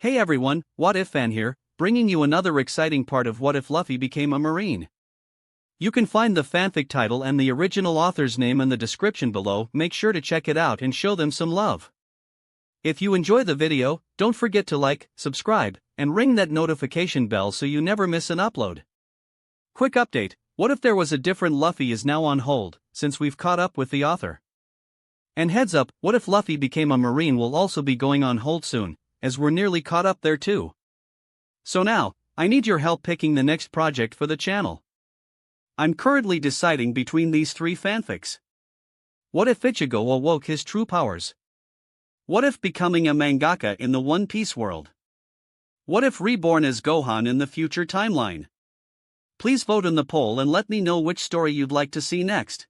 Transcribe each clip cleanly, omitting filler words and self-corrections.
Hey everyone, What If Fan here, bringing you another exciting part of What If Luffy Became a Marine. You can find the fanfic title and the original author's name in the description below. Make sure to check it out and show them some love. If you enjoy the video, don't forget to like, subscribe, and ring that notification bell so you never miss an upload. Quick update, what if there was a different Luffy is now on hold, since we've caught up with the author. And heads up, What If Luffy Became a Marine will also be going on hold soon, as we're nearly caught up there too. So now, I need your help picking the next project for the channel. I'm currently deciding between these three fanfics. What if Ichigo awoke his true powers? What if becoming a mangaka in the One Piece world? What if reborn as Gohan in the future timeline? Please vote in the poll and let me know which story you'd like to see next.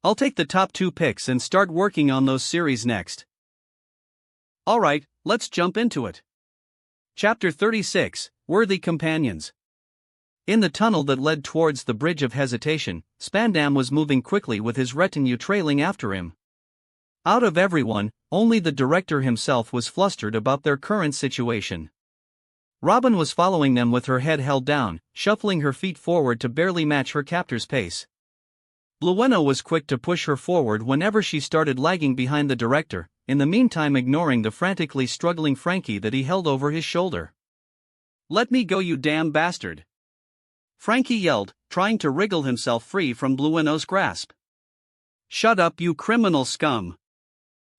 I'll take the top 2 picks and start working on those series next. Alright, let's jump into it. Chapter 36, Worthy Companions. In the tunnel that led towards the Bridge of Hesitation, Spandam was moving quickly with his retinue trailing after him. Out of everyone, only the director himself was flustered about their current situation. Robin was following them with her head held down, shuffling her feet forward to barely match her captor's pace. Blueno was quick to push her forward whenever she started lagging behind the director, in the meantime ignoring the frantically struggling Frankie that he held over his shoulder. "Let me go, you damn bastard!" Frankie yelled, trying to wriggle himself free from Blueno's grasp. "Shut up, you criminal scum!"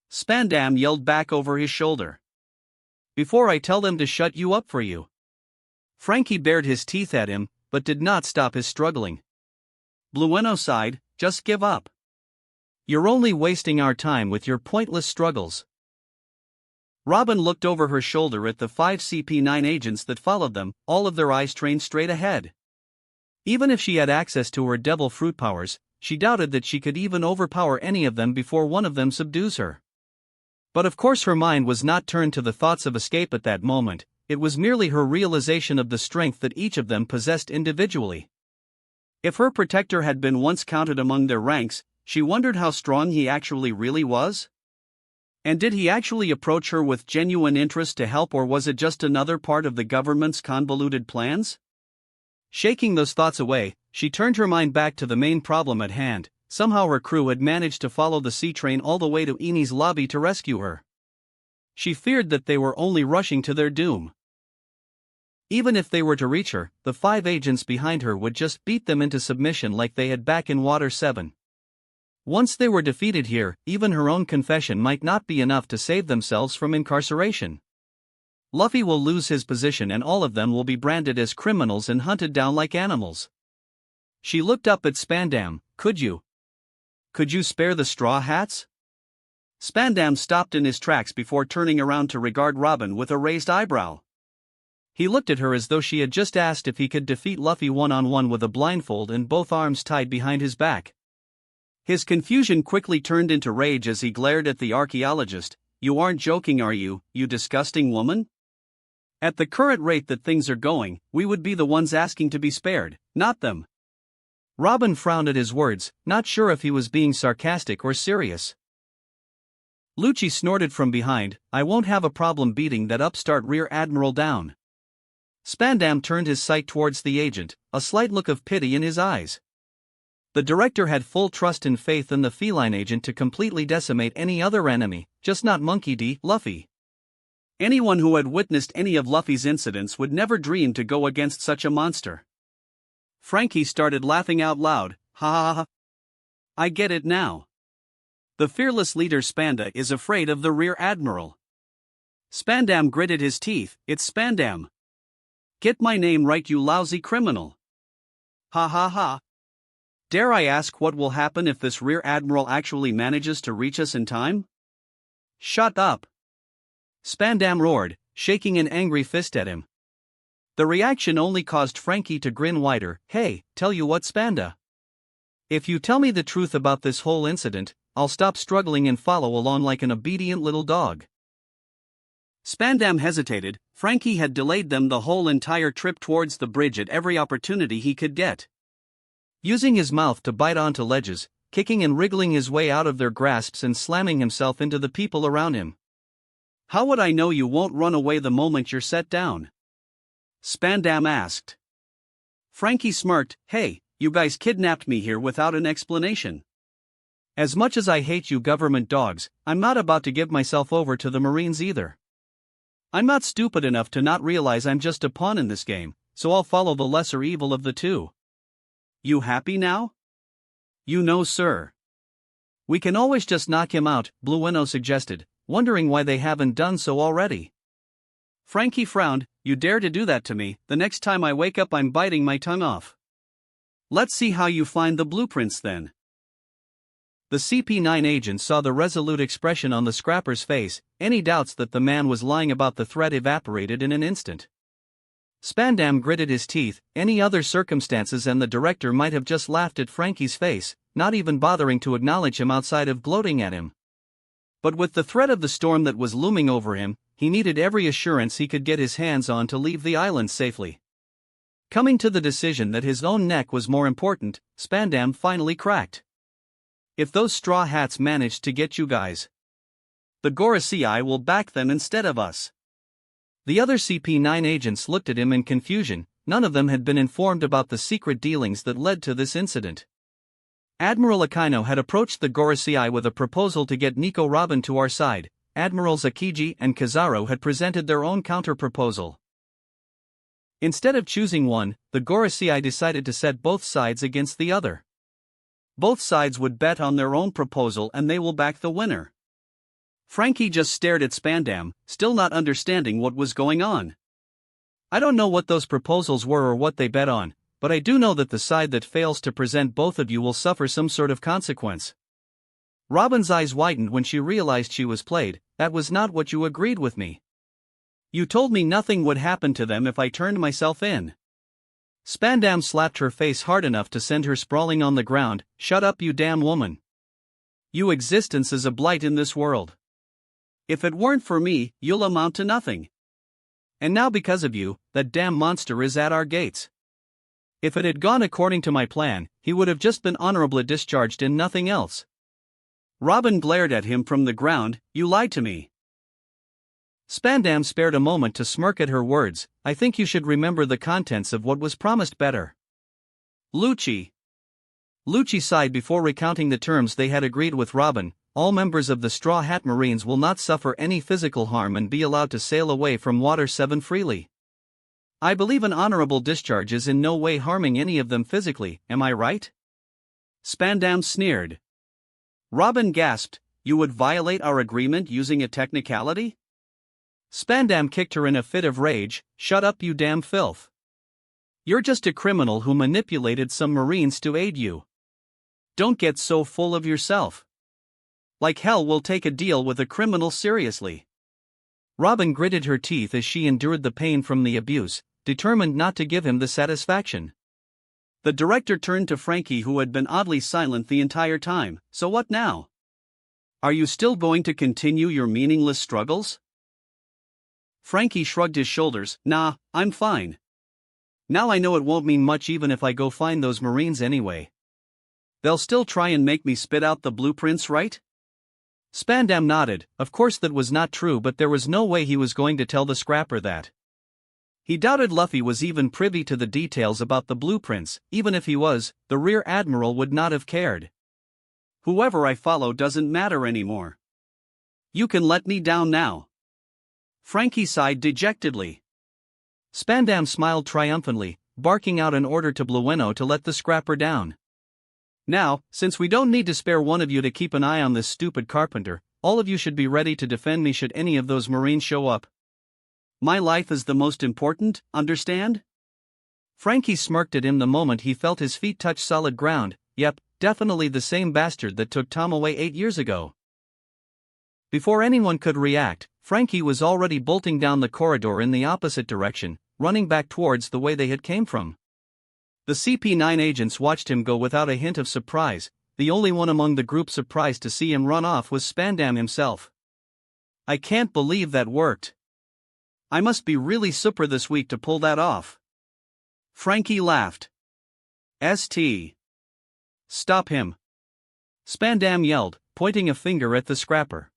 Spandam yelled back over his shoulder. "Before I tell them to shut you up for you." Frankie bared his teeth at him, but did not stop his struggling. Blueno sighed, "Just give up. You're only wasting our time with your pointless struggles." Robin looked over her shoulder at the 5 CP9 agents that followed them, all of their eyes trained straight ahead. Even if she had access to her devil fruit powers, she doubted that she could even overpower any of them before one of them subdues her. But of course her mind was not turned to the thoughts of escape at that moment, it was merely her realization of the strength that each of them possessed individually. If her protector had been once counted among their ranks, she wondered how strong he actually really was. And did he actually approach her with genuine interest to help, or was it just another part of the government's convoluted plans? Shaking those thoughts away, she turned her mind back to the main problem at hand. Somehow her crew had managed to follow the sea train all the way to Eni's lobby to rescue her. She feared that they were only rushing to their doom. Even if they were to reach her, the 5 agents behind her would just beat them into submission like they had back in Water 7. Once they were defeated here, even her own confession might not be enough to save themselves from incarceration. Luffy will lose his position and all of them will be branded as criminals and hunted down like animals. She looked up at Spandam. Could you spare the straw hats?" Spandam stopped in his tracks before turning around to regard Robin with a raised eyebrow. He looked at her as though she had just asked if he could defeat Luffy one-on-one with a blindfold and both arms tied behind his back. His confusion quickly turned into rage as he glared at the archaeologist. "You aren't joking, are you, you disgusting woman? At the current rate that things are going, we would be the ones asking to be spared, not them." Robin frowned at his words, not sure if he was being sarcastic or serious. Lucci snorted from behind, "I won't have a problem beating that upstart Rear Admiral down." Spandam turned his sight towards the agent, a slight look of pity in his eyes. The director had full trust and faith in the feline agent to completely decimate any other enemy, just not Monkey D. Luffy. Anyone who had witnessed any of Luffy's incidents would never dream to go against such a monster. Frankie started laughing out loud. "Ha ha ha. I get it now. The fearless leader Spanda is afraid of the Rear Admiral." Spandam gritted his teeth. "It's Spandam. Get my name right, you lousy criminal. Ha ha ha. Dare I ask what will happen if this Rear Admiral actually manages to reach us in time?" "Shut up!" Spandam roared, shaking an angry fist at him. The reaction only caused Frankie to grin wider. "Hey, tell you what, Spanda. If you tell me the truth about this whole incident, I'll stop struggling and follow along like an obedient little dog." Spandam hesitated. Frankie had delayed them the whole entire trip towards the bridge at every opportunity he could get. Using his mouth to bite onto ledges, kicking and wriggling his way out of their grasps and slamming himself into the people around him. How would I know you won't run away the moment you're set down? Spandam asked. Frankie smirked. Hey, you guys kidnapped me here without an explanation. As much as I hate you government dogs, I'm not about to give myself over to the Marines either. I'm not stupid enough to not realize I'm just a pawn in this game, so I'll follow the lesser evil of the two. You happy now? You know, sir. We can always just knock him out, Blueno suggested, wondering why they haven't done so already. Frankie frowned. You dare to do that to me? The next time I wake up I'm biting my tongue off. Let's see how you find the blueprints then. The CP9 agent saw the resolute expression on the scrapper's face. Any doubts that the man was lying about the threat evaporated in an instant. Spandam gritted his teeth. Any other circumstances and the director might have just laughed at Frankie's face, not even bothering to acknowledge him outside of gloating at him. But with the threat of the storm that was looming over him, he needed every assurance he could get his hands on to leave the island safely. Coming to the decision that his own neck was more important, Spandam finally cracked. If those straw hats managed to get you guys, the Gorosei will back them instead of us. The other CP9 agents looked at him in confusion. None of them had been informed about the secret dealings that led to this incident. Admiral Akaino had approached the Gorosei with a proposal to get Nico Robin to our side. Admirals Akiji and Kizaru had presented their own counter-proposal. Instead of choosing one, the Gorosei decided to set both sides against the other. Both sides would bet on their own proposal and they will back the winner. Frankie just stared at Spandam, still not understanding what was going on. I don't know what those proposals were or what they bet on, but I do know that the side that fails to present both of you will suffer some sort of consequence. Robin's eyes widened when she realized she was played. That was not what you agreed with me. You told me nothing would happen to them if I turned myself in. Spandam slapped her face hard enough to send her sprawling on the ground. Shut up, you damn woman. Your existence is a blight in this world. If it weren't for me, you'll amount to nothing. And now because of you, that damn monster is at our gates. If it had gone according to my plan, he would have just been honorably discharged and nothing else. Robin glared at him from the ground. You lied to me. Spandam spared a moment to smirk at her words. I think you should remember the contents of what was promised better. Lucci sighed before recounting the terms they had agreed with Robin. All members of the Straw Hat Marines will not suffer any physical harm and be allowed to sail away from Water 7 freely. I believe an honorable discharge is in no way harming any of them physically, am I right? Spandam sneered. Robin gasped. You would violate our agreement using a technicality? Spandam kicked her in a fit of rage. Shut up, you damn filth. You're just a criminal who manipulated some Marines to aid you. Don't get so full of yourself. Like hell we'll take a deal with a criminal seriously. Robin gritted her teeth as she endured the pain from the abuse, determined not to give him the satisfaction. The director turned to Frankie, who had been oddly silent the entire time. So what now? Are you still going to continue your meaningless struggles? Frankie shrugged his shoulders. Nah, I'm fine. Now I know it won't mean much even if I go find those Marines anyway. They'll still try and make me spit out the blueprints, right? Spandam nodded. Of course that was not true, but there was no way he was going to tell the scrapper that. He doubted Luffy was even privy to the details about the blueprints. Even if he was, the Rear Admiral would not have cared. Whoever I follow doesn't matter anymore. You can let me down now. Frankie sighed dejectedly. Spandam smiled triumphantly, barking out an order to Blueno to let the scrapper down. Now, since we don't need to spare one of you to keep an eye on this stupid carpenter, all of you should be ready to defend me should any of those Marines show up. My life is the most important, understand? Frankie smirked at him the moment he felt his feet touch solid ground. Yep, definitely the same bastard that took Tom away 8 years ago. Before anyone could react, Frankie was already bolting down the corridor in the opposite direction, running back towards the way they had came from. The CP9 agents watched him go without a hint of surprise. The only one among the group surprised to see him run off was Spandam himself. I can't believe that worked. I must be really super this week to pull that off. Frankie laughed. St. Stop him. Spandam yelled, pointing a finger at the scrapper.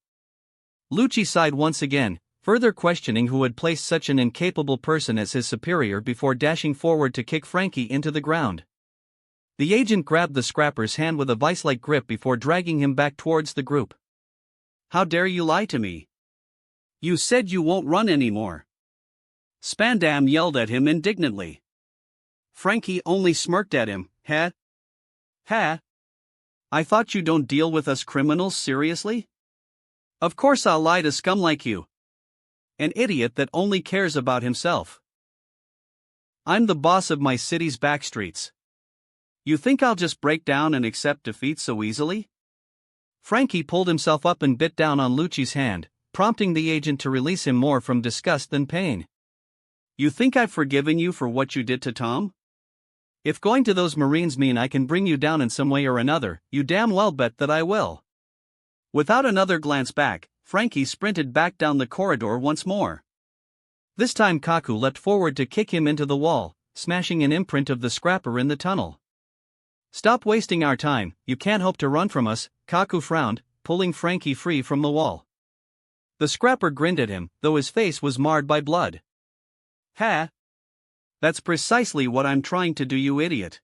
Lucci sighed once again. further questioning who had placed such an incapable person as his superior before dashing forward to kick Frankie into the ground. The agent grabbed the scrapper's hand with a vice-like grip before dragging him back towards the group. "How dare you lie to me? You said you won't run anymore." Spandam yelled at him indignantly. Frankie only smirked at him. "Ha? Ha? I thought you don't deal with us criminals seriously? Of course I'll lie to scum like you. An idiot that only cares about himself. I'm the boss of my city's backstreets. You think I'll just break down and accept defeat so easily?" Frankie pulled himself up and bit down on Lucci's hand, prompting the agent to release him more from disgust than pain. "You think I've forgiven you for what you did to Tom? If going to those Marines mean I can bring you down in some way or another, you damn well bet that I will." Without another glance back, Frankie sprinted back down the corridor once more. This time Kaku leapt forward to kick him into the wall, smashing an imprint of the scrapper in the tunnel. "Stop wasting our time, you can't hope to run from us," Kaku frowned, pulling Frankie free from the wall. The scrapper grinned at him, though his face was marred by blood. "Ha! That's precisely what I'm trying to do, you idiot.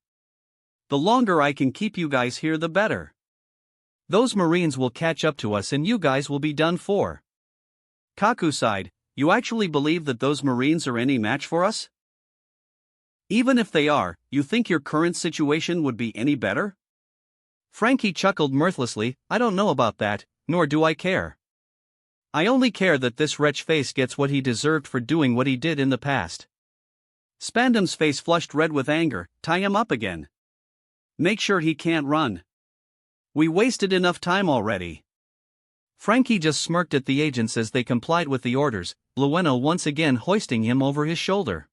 The longer I can keep you guys here the better. Those Marines will catch up to us and you guys will be done for." Kaku sighed. "You actually believe that those Marines are any match for us? Even if they are, you think your current situation would be any better?" Frankie chuckled mirthlessly. "I don't know about that, nor do I care. I only care that this wretch face gets what he deserved for doing what he did in the past." Spandam's face flushed red with anger. "Tie him up again. Make sure he can't run. We wasted enough time already." Frankie just smirked at the agents as they complied with the orders, Blueno once again hoisting him over his shoulder.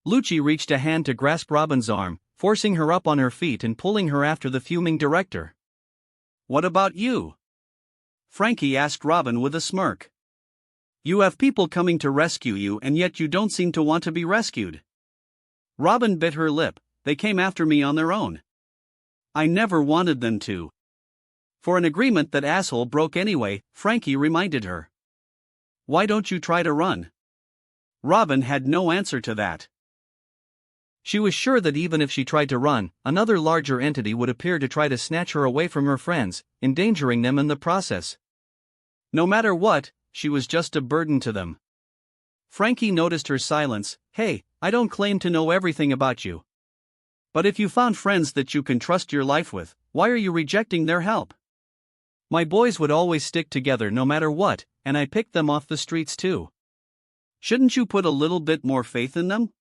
Lucci reached a hand to grasp Robin's arm, forcing her up on her feet and pulling her after the fuming director. "What about you?" Frankie asked Robin with a smirk. "You have people coming to rescue you and yet you don't seem to want to be rescued." Robin bit her lip. "They came after me on their own. I never wanted them to." "For an agreement that asshole broke anyway," Frankie reminded her. "Why don't you try to run?" Robin had no answer to that. She was sure that even if she tried to run, another larger entity would appear to try to snatch her away from her friends, endangering them in the process. No matter what, she was just a burden to them. Frankie noticed her silence. "Hey, I don't claim to know everything about you. But if you found friends that you can trust your life with, why are you rejecting their help? My boys would always stick together no matter what, and I picked them off the streets too. Shouldn't you put a little bit more faith in them?"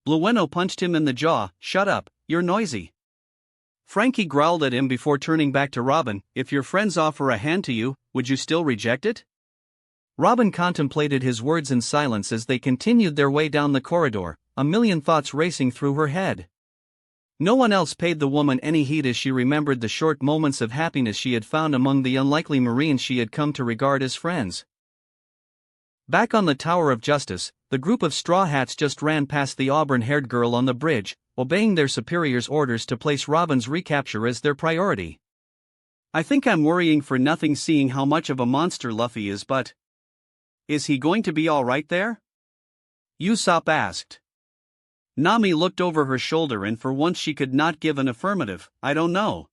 Blueno punched him in the jaw. "Shut up, you're noisy." Frankie growled at him before turning back to Robin. "If your friends offer a hand to you, would you still reject it?" Robin contemplated his words in silence as they continued their way down the corridor, a million thoughts racing through her head. No one else paid the woman any heed as she remembered the short moments of happiness she had found among the unlikely Marines she had come to regard as friends. Back on the Tower of Justice, the group of Straw Hats just ran past the auburn-haired girl on the bridge, obeying their superior's orders to place Robin's recapture as their priority. "I think I'm worrying for nothing seeing how much of a monster Luffy is, but is he going to be all right there?" Usopp asked. Nami looked over her shoulder and for once she could not give an affirmative. "I don't know.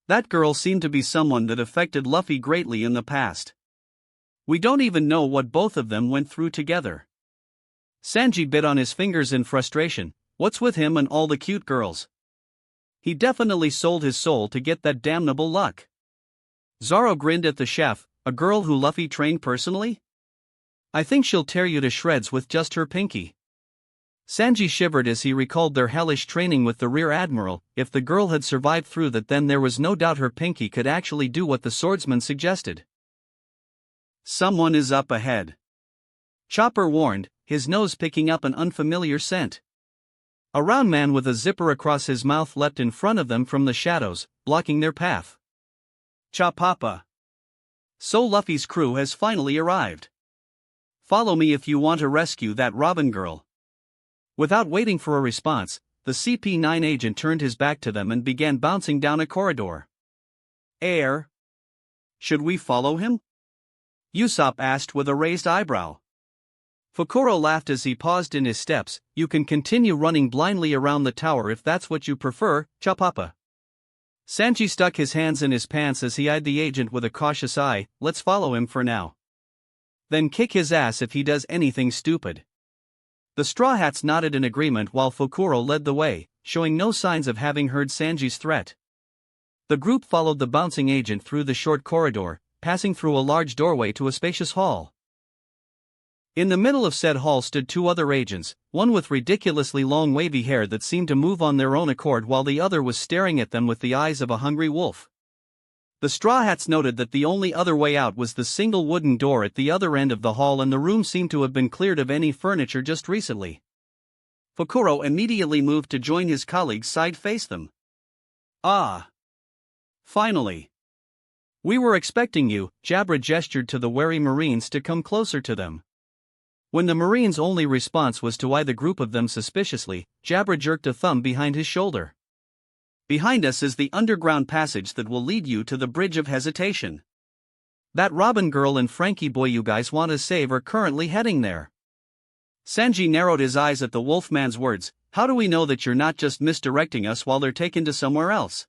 That girl seemed to be someone that affected Luffy greatly in the past. We don't even know what both of them went through together." Sanji bit on his fingers in frustration. "What's with him and all the cute girls? He definitely sold his soul to get that damnable luck." Zoro grinned at the chef. "A girl who Luffy trained personally? I think she'll tear you to shreds with just her pinky." Sanji shivered as he recalled their hellish training with the Rear Admiral. If the girl had survived through that, then there was no doubt her pinky could actually do what the swordsman suggested. "Someone is up ahead," Chopper warned, his nose picking up an unfamiliar scent. A round man with a zipper across his mouth leapt in front of them from the shadows, blocking their path. "Chapapa. So Luffy's crew has finally arrived. Follow me if you want to rescue that Robin girl." Without waiting for a response, the CP9 agent turned his back to them and began bouncing down a corridor. "Should we follow him?" Usopp asked with a raised eyebrow. Fukuro laughed as he paused in his steps. You can continue running blindly around the tower if that's what you prefer, Chapapa. Sanji stuck his hands in his pants as he eyed the agent with a cautious eye. Let's follow him for now. Then kick his ass if he does anything stupid. The Straw Hats nodded in agreement while Fukuro led the way, showing no signs of having heard Sanji's threat. The group followed the bouncing agent through the short corridor, passing through a large doorway to a spacious hall. In the middle of said hall stood two other agents, one with ridiculously long wavy hair that seemed to move on their own accord while the other was staring at them with the eyes of a hungry wolf. The Straw Hats noted that the only other way out was the single wooden door at the other end of the hall, and the room seemed to have been cleared of any furniture just recently. Fukuro immediately moved to join his colleagues side-face them. Ah! Finally! We were expecting you. Jabra gestured to the wary Marines to come closer to them. When the Marines' only response was to eye the group of them suspiciously, Jabra jerked a thumb behind his shoulder. Behind us is the underground passage that will lead you to the Bridge of Hesitation. That Robin girl and Frankie boy you guys want to save are currently heading there. Sanji narrowed his eyes at the wolfman's words. How do we know that you're not just misdirecting us while they're taken to somewhere else?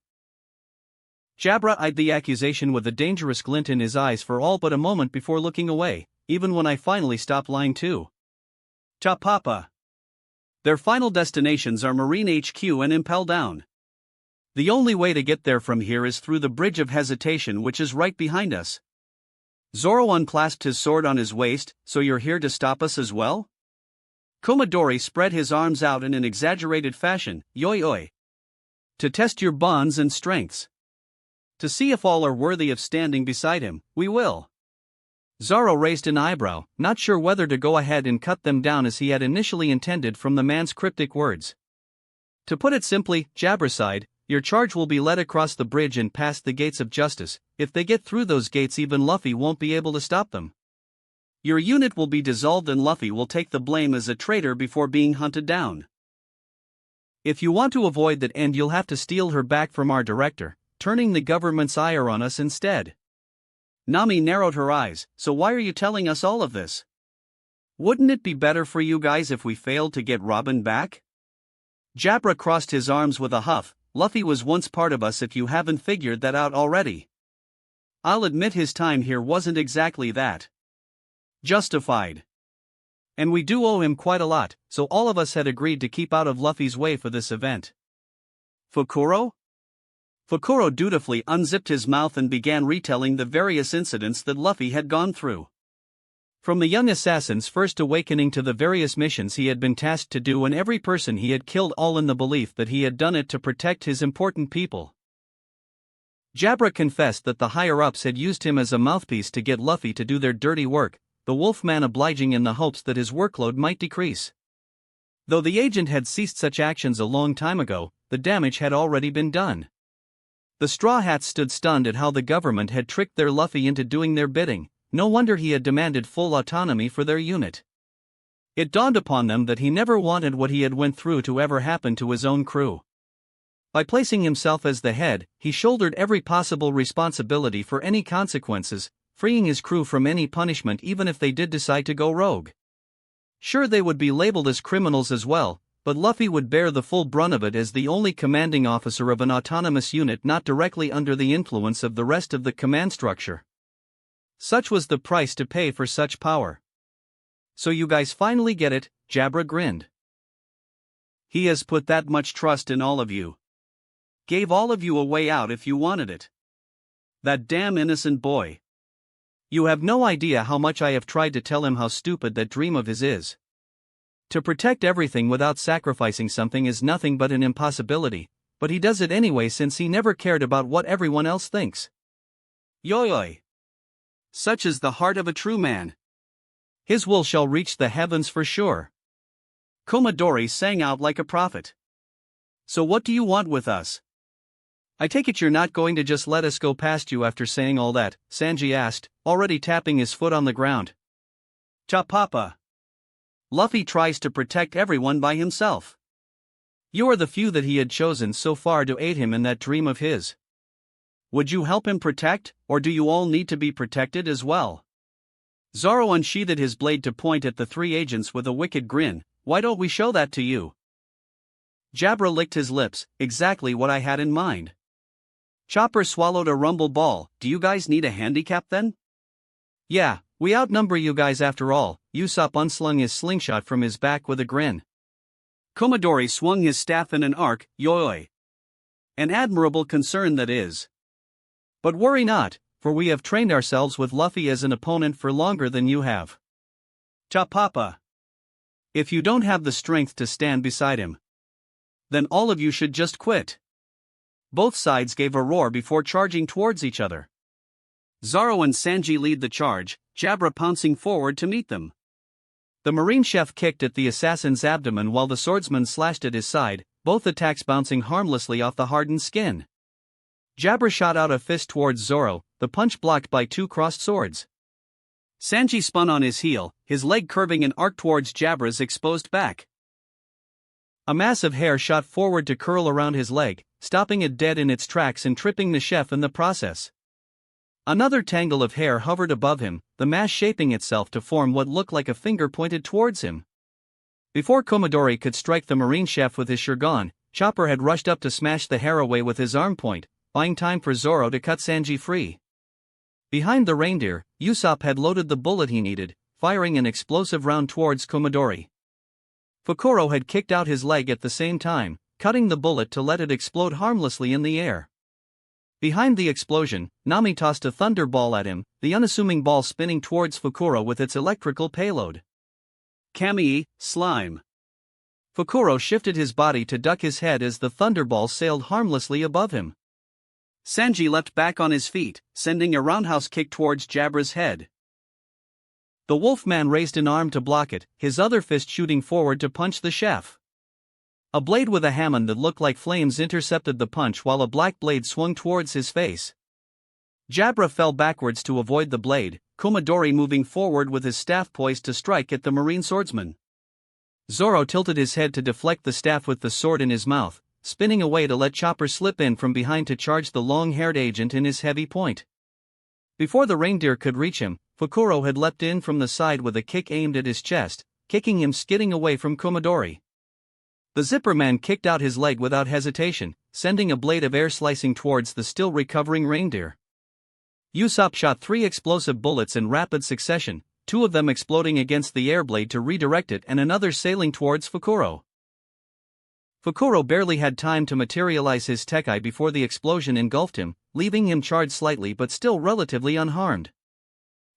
Jabra eyed the accusation with a dangerous glint in his eyes for all but a moment before looking away, even when I finally stopped lying too. Chapapa. Their final destinations are Marine HQ and Impel Down. The only way to get there from here is through the Bridge of Hesitation, which is right behind us. Zoro unclasped his sword on his waist. So you're here to stop us as well? Komadori spread his arms out in an exaggerated fashion. Yoi. To test your bonds and strengths. To see if all are worthy of standing beside him, we will. Zoro raised an eyebrow, not sure whether to go ahead and cut them down as he had initially intended from the man's cryptic words. To put it simply, Jabra sighed, your charge will be led across the bridge and past the gates of justice. If they get through those gates, even Luffy won't be able to stop them. Your unit will be dissolved and Luffy will take the blame as a traitor before being hunted down. If you want to avoid that end, you'll have to steal her back from our director, turning the government's ire on us instead. Nami narrowed her eyes. So why are you telling us all of this? Wouldn't it be better for you guys if we failed to get Robin back? Jabra crossed his arms with a huff. Luffy was once part of us if you haven't figured that out already. I'll admit his time here wasn't exactly that justified. And we do owe him quite a lot, so all of us had agreed to keep out of Luffy's way for this event. Fukuro? Fukuro dutifully unzipped his mouth and began retelling the various incidents that Luffy had gone through. From the young assassin's first awakening to the various missions he had been tasked to do and every person he had killed, all in the belief that he had done it to protect his important people. Jabra confessed that the higher-ups had used him as a mouthpiece to get Luffy to do their dirty work, the Wolfman obliging in the hopes that his workload might decrease. Though the agent had ceased such actions a long time ago, the damage had already been done. The Straw Hats stood stunned at how the government had tricked their Luffy into doing their bidding. No wonder he had demanded full autonomy for their unit. It dawned upon them that he never wanted what he had went through to ever happen to his own crew. By placing himself as the head, he shouldered every possible responsibility for any consequences, freeing his crew from any punishment even if they did decide to go rogue. Sure, they would be labeled as criminals as well, but Luffy would bear the full brunt of it as the only commanding officer of an autonomous unit not directly under the influence of the rest of the command structure. Such was the price to pay for such power. So you guys finally get it, Jabra grinned. He has put that much trust in all of you. Gave all of you a way out if you wanted it. That damn innocent boy. You have no idea how much I have tried to tell him how stupid that dream of his is. To protect everything without sacrificing something is nothing but an impossibility, but he does it anyway since he never cared about what everyone else thinks. Yoi. Such is the heart of a true man. His will shall reach the heavens for sure. Komadori sang out like a prophet. So what do you want with us? I take it you're not going to just let us go past you after saying all that, Sanji asked, already tapping his foot on the ground. Chapapa. Luffy tries to protect everyone by himself. You are the few that he had chosen so far to aid him in that dream of his. Would you help him protect, or do you all need to be protected as well? Zoro unsheathed his blade to point at the three agents with a wicked grin. "Why don't we show that to you?" Jabra licked his lips, exactly what I had in mind. Chopper swallowed a rumble ball. "Do you guys need a handicap then?" "Yeah, we outnumber you guys after all." Usopp unslung his slingshot from his back with a grin. Komodori swung his staff in an arc. "Yoi! An admirable concern that is. But worry not, for we have trained ourselves with Luffy as an opponent for longer than you have. Ta papa. If you don't have the strength to stand beside him, then all of you should just quit." Both sides gave a roar before charging towards each other. Zoro and Sanji lead the charge, Jabra pouncing forward to meet them. The marine chef kicked at the assassin's abdomen while the swordsman slashed at his side, both attacks bouncing harmlessly off the hardened skin. Jabra shot out a fist towards Zoro, the punch blocked by two crossed swords. Sanji spun on his heel, his leg curving an arc towards Jabra's exposed back. A mass of hair shot forward to curl around his leg, stopping it dead in its tracks and tripping the chef in the process. Another tangle of hair hovered above him, the mass shaping itself to form what looked like a finger pointed towards him. Before Komodori could strike the marine chef with his shurgan, Chopper had rushed up to smash the hair away with his arm point, buying time for Zoro to cut Sanji free. Behind the reindeer, Usopp had loaded the bullet he needed, firing an explosive round towards Komodori. Fukuro had kicked out his leg at the same time, cutting the bullet to let it explode harmlessly in the air. Behind the explosion, Nami tossed a thunder ball at him, the unassuming ball spinning towards Fukuro with its electrical payload. Kamii, slime. Fukuro shifted his body to duck his head as the thunderball sailed harmlessly above him. Sanji leapt back on his feet, sending a roundhouse kick towards Jabra's head. The Wolfman raised an arm to block it, his other fist shooting forward to punch the chef. A blade with a hammer that looked like flames intercepted the punch while a black blade swung towards his face. Jabra fell backwards to avoid the blade, Komodori moving forward with his staff poised to strike at the marine swordsman. Zoro tilted his head to deflect the staff with the sword in his mouth, spinning away to let Chopper slip in from behind to charge the long-haired agent in his heavy point. Before the reindeer could reach him, Fukuro had leapt in from the side with a kick aimed at his chest, kicking him skidding away from Komodori. The Zipper Man kicked out his leg without hesitation, sending a blade of air slicing towards the still recovering reindeer. Usopp shot 3 explosive bullets in rapid succession, 2 of them exploding against the air blade to redirect it and another sailing towards Fukuro. Fukuro barely had time to materialize his Tekai before the explosion engulfed him, leaving him charred slightly but still relatively unharmed.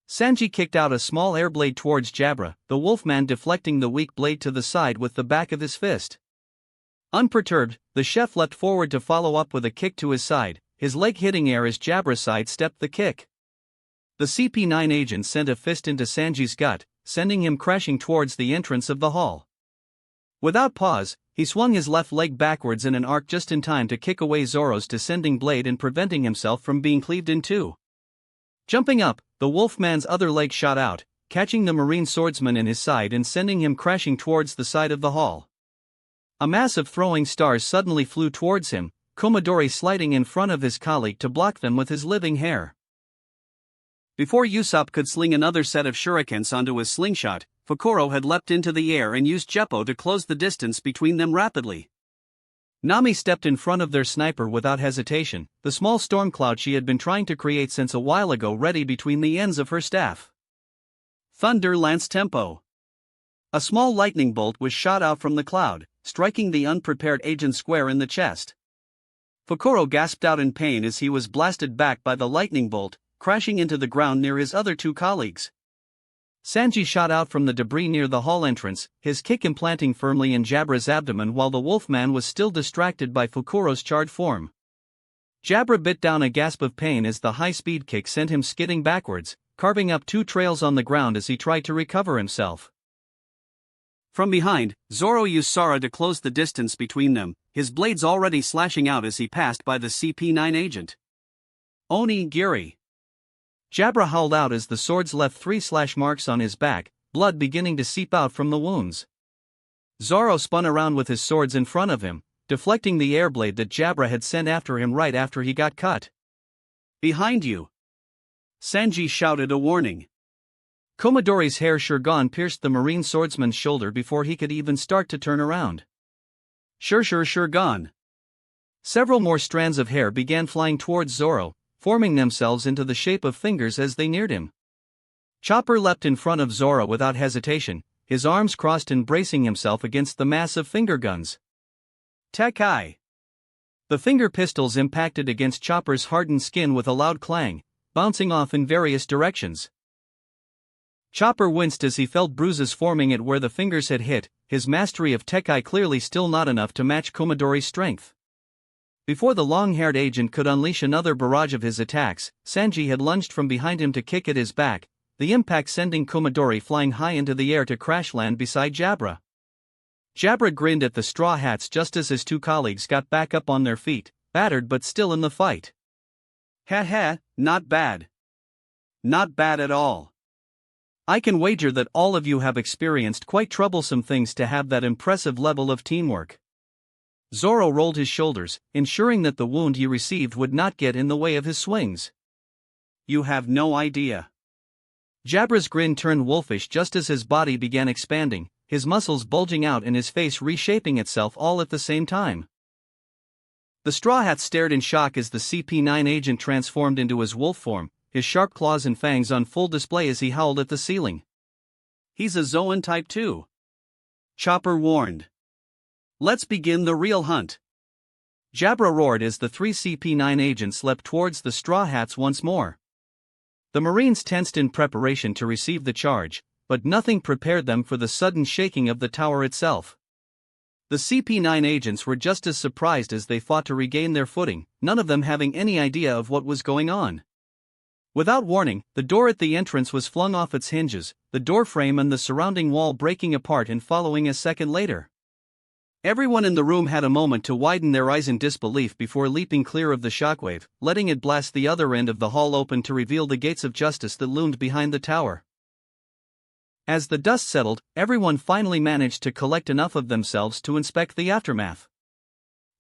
Sanji kicked out a small air blade towards Jabra, the Wolfman deflecting the weak blade to the side with the back of his fist. Unperturbed, the chef leapt forward to follow up with a kick to his side, his leg hitting air as Jabra sidestepped the kick. The CP9 agent sent a fist into Sanji's gut, sending him crashing towards the entrance of the hall. Without pause, he swung his left leg backwards in an arc just in time to kick away Zoro's descending blade and preventing himself from being cleaved in two. Jumping up, the Wolfman's other leg shot out, catching the marine swordsman in his side and sending him crashing towards the side of the hall. A mass of throwing stars suddenly flew towards him, Komodori sliding in front of his colleague to block them with his living hair. Before Usopp could sling another set of shurikens onto his slingshot, Fukuro had leapt into the air and used Jeppo to close the distance between them rapidly. Nami stepped in front of their sniper without hesitation, the small storm cloud she had been trying to create since a while ago ready between the ends of her staff. Thunder Lance Tempo. A small lightning bolt was shot out from the cloud, striking the unprepared agent square in the chest. Fukuro gasped out in pain as he was blasted back by the lightning bolt, crashing into the ground near his other 2 colleagues. Sanji shot out from the debris near the hall entrance, his kick implanting firmly in Jabra's abdomen while the Wolfman was still distracted by Fukuro's charred form. Jabra bit down a gasp of pain as the high-speed kick sent him skidding backwards, carving up 2 trails on the ground as he tried to recover himself. From behind, Zoro used Sara to close the distance between them, his blades already slashing out as he passed by the CP9 agent. Oni Giri. Jabra howled out as the swords left 3 slash marks on his back, blood beginning to seep out from the wounds. Zoro spun around with his swords in front of him, deflecting the air blade that Jabra had sent after him right after he got cut. Behind you! Sanji shouted a warning. Komodori's hair Shurgon pierced the marine swordsman's shoulder before he could even start to turn around. Shurgon. Several more strands of hair began flying towards Zoro, forming themselves into the shape of fingers as they neared him. Chopper leapt in front of Zoro without hesitation, his arms crossed and bracing himself against the mass of finger guns. Tekai! The finger pistols impacted against Chopper's hardened skin with a loud clang, bouncing off in various directions. Chopper winced as he felt bruises forming at where the fingers had hit, his mastery of Tekai clearly still not enough to match Komodori's strength. Before the long-haired agent could unleash another barrage of his attacks, Sanji had lunged from behind him to kick at his back, the impact sending Komodori flying high into the air to crash land beside Jabra. Jabra grinned at the Straw Hats just as his two colleagues got back up on their feet, battered but still in the fight. Ha, not bad. Not bad at all. I can wager that all of you have experienced quite troublesome things to have that impressive level of teamwork. Zoro rolled his shoulders, ensuring that the wound he received would not get in the way of his swings. You have no idea. Jabra's grin turned wolfish just as his body began expanding, his muscles bulging out and his face reshaping itself all at the same time. The Straw Hats stared in shock as the CP9 agent transformed into his wolf form, his sharp claws and fangs on full display as he howled at the ceiling. He's a Zoan type too. Chopper warned. Let's begin the real hunt. Jabra roared as the three CP9 agents leapt towards the Straw Hats once more. The Marines tensed in preparation to receive the charge, but nothing prepared them for the sudden shaking of the tower itself. The CP9 agents were just as surprised as they fought to regain their footing, none of them having any idea of what was going on. Without warning, the door at the entrance was flung off its hinges, the doorframe and the surrounding wall breaking apart and following a second later. Everyone in the room had a moment to widen their eyes in disbelief before leaping clear of the shockwave, letting it blast the other end of the hall open to reveal the gates of justice that loomed behind the tower. As the dust settled, everyone finally managed to collect enough of themselves to inspect the aftermath.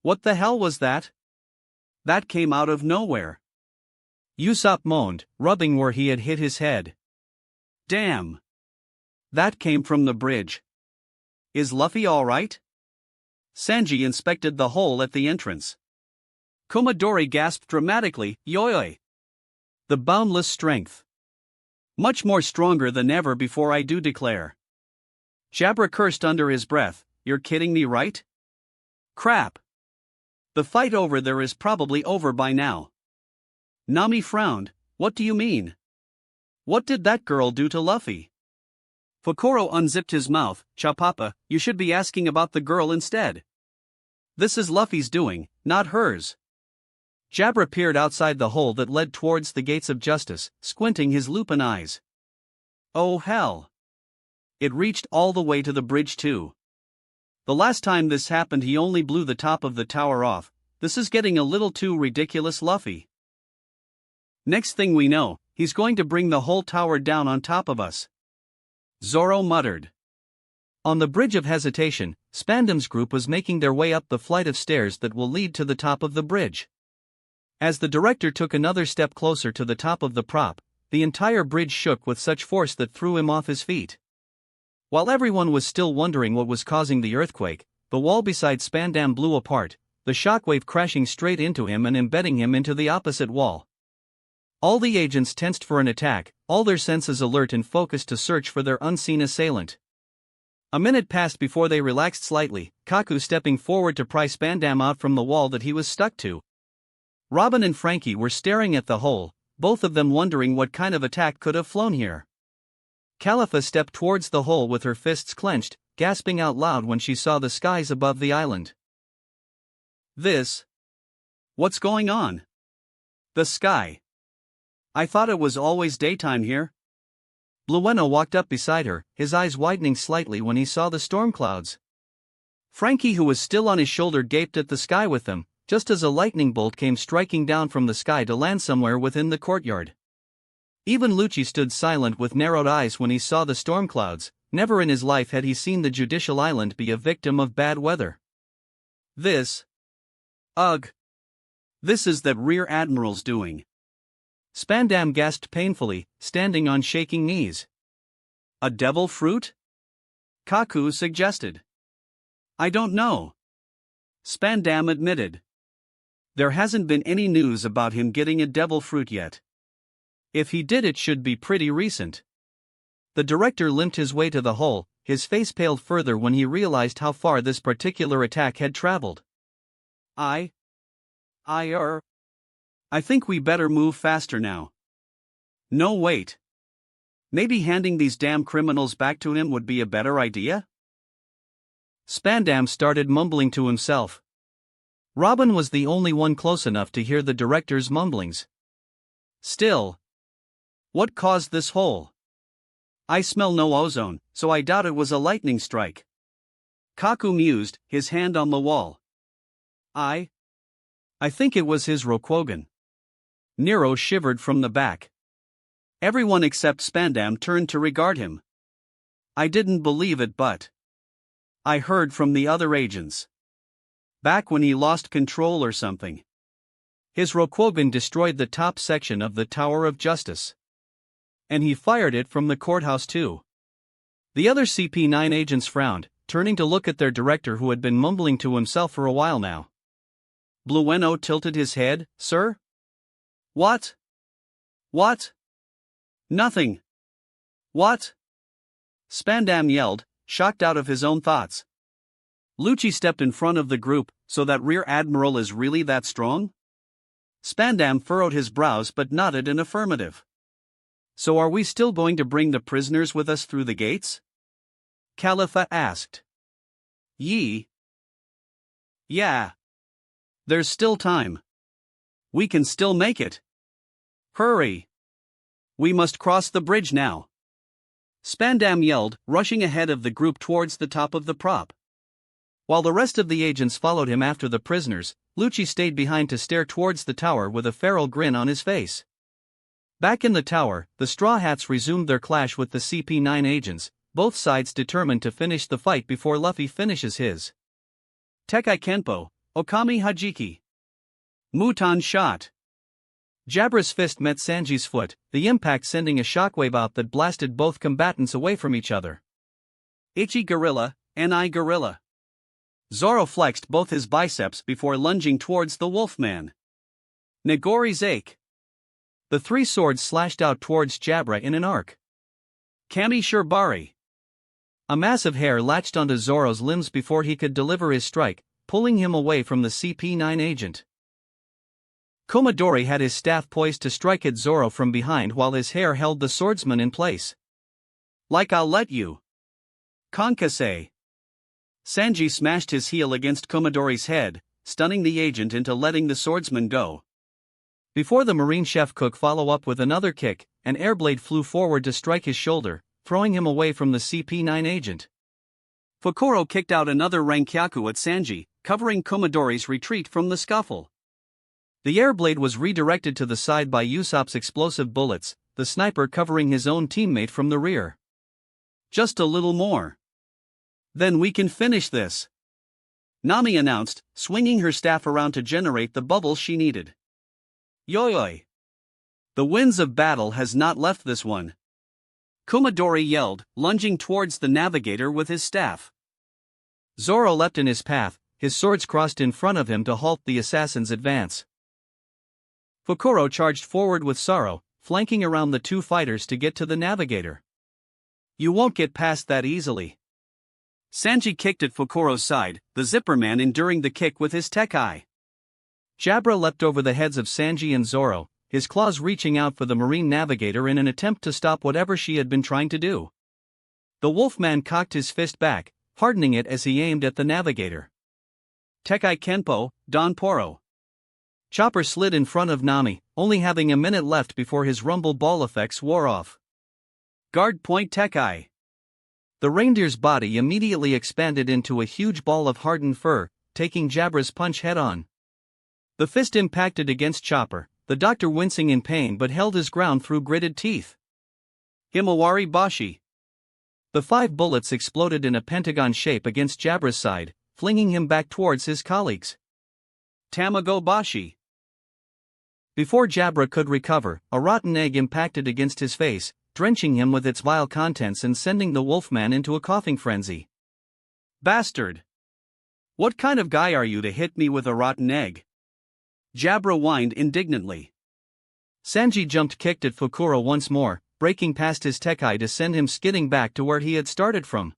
What the hell was that? That came out of nowhere. Usopp moaned, rubbing where he had hit his head. Damn! That came from the bridge. Is Luffy alright? Sanji inspected the hole at the entrance. Komodori gasped dramatically, Yoi! The boundless strength. Much more stronger than ever before, I do declare. Jabra cursed under his breath, you're kidding me, right? Crap! The fight over there is probably over by now. Nami frowned, what do you mean? What did that girl do to Luffy? Fukuro unzipped his mouth, Chapapa, you should be asking about the girl instead. This is Luffy's doing, not hers. Jabra peered outside the hole that led towards the gates of justice, squinting his lupin eyes. Oh hell! It reached all the way to the bridge too. The last time this happened he only blew the top of the tower off, this is getting a little too ridiculous, Luffy. Next thing we know, he's going to bring the whole tower down on top of us. Zoro muttered. On the Bridge of Hesitation, Spandam's group was making their way up the flight of stairs that will lead to the top of the bridge. As the director took another step closer to the top of the prop, the entire bridge shook with such force that threw him off his feet. While everyone was still wondering what was causing the earthquake, the wall beside Spandam blew apart, the shockwave crashing straight into him and embedding him into the opposite wall. All the agents tensed for an attack, all their senses alert and focused to search for their unseen assailant. A minute passed before they relaxed slightly, Kaku stepping forward to pry Spandam out from the wall that he was stuck to. Robin and Frankie were staring at the hole, both of them wondering what kind of attack could have flown here. Califa stepped towards the hole with her fists clenched, gasping out loud when she saw the skies above the island. What's going on? The sky. I thought it was always daytime here. Blueno walked up beside her, his eyes widening slightly when he saw the storm clouds. Frankie, who was still on his shoulder, gaped at the sky with them, just as a lightning bolt came striking down from the sky to land somewhere within the courtyard. Even Lucci stood silent with narrowed eyes when he saw the storm clouds. Never in his life had he seen the Judicial Island be a victim of bad weather. Ugh! This is that Rear Admiral's doing. Spandam gasped painfully, standing on shaking knees. A devil fruit? Kaku suggested. I don't know. Spandam admitted. There hasn't been any news about him getting a devil fruit yet. If he did, it should be pretty recent. The director limped his way to the hole, his face paled further when he realized how far this particular attack had traveled. I think we better move faster now. No, wait. Maybe handing these damn criminals back to him would be a better idea? Spandam started mumbling to himself. Robin was the only one close enough to hear the director's mumblings. Still. What caused this hole? I smell no ozone, so I doubt it was a lightning strike. Kaku mused, his hand on the wall. I think it was his Rokugan. Nero shivered from the back. Everyone except Spandam turned to regard him. I didn't believe it, but I heard from the other agents. Back when he lost control or something. His Rokugan destroyed the top section of the Tower of Justice. And he fired it from the courthouse too. The other CP9 agents frowned, turning to look at their director who had been mumbling to himself for a while now. Blueno tilted his head. Sir? What? What? Nothing. What? Spandam yelled, shocked out of his own thoughts. Lucci stepped in front of the group. So that Rear Admiral is really that strong? Spandam furrowed his brows but nodded in affirmative. So are we still going to bring the prisoners with us through the gates? Khalifa asked. Yeah. There's still time. We can still make it. Hurry. We must cross the bridge now. Spandam yelled, rushing ahead of the group towards the top of the prop. While the rest of the agents followed him after the prisoners, Lucci stayed behind to stare towards the tower with a feral grin on his face. Back in the tower, the Straw Hats resumed their clash with the CP9 agents, both sides determined to finish the fight before Luffy finishes his. Tekai Kenpo, Okami Hajiki. Muton shot. Jabra's fist met Sanji's foot, the impact sending a shockwave out that blasted both combatants away from each other. Ichi Gorilla, Ni Gorilla. Zoro flexed both his biceps before lunging towards the Wolfman. Nagori's ache. The three swords slashed out towards Jabra in an arc. Kami Shirbari. A mass of hair latched onto Zoro's limbs before he could deliver his strike, pulling him away from the CP9 agent. Komodori had his staff poised to strike at Zoro from behind while his hair held the swordsman in place. Like I'll let you. Konkase. Sanji smashed his heel against Komodori's head, stunning the agent into letting the swordsman go. Before the Marine chef could follow up with another kick, an airblade flew forward to strike his shoulder, throwing him away from the CP9 agent. Fukuro kicked out another Rankyaku at Sanji, covering Komodori's retreat from the scuffle. The airblade was redirected to the side by Usopp's explosive bullets, the sniper covering his own teammate from the rear. Just a little more. Then we can finish this. Nami announced, swinging her staff around to generate the bubbles she needed. Yoyoi! The winds of battle has not left this one. Komodori yelled, lunging towards the navigator with his staff. Zoro leapt in his path, his swords crossed in front of him to halt the assassin's advance. Fukuro charged forward with Sorrow, flanking around the two fighters to get to the navigator. You won't get past that easily. Sanji kicked at Fukuro's side, the Zipperman enduring the kick with his Tekai. Jabra leapt over the heads of Sanji and Zoro, his claws reaching out for the Marine navigator in an attempt to stop whatever she had been trying to do. The Wolfman cocked his fist back, hardening it as he aimed at the navigator. Tekai Kenpo, Don Poro. Chopper slid in front of Nami, only having a minute left before his rumble ball effects wore off. Guard point Tekai. The reindeer's body immediately expanded into a huge ball of hardened fur, taking Jabra's punch head-on. The fist impacted against Chopper, the doctor wincing in pain but held his ground through gritted teeth. Himawari Bashi. The 5 bullets exploded in a pentagon shape against Jabra's side, flinging him back towards his colleagues. Tamago Bashi. Before Jabra could recover, a rotten egg impacted against his face, drenching him with its vile contents and sending the wolfman into a coughing frenzy. "Bastard! What kind of guy are you to hit me with a rotten egg?" Jabra whined indignantly. Sanji kicked at Fukuro once more, breaking past his Tekai to send him skidding back to where he had started from.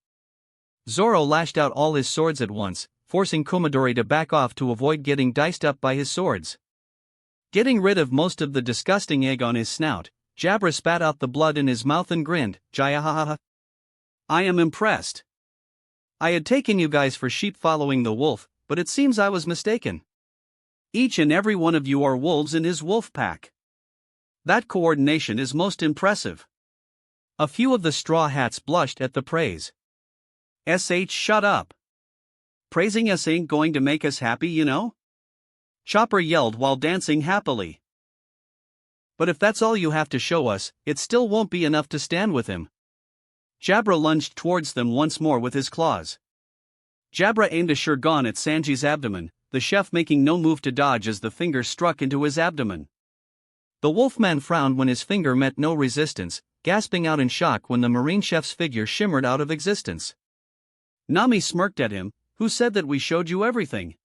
Zoro lashed out all his swords at once, forcing Komadori to back off to avoid getting diced up by his swords. Getting rid of most of the disgusting egg on his snout, Jabra spat out the blood in his mouth and grinned, "Jaya-ha-ha-ha. I am impressed. I had taken you guys for sheep following the wolf, but it seems I was mistaken. Each and every one of you are wolves in his wolf pack. That coordination is most impressive." A few of the Straw Hats blushed at the praise. Shut up. Praising us ain't going to make us happy, you know? Chopper yelled while dancing happily. But if that's all you have to show us, it still won't be enough to stand with him. Jabra lunged towards them once more with his claws. Jabra aimed a shuriken at Sanji's abdomen, the chef making no move to dodge as the finger struck into his abdomen. The wolfman frowned when his finger met no resistance, gasping out in shock when the marine chef's figure shimmered out of existence. Nami smirked at him, "Who said that we showed you everything?"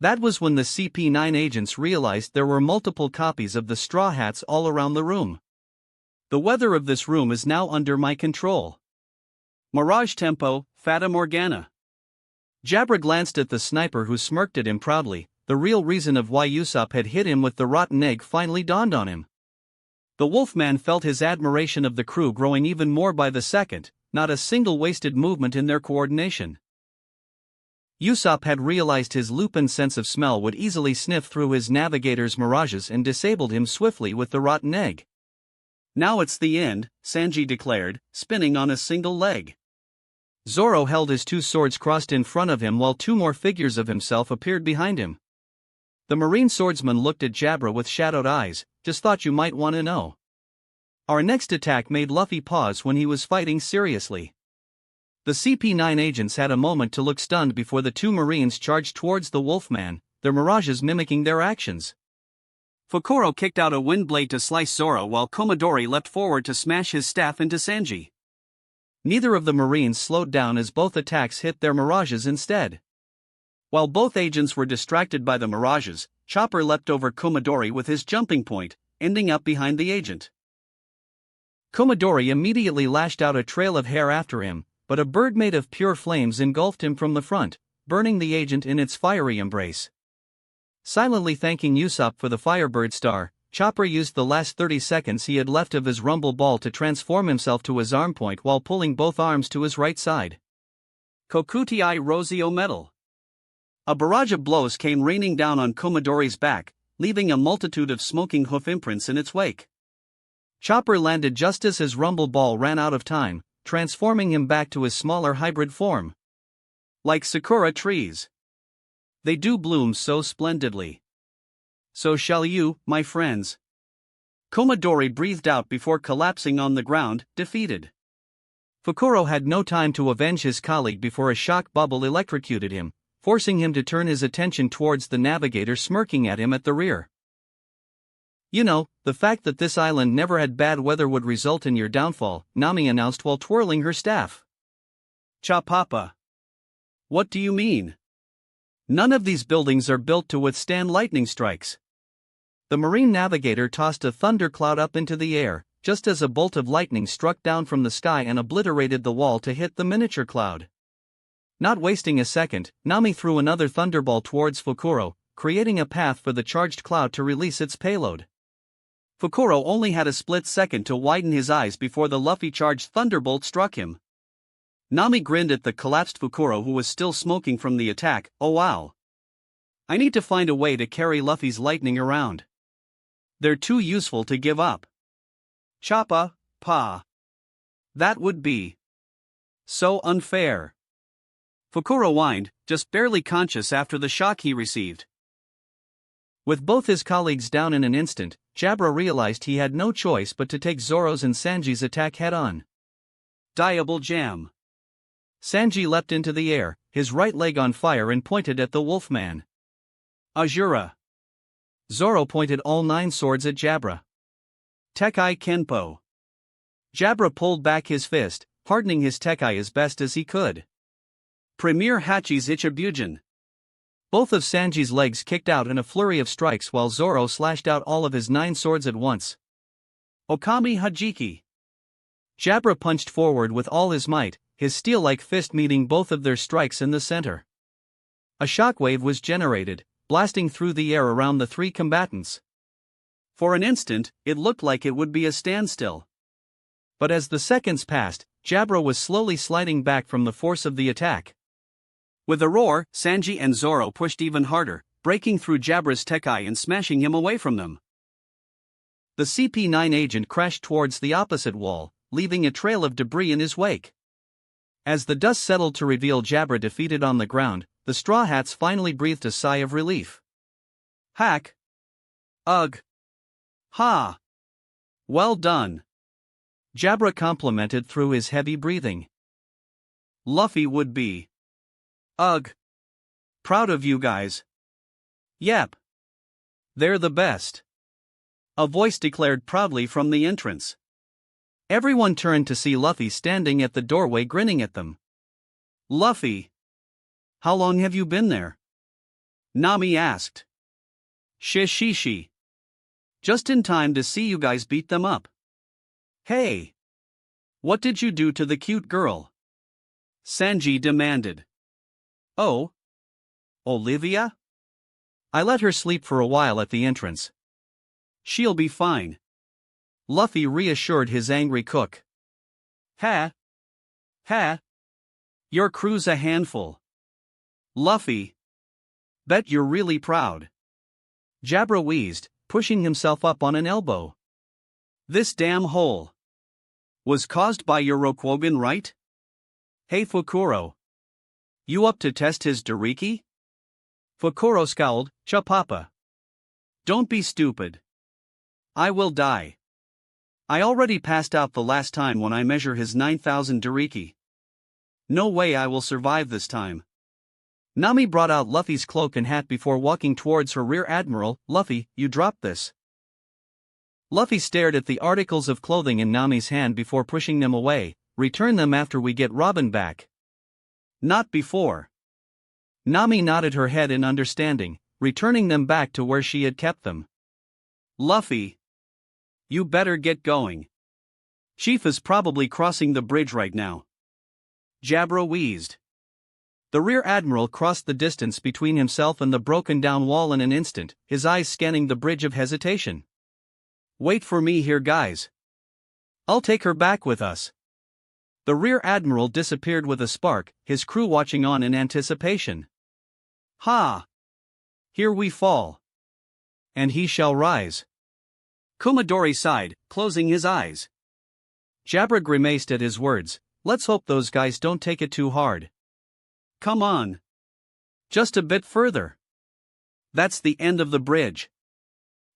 That was when the CP9 agents realized there were multiple copies of the Straw Hats all around the room. "The weather of this room is now under my control. Mirage tempo, Fata Morgana." Jabra glanced at the sniper who smirked at him proudly. The real reason of why Usopp had hit him with the rotten egg finally dawned on him. The wolfman felt his admiration of the crew growing even more by the second, not a single wasted movement in their coordination. Usopp had realized his Lupin sense of smell would easily sniff through his navigator's mirages and disabled him swiftly with the rotten egg. "Now it's the end," Sanji declared, spinning on a single leg. Zoro held his two swords crossed in front of him while two more figures of himself appeared behind him. The marine swordsman looked at Jabra with shadowed eyes. "Just thought you might want to know." Our next attack made Luffy pause when he was fighting seriously. The CP9 agents had a moment to look stunned before the two marines charged towards the wolfman, their mirages mimicking their actions. Fukuro kicked out a wind blade to slice Zoro while Komadori leapt forward to smash his staff into Sanji. Neither of the marines slowed down as both attacks hit their mirages instead. While both agents were distracted by the mirages, Chopper leapt over Komadori with his jumping point, ending up behind the agent. Komadori immediately lashed out a trail of hair after him, but a bird made of pure flames engulfed him from the front, burning the agent in its fiery embrace. Silently thanking Usopp for the Firebird star, Chopper used the last 30 seconds he had left of his rumble ball to transform himself to his arm point while pulling both arms to his right side. Kokuti Rosio Metal. A barrage of blows came raining down on Komadori's back, leaving a multitude of smoking hoof imprints in its wake. Chopper landed just as his rumble ball ran out of time, transforming him back to his smaller hybrid form. Like sakura trees. They do bloom so splendidly. So shall you, my friends. Komadori breathed out before collapsing on the ground, defeated. Fukuro had no time to avenge his colleague before a shock bubble electrocuted him, forcing him to turn his attention towards the navigator smirking at him at the rear. "You know, the fact that this island never had bad weather would result in your downfall," Nami announced while twirling her staff. "Cha Papa. What do you mean? None of these buildings are built to withstand lightning strikes." The marine navigator tossed a thundercloud up into the air, just as a bolt of lightning struck down from the sky and obliterated the wall to hit the miniature cloud. Not wasting a second, Nami threw another thunderball towards Fukuro, creating a path for the charged cloud to release its payload. Fukuro only had a split second to widen his eyes before the Luffy-charged thunderbolt struck him. Nami grinned at the collapsed Fukuro who was still smoking from the attack. "Oh wow. I need to find a way to carry Luffy's lightning around. They're too useful to give up. Choppa, pa. That would be so unfair." Fukuro whined, just barely conscious after the shock he received. With both his colleagues down in an instant, Jabra realized he had no choice but to take Zoro's and Sanji's attack head-on. Diable Jam. Sanji leapt into the air, his right leg on fire and pointed at the wolfman. Azura. Zoro pointed all 9 swords at Jabra. Tekai Kenpo. Jabra pulled back his fist, hardening his Tekai as best as he could. Premier Hachi's Ichibugen. Both of Sanji's legs kicked out in a flurry of strikes while Zoro slashed out all of his 9 swords at once. Okami Hajiki. Jabra punched forward with all his might, his steel-like fist meeting both of their strikes in the center. A shockwave was generated, blasting through the air around the 3 combatants. For an instant, it looked like it would be a standstill. But as the seconds passed, Jabra was slowly sliding back from the force of the attack. With a roar, Sanji and Zoro pushed even harder, breaking through Jabra's Tekai and smashing him away from them. The CP9 agent crashed towards the opposite wall, leaving a trail of debris in his wake. As the dust settled to reveal Jabra defeated on the ground, the Straw Hats finally breathed a sigh of relief. Hack! Ugh! Ha! Well done! Jabra complimented through his heavy breathing. Luffy would be. Ugh! Proud of you guys. Yep. They're the best. A voice declared proudly from the entrance. Everyone turned to see Luffy standing at the doorway grinning at them. Luffy! How long have you been there? Nami asked. Shishishi. Just in time to see you guys beat them up. Hey! What did you do to the cute girl? Sanji demanded. Oh? Olivia? I let her sleep for a while at the entrance. She'll be fine. Luffy reassured his angry cook. Ha! Ha! Your crew's a handful. Luffy. Bet you're really proud. Jabra wheezed, pushing himself up on an elbow. This damn hole was caused by your Rokugan, right? Hey Fukuro. You up to test his Dariki? Fukuro scowled, Cha Papa. Don't be stupid. I will die. I already passed out the last time when I measure his 9,000 Dariki. No way I will survive this time. Nami brought out Luffy's cloak and hat before walking towards her rear admiral. Luffy, you dropped this. Luffy stared at the articles of clothing in Nami's hand before pushing them away. Return them after we get Robin back. Not before. Nami nodded her head in understanding, returning them back to where she had kept them. Luffy. You better get going. Chief is probably crossing the bridge right now. Jabra wheezed. The rear admiral crossed the distance between himself and the broken-down wall in an instant, his eyes scanning the bridge of hesitation. Wait for me here, guys. I'll take her back with us. The rear admiral disappeared with a spark, his crew watching on in anticipation. Ha! Here we fall. And he shall rise. Kumadori sighed, closing his eyes. Jabra grimaced at his words. Let's hope those guys don't take it too hard. Come on. Just a bit further. That's the end of the bridge.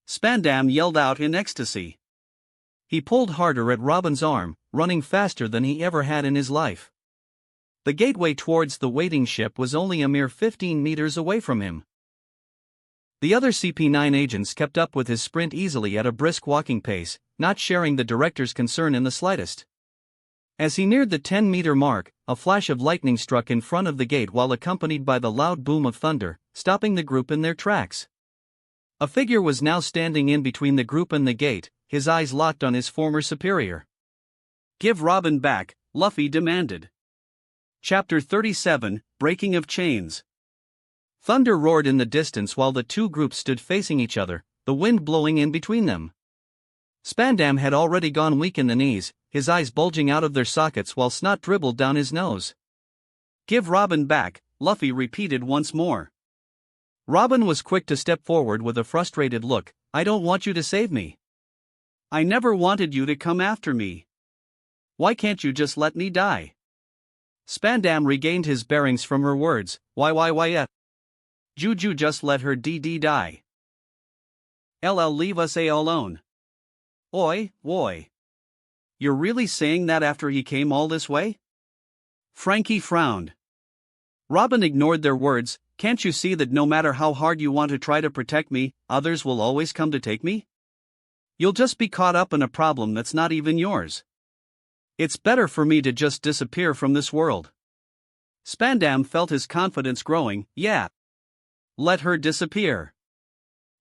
Spandam yelled out in ecstasy. He pulled harder at Robin's arm, running faster than he ever had in his life. The gateway towards the waiting ship was only a mere 15 meters away from him. The other CP9 agents kept up with his sprint easily at a brisk walking pace, not sharing the director's concern in the slightest. As he neared the 10-meter mark, a flash of lightning struck in front of the gate while accompanied by the loud boom of thunder, stopping the group in their tracks. A figure was now standing in between the group and the gate, his eyes locked on his former superior. Give Robin back, Luffy demanded. Chapter 37, Breaking of Chains. Thunder roared in the distance while the two groups stood facing each other, the wind blowing in between them. Spandam had already gone weak in the knees, his eyes bulging out of their sockets while snot dribbled down his nose. Give Robin back, Luffy repeated once more. Robin was quick to step forward with a frustrated look. I don't want you to save me. I never wanted you to come after me. Why can't you just let me die? Spandam regained his bearings from her words. Why? Juju just let her die. LL leave us alone. Oi. You're really saying that after he came all this way? Frankie frowned. Robin ignored their words. Can't you see that no matter how hard you want to try to protect me, others will always come to take me? You'll just be caught up in a problem that's not even yours. It's better for me to just disappear from this world. Spandam felt his confidence growing. Yeah. Let her disappear.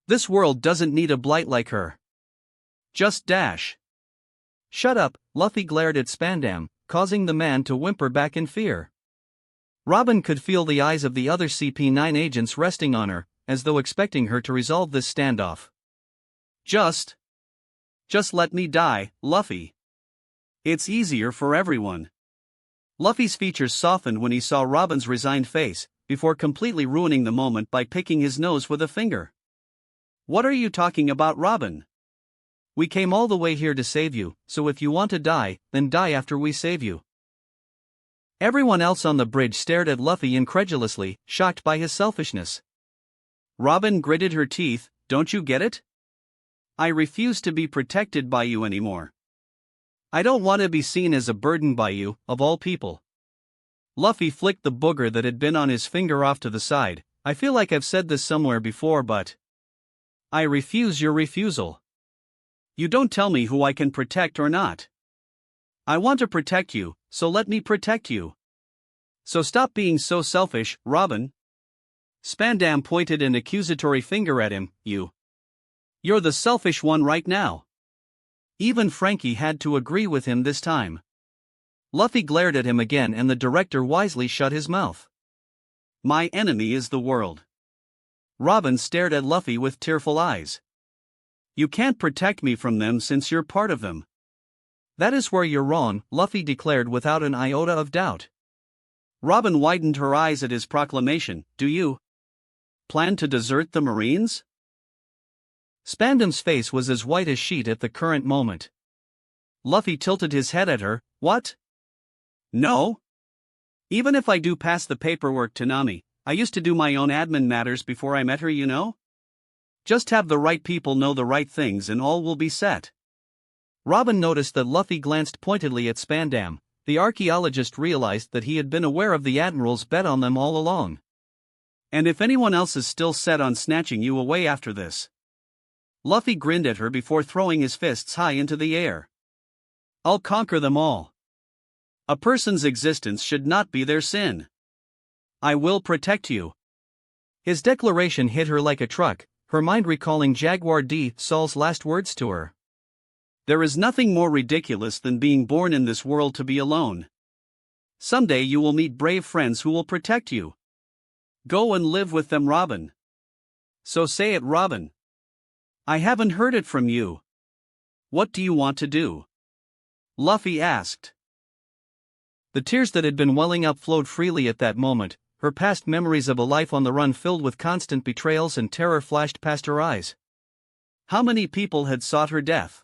This world doesn't need a blight like her. Just dash. Shut up, Luffy glared at Spandam, causing the man to whimper back in fear. Robin could feel the eyes of the other CP9 agents resting on her, as though expecting her to resolve this standoff. Just let me die, Luffy. It's easier for everyone. Luffy's features softened when he saw Robin's resigned face, before completely ruining the moment by picking his nose with a finger. What are you talking about, Robin? We came all the way here to save you, so if you want to die, then die after we save you. Everyone else on the bridge stared at Luffy incredulously, shocked by his selfishness. Robin gritted her teeth. Don't you get it? I refuse to be protected by you anymore. I don't want to be seen as a burden by you, of all people. Luffy flicked the booger that had been on his finger off to the side. I feel like I've said this somewhere before, but I refuse your refusal. You don't tell me who I can protect or not. I want to protect you, so let me protect you. So stop being so selfish, Robin. Spandam pointed an accusatory finger at him. You're the selfish one right now. Even Frankie had to agree with him this time. Luffy glared at him again and the director wisely shut his mouth. My enemy is the world. Robin stared at Luffy with tearful eyes. You can't protect me from them since you're part of them. That is where you're wrong, Luffy declared without an iota of doubt. Robin widened her eyes at his proclamation. Do you plan to desert the Marines? Spandam's face was as white as sheet at the current moment. Luffy tilted his head at her. What? No. Even if I do pass the paperwork to Nami, I used to do my own admin matters before I met her, you know? Just have the right people know the right things and all will be set. Robin noticed that Luffy glanced pointedly at Spandam. The archaeologist realized that he had been aware of the Admiral's bet on them all along. And if anyone else is still set on snatching you away after this. Luffy grinned at her before throwing his fists high into the air. I'll conquer them all. A person's existence should not be their sin. I will protect you. His declaration hit her like a truck, her mind recalling Jaguar D. Saul's last words to her. There is nothing more ridiculous than being born in this world to be alone. Someday you will meet brave friends who will protect you. Go and live with them, Robin. So say it, Robin. I haven't heard it from you. What do you want to do? Luffy asked. The tears that had been welling up flowed freely at that moment. Her past memories of a life on the run filled with constant betrayals and terror flashed past her eyes. How many people had sought her death?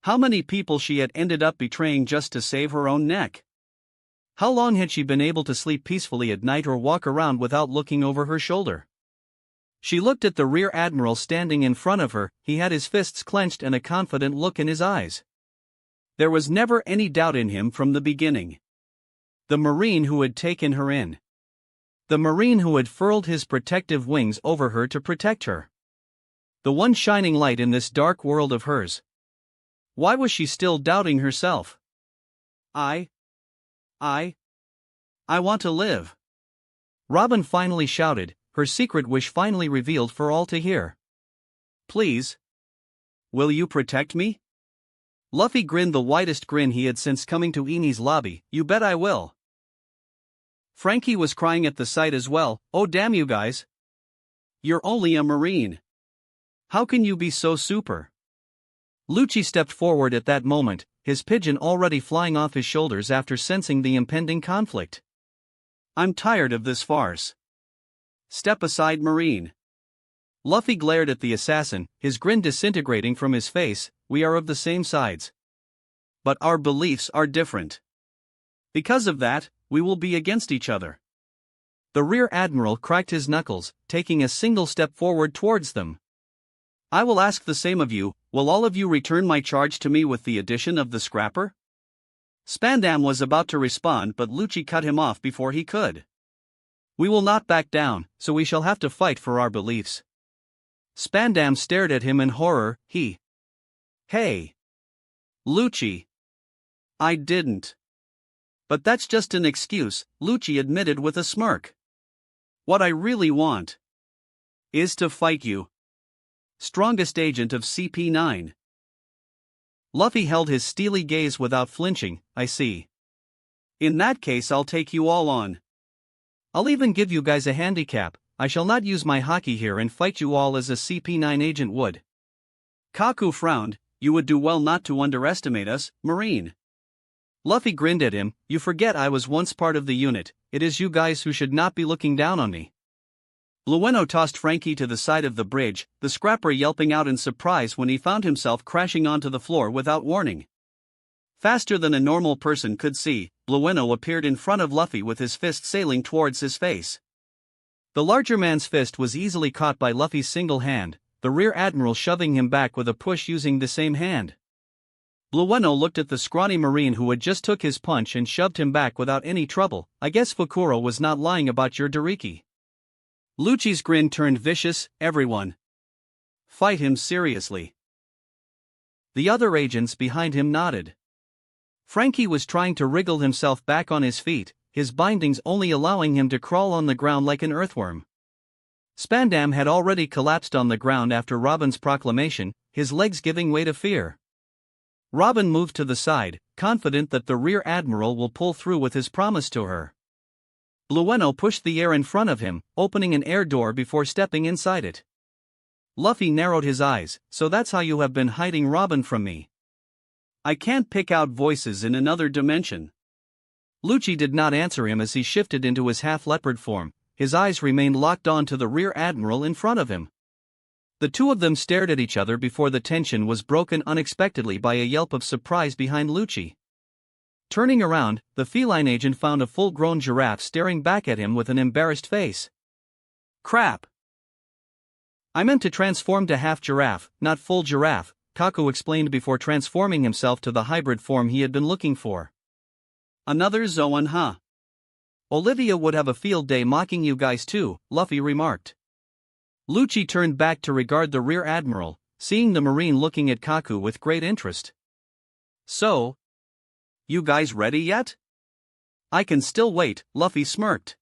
How many people she had ended up betraying just to save her own neck? How long had she been able to sleep peacefully at night or walk around without looking over her shoulder? She looked at the rear admiral standing in front of her. He had his fists clenched and a confident look in his eyes. There was never any doubt in him from the beginning. The Marine who had taken her in. The Marine who had furled his protective wings over her to protect her. The one shining light in this dark world of hers. Why was she still doubting herself? I want to live. Robin finally shouted, her secret wish finally revealed for all to hear. Please. Will you protect me? Luffy grinned the widest grin he had since coming to Eni's lobby. You bet I will. Frankie was crying at the sight as well. Oh damn you guys. You're only a Marine. How can you be so super? Lucci stepped forward at that moment, his pigeon already flying off his shoulders after sensing the impending conflict. I'm tired of this farce. Step aside, Marine. Luffy glared at the assassin, his grin disintegrating from his face. We are of the same sides. But our beliefs are different. Because of that, we will be against each other. The rear admiral cracked his knuckles, taking a single step forward towards them. I will ask the same of you. Will all of you return my charge to me with the addition of the scrapper? Spandam was about to respond, but Lucci cut him off before he could. We will not back down, so we shall have to fight for our beliefs. Spandam stared at him in horror. Hey. Lucci. I didn't. But that's just an excuse, Lucci admitted with a smirk. What I really want is to fight you. Strongest agent of CP9. Luffy held his steely gaze without flinching. I see. In that case, I'll take you all on. I'll even give you guys a handicap. I shall not use my haki here and fight you all as a CP9 agent would. Kaku frowned. You would do well not to underestimate us, Marine. Luffy grinned at him. You forget I was once part of the unit. It is you guys who should not be looking down on me. Blueno tossed Frankie to the side of the bridge, the scrapper yelping out in surprise when he found himself crashing onto the floor without warning. Faster than a normal person could see, Blueno appeared in front of Luffy with his fist sailing towards his face. The larger man's fist was easily caught by Luffy's single hand, the rear admiral shoving him back with a push using the same hand. Blueno looked at the scrawny marine who had just took his punch and shoved him back without any trouble. I guess Fukuro was not lying about your Dariki. Lucci's grin turned vicious. Everyone fight him seriously. The other agents behind him nodded. Frankie was trying to wriggle himself back on his feet, his bindings only allowing him to crawl on the ground like an earthworm. Spandam had already collapsed on the ground after Robin's proclamation, his legs giving way to fear. Robin moved to the side, confident that the rear admiral will pull through with his promise to her. Blueno pushed the air in front of him, opening an air door before stepping inside it. Luffy narrowed his eyes. So that's how you have been hiding Robin from me. I can't pick out voices in another dimension. Lucci did not answer him as he shifted into his half-leopard form. His eyes remained locked on to the rear admiral in front of him. The two of them stared at each other before the tension was broken unexpectedly by a yelp of surprise behind Lucci. Turning around, the feline agent found a full-grown giraffe staring back at him with an embarrassed face. Crap! I meant to transform to half giraffe, not full giraffe, Kaku explained before transforming himself to the hybrid form he had been looking for. Another Zoan, huh? Olivia would have a field day mocking you guys too, Luffy remarked. Lucci turned back to regard the rear admiral, seeing the marine looking at Kaku with great interest. So, you guys ready yet? I can still wait, Luffy smirked.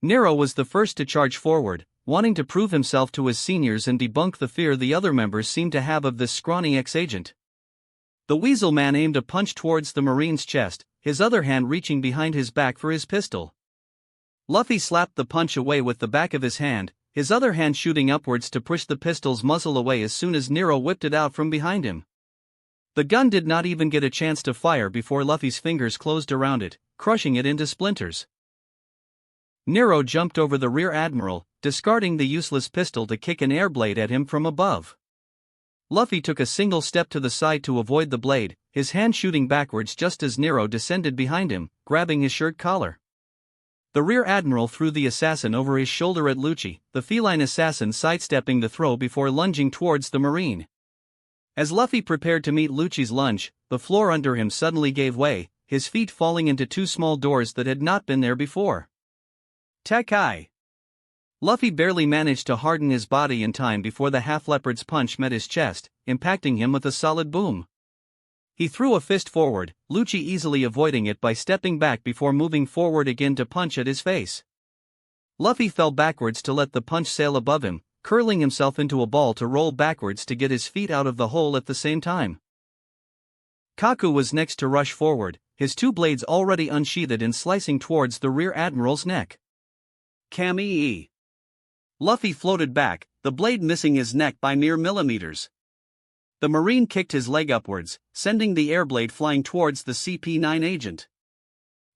Nero was the first to charge forward, wanting to prove himself to his seniors and debunk the fear the other members seemed to have of this scrawny ex-agent. The weasel man aimed a punch towards the marine's chest, his other hand reaching behind his back for his pistol. Luffy slapped the punch away with the back of his hand, his other hand shooting upwards to push the pistol's muzzle away as soon as Nero whipped it out from behind him. The gun did not even get a chance to fire before Luffy's fingers closed around it, crushing it into splinters. Nero jumped over the rear admiral, discarding the useless pistol to kick an air blade at him from above. Luffy took a single step to the side to avoid the blade, his hand shooting backwards just as Nero descended behind him, grabbing his shirt collar. The rear admiral threw the assassin over his shoulder at Lucci, the feline assassin sidestepping the throw before lunging towards the marine. As Luffy prepared to meet Lucci's lunge, the floor under him suddenly gave way, his feet falling into two small doors that had not been there before. Tekai! Luffy barely managed to harden his body in time before the half-leopard's punch met his chest, impacting him with a solid boom. He threw a fist forward, Lucci easily avoiding it by stepping back before moving forward again to punch at his face. Luffy fell backwards to let the punch sail above him, curling himself into a ball to roll backwards to get his feet out of the hole at the same time. Kaku was next to rush forward, his two blades already unsheathed and slicing towards the rear admiral's neck. Kami-e. Luffy floated back, the blade missing his neck by mere millimeters. The marine kicked his leg upwards, sending the air blade flying towards the CP9 agent.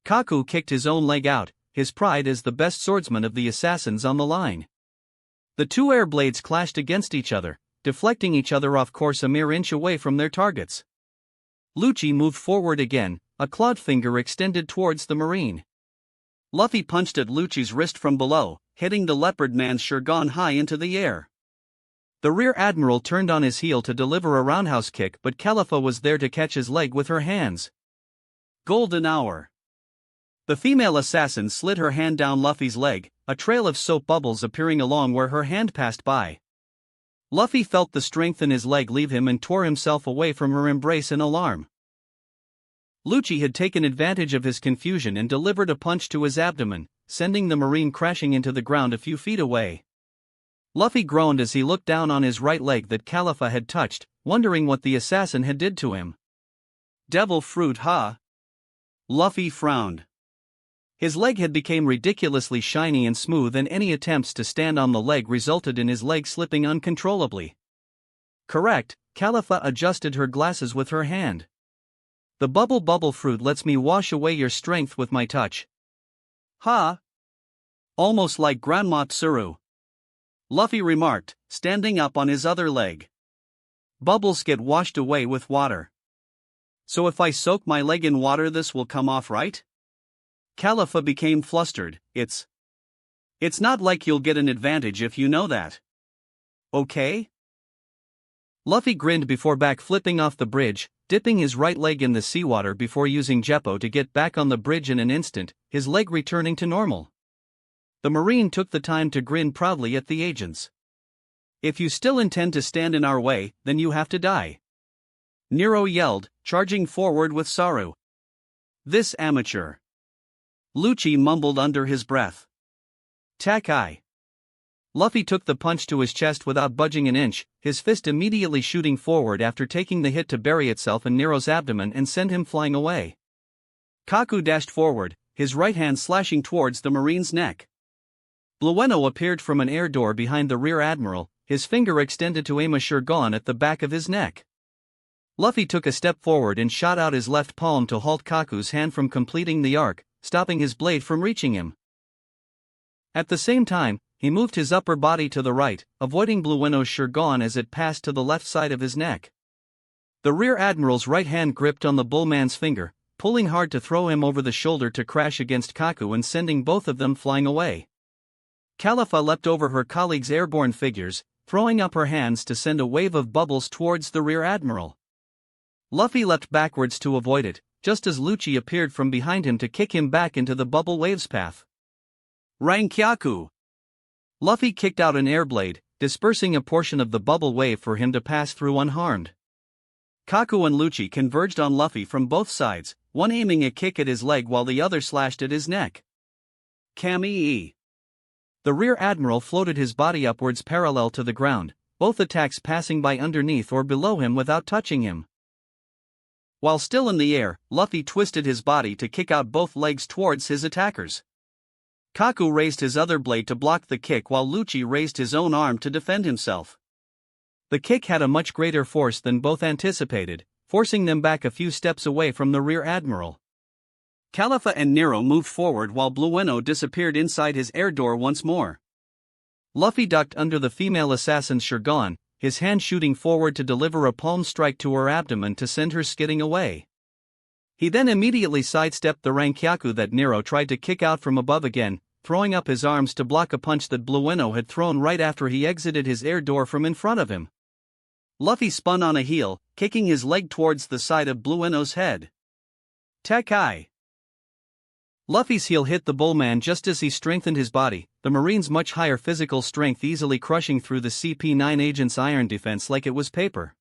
Kaku kicked his own leg out, his pride as the best swordsman of the assassins on the line. The two air blades clashed against each other, deflecting each other off course a mere inch away from their targets. Lucci moved forward again, a clawed finger extended towards the marine. Luffy punched at Lucci's wrist from below, hitting the leopard man's Shurgon high into the air. The rear admiral turned on his heel to deliver a roundhouse kick, but Califa was there to catch his leg with her hands. Golden hour. The female assassin slid her hand down Luffy's leg, a trail of soap bubbles appearing along where her hand passed by. Luffy felt the strength in his leg leave him and tore himself away from her embrace in alarm. Lucci had taken advantage of his confusion and delivered a punch to his abdomen, sending the Marine crashing into the ground a few feet away. Luffy groaned as he looked down on his right leg that Califa had touched, wondering what the assassin had did to him. Devil fruit, huh? Luffy frowned. His leg had become ridiculously shiny and smooth, and any attempts to stand on the leg resulted in his leg slipping uncontrollably. Correct, Califa adjusted her glasses with her hand. The bubble fruit lets me wash away your strength with my touch. Ha! Almost like Grandma Tsuru. Luffy remarked, standing up on his other leg. Bubbles get washed away with water. So if I soak my leg in water, this will come off, right? Califa became flustered. It's not like you'll get an advantage if you know that. Okay? Luffy grinned before back-flipping off the bridge, dipping his right leg in the seawater before using Geppo to get back on the bridge in an instant, his leg returning to normal. The Marine took the time to grin proudly at the agents. If you still intend to stand in our way, then you have to die. Nero yelled, charging forward with Saru. This amateur. Lucci mumbled under his breath. Takai. Luffy took the punch to his chest without budging an inch, his fist immediately shooting forward after taking the hit to bury itself in Nero's abdomen and send him flying away. Kaku dashed forward, his right hand slashing towards the Marine's neck. Blueno appeared from an air door behind the rear admiral, his finger extended to aim a Shurgon at the back of his neck. Luffy took a step forward and shot out his left palm to halt Kaku's hand from completing the arc, stopping his blade from reaching him. At the same time, he moved his upper body to the right, avoiding Blueno's Shurgon as it passed to the left side of his neck. The rear admiral's right hand gripped on the bullman's finger, pulling hard to throw him over the shoulder to crash against Kaku and sending both of them flying away. Califa leapt over her colleague's airborne figures, throwing up her hands to send a wave of bubbles towards the rear admiral. Luffy leapt backwards to avoid it, just as Lucci appeared from behind him to kick him back into the bubble wave's path. Rankyaku! Luffy kicked out an air blade, dispersing a portion of the bubble wave for him to pass through unharmed. Kaku and Lucci converged on Luffy from both sides, one aiming a kick at his leg while the other slashed at his neck. Kamii! The rear admiral floated his body upwards parallel to the ground, both attacks passing by underneath or below him without touching him. While still in the air, Luffy twisted his body to kick out both legs towards his attackers. Kaku raised his other blade to block the kick while Lucci raised his own arm to defend himself. The kick had a much greater force than both anticipated, forcing them back a few steps away from the rear admiral. Califa and Nero moved forward while Blueno disappeared inside his air door once more. Luffy ducked under the female assassin's Shurgon, his hand shooting forward to deliver a palm strike to her abdomen to send her skidding away. He then immediately sidestepped the Rankyaku that Nero tried to kick out from above again, throwing up his arms to block a punch that Blueno had thrown right after he exited his air door from in front of him. Luffy spun on a heel, kicking his leg towards the side of Blueno's head. Takai! Luffy's heel hit the bullman just as he strengthened his body, the Marine's much higher physical strength easily crushing through the CP9 agent's iron defense like it was paper.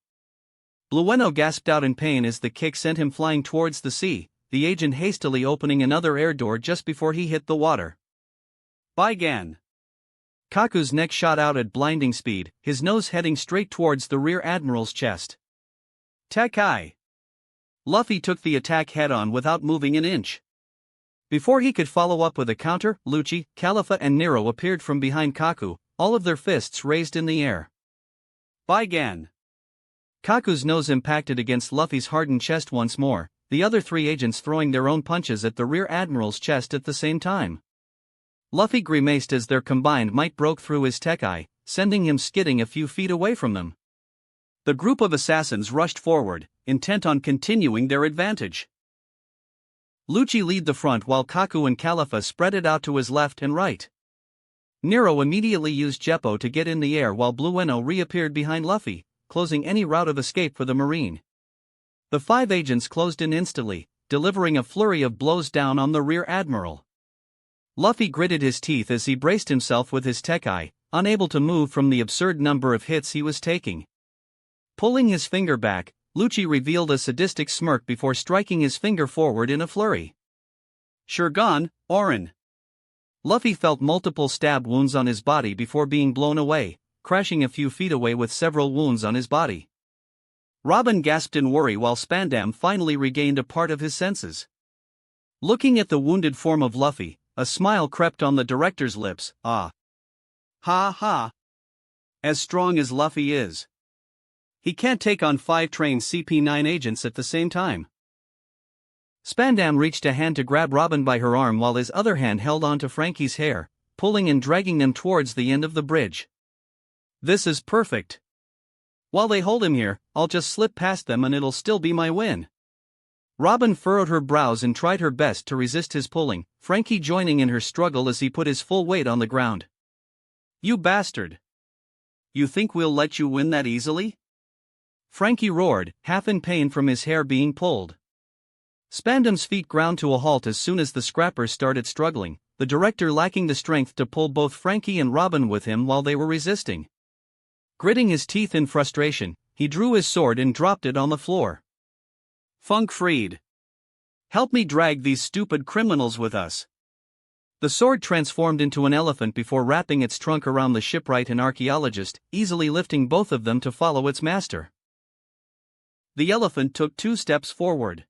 Blueno gasped out in pain as the kick sent him flying towards the sea, the agent hastily opening another air door just before he hit the water. Baigan! Kaku's neck shot out at blinding speed, his nose heading straight towards the rear admiral's chest. Takai! Luffy took the attack head-on without moving an inch. Before he could follow up with a counter, Lucci, Califa and Nero appeared from behind Kaku, all of their fists raised in the air. Baigan! Kaku's nose impacted against Luffy's hardened chest once more, the other three agents throwing their own punches at the rear admiral's chest at the same time. Luffy grimaced as their combined might broke through his Tekai, sending him skidding a few feet away from them. The group of assassins rushed forward, intent on continuing their advantage. Lucci led the front while Kaku and Califa spread it out to his left and right. Nero immediately used Geppo to get in the air while Blueno reappeared behind Luffy, closing any route of escape for the Marine. The five agents closed in instantly, delivering a flurry of blows down on the rear admiral. Luffy gritted his teeth as he braced himself with his Tekai, unable to move from the absurd number of hits he was taking. Pulling his finger back, Lucci revealed a sadistic smirk before striking his finger forward in a flurry. Sure gone, Orin. Luffy felt multiple stab wounds on his body before being blown away, crashing a few feet away with several wounds on his body. Robin gasped in worry while Spandam finally regained a part of his senses. Looking at the wounded form of Luffy, a smile crept on the director's lips. Ah. Ha ha. As strong as Luffy is, he can't take on 5 trained CP9 agents at the same time. Spandam reached a hand to grab Robin by her arm while his other hand held on to Frankie's hair, pulling and dragging them towards the end of the bridge. This is perfect. While they hold him here, I'll just slip past them and it'll still be my win. Robin furrowed her brows and tried her best to resist his pulling, Frankie joining in her struggle as he put his full weight on the ground. You bastard! You think we'll let you win that easily? Frankie roared, half in pain from his hair being pulled. Spandam's feet ground to a halt as soon as the scrappers started struggling, the director lacking the strength to pull both Frankie and Robin with him while they were resisting. Gritting his teeth in frustration, he drew his sword and dropped it on the floor. Funk freed. Help me drag these stupid criminals with us. The sword transformed into an elephant before wrapping its trunk around the shipwright and archaeologist, easily lifting both of them to follow its master. The elephant took 2 steps forward.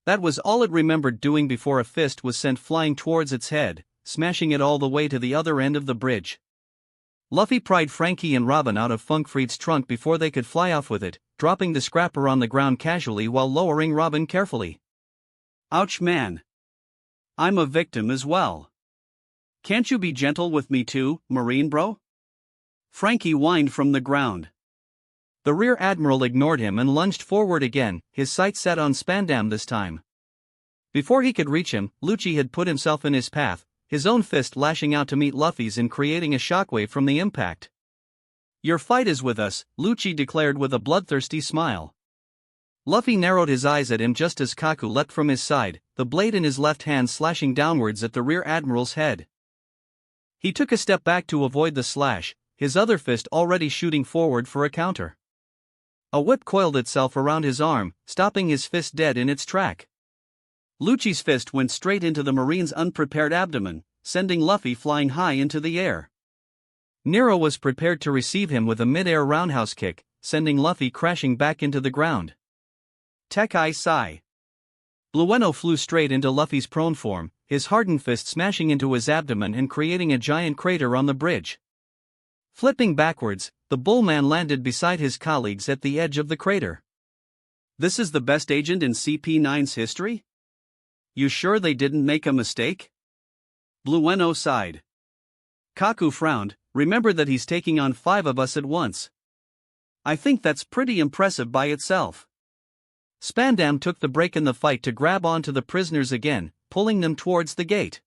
That was all it remembered doing before a fist was sent flying towards its head, smashing it all the way to the other end of the bridge. Luffy pried Frankie and Robin out of Funkfried's trunk before they could fly off with it, dropping the scrapper on the ground casually while lowering Robin carefully. Ouch man. I'm a victim as well. Can't you be gentle with me too, Marine bro? Frankie whined from the ground. The rear admiral ignored him and lunged forward again, his sights set on Spandam this time. Before he could reach him, Lucci had put himself in his path, his own fist lashing out to meet Luffy's and creating a shockwave from the impact. Your fight is with us, Lucci declared with a bloodthirsty smile. Luffy narrowed his eyes at him just as Kaku leapt from his side, the blade in his left hand slashing downwards at the rear admiral's head. He took a step back to avoid the slash, his other fist already shooting forward for a counter. A whip coiled itself around his arm, stopping his fist dead in its track. Lucci's fist went straight into the Marine's unprepared abdomen, sending Luffy flying high into the air. Nero was prepared to receive him with a mid-air roundhouse kick, sending Luffy crashing back into the ground. Tekai Sai. Blueno flew straight into Luffy's prone form, his hardened fist smashing into his abdomen and creating a giant crater on the bridge. Flipping backwards, the Bullman landed beside his colleagues at the edge of the crater. This is the best agent in CP9's history? You sure they didn't make a mistake? Blueno sighed. Kaku frowned, remember that he's taking on 5 of us at once. I think that's pretty impressive by itself. Spandam took the break in the fight to grab onto the prisoners again, pulling them towards the gate.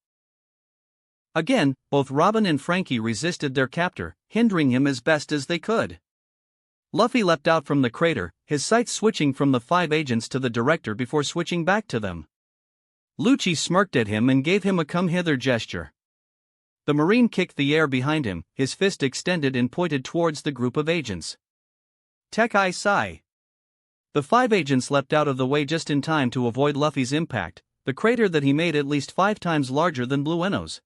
Again, both Robin and Frankie resisted their captor, hindering him as best as they could. Luffy leapt out from the crater, his sights switching from the 5 agents to the director before switching back to them. Lucci smirked at him and gave him a come-hither gesture. The Marine kicked the air behind him, his fist extended and pointed towards the group of agents. Tekai Sai. The 5 agents leapt out of the way just in time to avoid Luffy's impact, the crater that he made at least 5 times larger than Blueno's.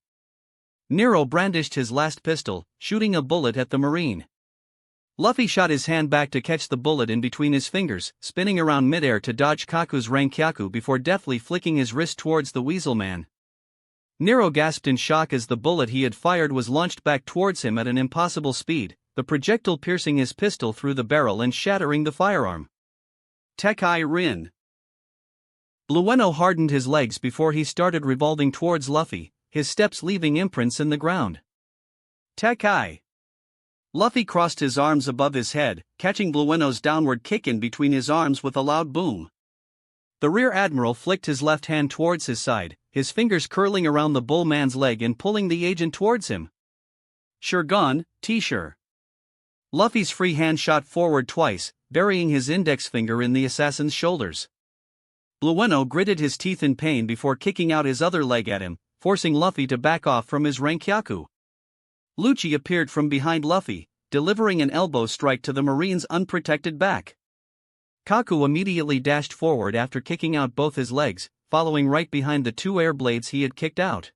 Nero brandished his last pistol, shooting a bullet at the Marine. Luffy shot his hand back to catch the bullet in between his fingers, spinning around midair to dodge Kaku's Rankyaku before deftly flicking his wrist towards the Weasel Man. Nero gasped in shock as the bullet he had fired was launched back towards him at an impossible speed, the projectile piercing his pistol through the barrel and shattering the firearm. Tekai Rin. Blueno hardened his legs before he started revolving towards Luffy, his steps leaving imprints in the ground. Tekai. Luffy crossed his arms above his head, catching Blueno's downward kick in between his arms with a loud boom. The rear admiral flicked his left hand towards his side, his fingers curling around the bull man's leg and pulling the agent towards him. Sure gone, T-sure. Luffy's free hand shot forward twice, burying his index finger in the assassin's shoulders. Blueno gritted his teeth in pain before kicking out his other leg at him, forcing Luffy to back off from his Rankyaku. Lucci appeared from behind Luffy, delivering an elbow strike to the Marine's unprotected back. Kaku immediately dashed forward after kicking out both his legs, following right behind the two air blades he had kicked out.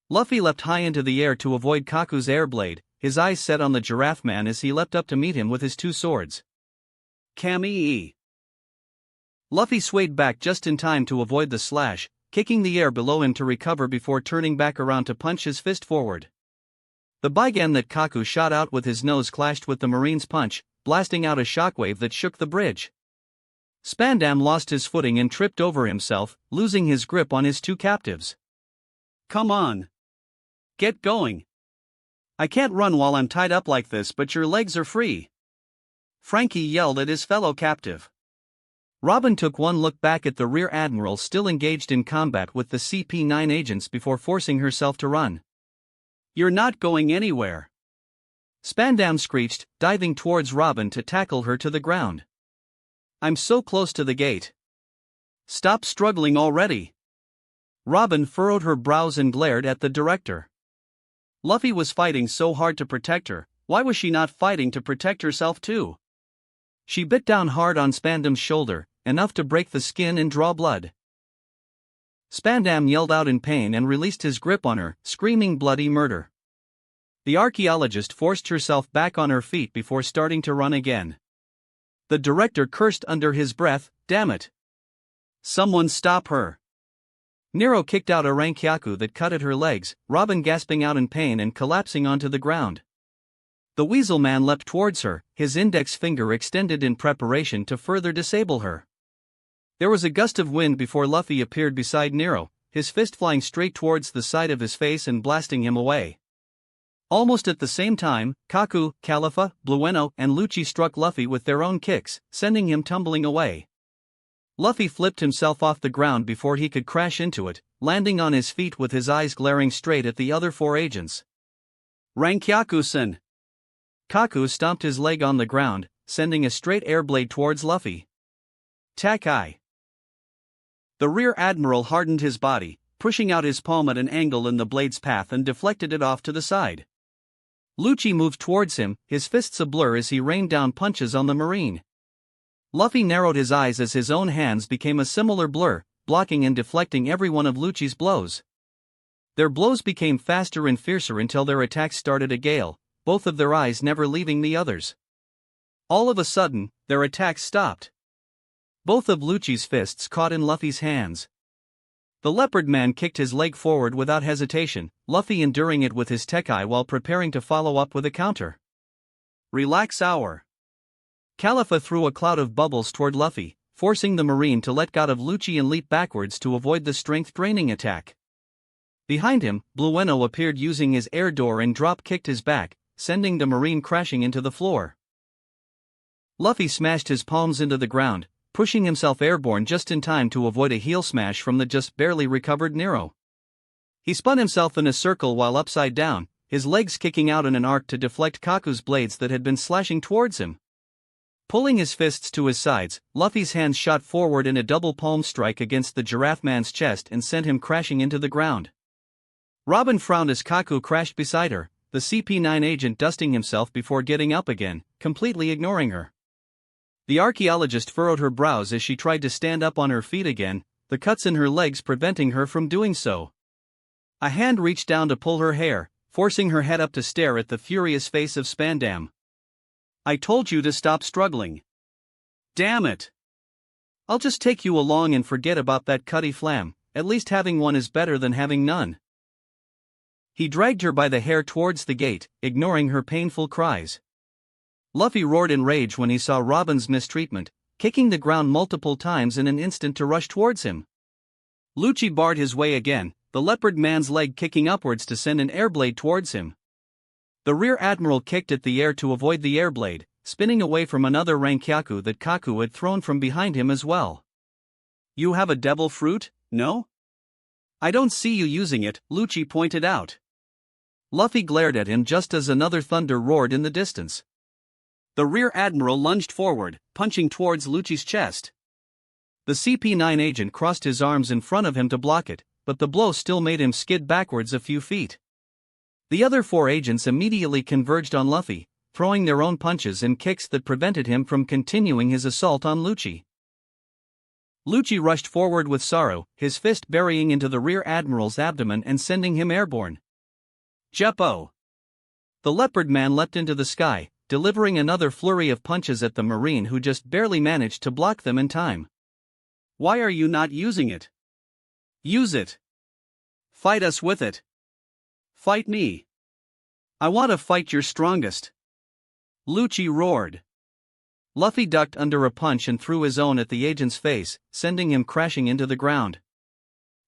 Luffy leapt high into the air to avoid Kaku's air blade, his eyes set on the Giraffe Man as he leapt up to meet him with his two swords. Kami-e. Luffy swayed back just in time to avoid the slash, kicking the air below him to recover before turning back around to punch his fist forward. The Baigan that Kaku shot out with his nose clashed with the Marine's punch, blasting out a shockwave that shook the bridge. Spandam lost his footing and tripped over himself, losing his grip on his two captives. Come on. Get going. I can't run while I'm tied up like this, but your legs are free. Frankie yelled at his fellow captive. Robin took one look back at the Rear Admiral still engaged in combat with the CP9 agents before forcing herself to run. You're not going anywhere. Spandam screeched, diving towards Robin to tackle her to the ground. I'm so close to the gate. Stop struggling already. Robin furrowed her brows and glared at the director. Luffy was fighting so hard to protect her, why was she not fighting to protect herself too? She bit down hard on Spandam's shoulder, enough to break the skin and draw blood. Spandam yelled out in pain and released his grip on her, screaming bloody murder. The archaeologist forced herself back on her feet before starting to run again. The director cursed under his breath, "Damn it! Someone stop her!" Nero kicked out a Rankyaku that cut at her legs, Robin gasping out in pain and collapsing onto the ground. The Weasel Man leapt towards her, his index finger extended in preparation to further disable her. There was a gust of wind before Luffy appeared beside Nero, his fist flying straight towards the side of his face and blasting him away. Almost at the same time, Kaku, Califa, Blueno, and Lucci struck Luffy with their own kicks, sending him tumbling away. Luffy flipped himself off the ground before he could crash into it, landing on his feet with his eyes glaring straight at the other four agents. Rankyaku-san! Kaku stomped his leg on the ground, sending a straight air blade towards Luffy. Takai! The Rear Admiral hardened his body, pushing out his palm at an angle in the blade's path and deflected it off to the side. Lucci moved towards him, his fists a blur as he rained down punches on the Marine. Luffy narrowed his eyes as his own hands became a similar blur, blocking and deflecting every one of Lucci's blows. Their blows became faster and fiercer until their attacks started a gale, both of their eyes never leaving the others. All of a sudden, their attacks stopped. Both of Lucci's fists caught in Luffy's hands. The Leopard Man kicked his leg forward without hesitation, Luffy enduring it with his Tekai while preparing to follow up with a counter. Relax hour. Califa threw a cloud of bubbles toward Luffy, forcing the Marine to let go of Lucci and leap backwards to avoid the strength-draining attack. Behind him, Blueno appeared using his air door and drop-kicked his back, sending the Marine crashing into the floor. Luffy smashed his palms into the ground, pushing himself airborne just in time to avoid a heel smash from the just barely recovered Nero. He spun himself in a circle while upside down, his legs kicking out in an arc to deflect Kaku's blades that had been slashing towards him. Pulling his fists to his sides, Luffy's hands shot forward in a double palm strike against the Giraffe Man's chest and sent him crashing into the ground. Robin frowned as Kaku crashed beside her, the CP9 agent dusting himself before getting up again, completely ignoring her. The archaeologist furrowed her brows as she tried to stand up on her feet again, the cuts in her legs preventing her from doing so. A hand reached down to pull her hair, forcing her head up to stare at the furious face of Spandam. I told you to stop struggling. Damn it! I'll just take you along and forget about that cutty flam, at least having one is better than having none. He dragged her by the hair towards the gate, ignoring her painful cries. Luffy roared in rage when he saw Robin's mistreatment, kicking the ground multiple times in an instant to rush towards him. Lucci barred his way again, the Leopard Man's leg kicking upwards to send an airblade towards him. The Rear Admiral kicked at the air to avoid the airblade, spinning away from another Rankyaku that Kaku had thrown from behind him as well. You have a devil fruit, no? I don't see you using it, Lucci pointed out. Luffy glared at him just as another thunder roared in the distance. The Rear Admiral lunged forward, punching towards Lucci's chest. The CP9 agent crossed his arms in front of him to block it, but the blow still made him skid backwards a few feet. The other four agents immediately converged on Luffy, throwing their own punches and kicks that prevented him from continuing his assault on Lucci. Lucci rushed forward with sorrow, his fist burying into the rear admiral's abdomen and sending him airborne. Jeppo! The leopard man leapt into the sky, delivering another flurry of punches at the marine who just barely managed to block them in time. Why are you not using it? Use it! Fight us with it! Fight me! I want to fight your strongest! Lucci roared. Luffy ducked under a punch and threw his own at the agent's face, sending him crashing into the ground.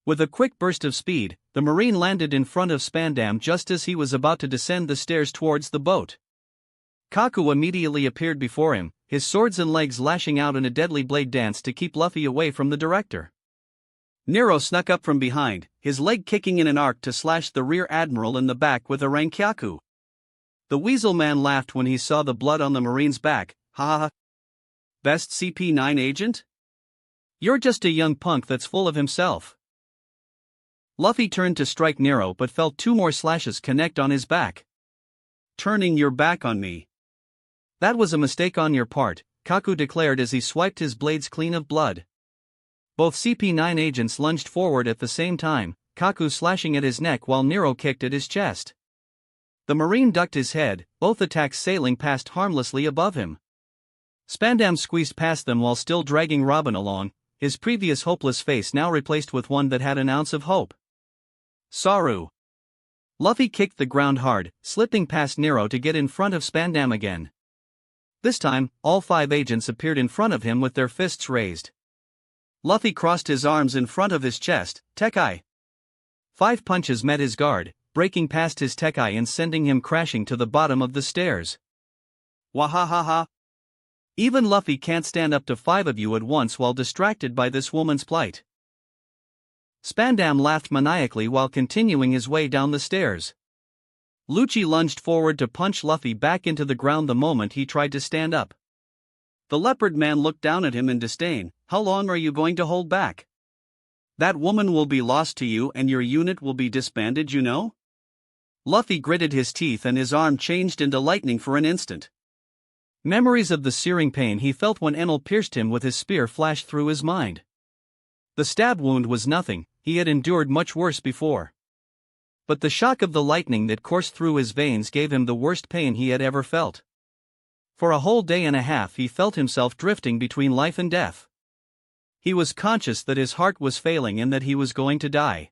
With a quick burst of speed, the marine landed in front of Spandam just as he was about to descend the stairs towards the boat. Kaku immediately appeared before him, his swords and legs lashing out in a deadly blade dance to keep Luffy away from the director. Nero snuck up from behind, his leg kicking in an arc to slash the rear admiral in the back with a rankyaku. The weasel man laughed when he saw the blood on the marine's back. Ha ha. Best CP9 agent? You're just a young punk that's full of himself. Luffy turned to strike Nero but felt two more slashes connect on his back. Turning your back on me. That was a mistake on your part, Kaku declared as he swiped his blades clean of blood. Both CP9 agents lunged forward at the same time, Kaku slashing at his neck while Nero kicked at his chest. The marine ducked his head, both attacks sailing past harmlessly above him. Spandam squeezed past them while still dragging Robin along, his previous hopeless face now replaced with one that had an ounce of hope. Saru. Luffy kicked the ground hard, slipping past Nero to get in front of Spandam again. This time, all 5 agents appeared in front of him with their fists raised. Luffy crossed his arms in front of his chest, Tekai. 5 punches met his guard, breaking past his Tekai and sending him crashing to the bottom of the stairs. Wahahaha. Even Luffy can't stand up to 5 of you at once while distracted by this woman's plight. Spandam laughed maniacally while continuing his way down the stairs. Lucci lunged forward to punch Luffy back into the ground the moment he tried to stand up. The leopard man looked down at him in disdain. How long are you going to hold back? That woman will be lost to you and your unit will be disbanded, you know? Luffy gritted his teeth and his arm changed into lightning for an instant. Memories of the searing pain he felt when Enel pierced him with his spear flashed through his mind. The stab wound was nothing, he had endured much worse before. But the shock of the lightning that coursed through his veins gave him the worst pain he had ever felt. For a whole day and a half he felt himself drifting between life and death. He was conscious that his heart was failing and that he was going to die.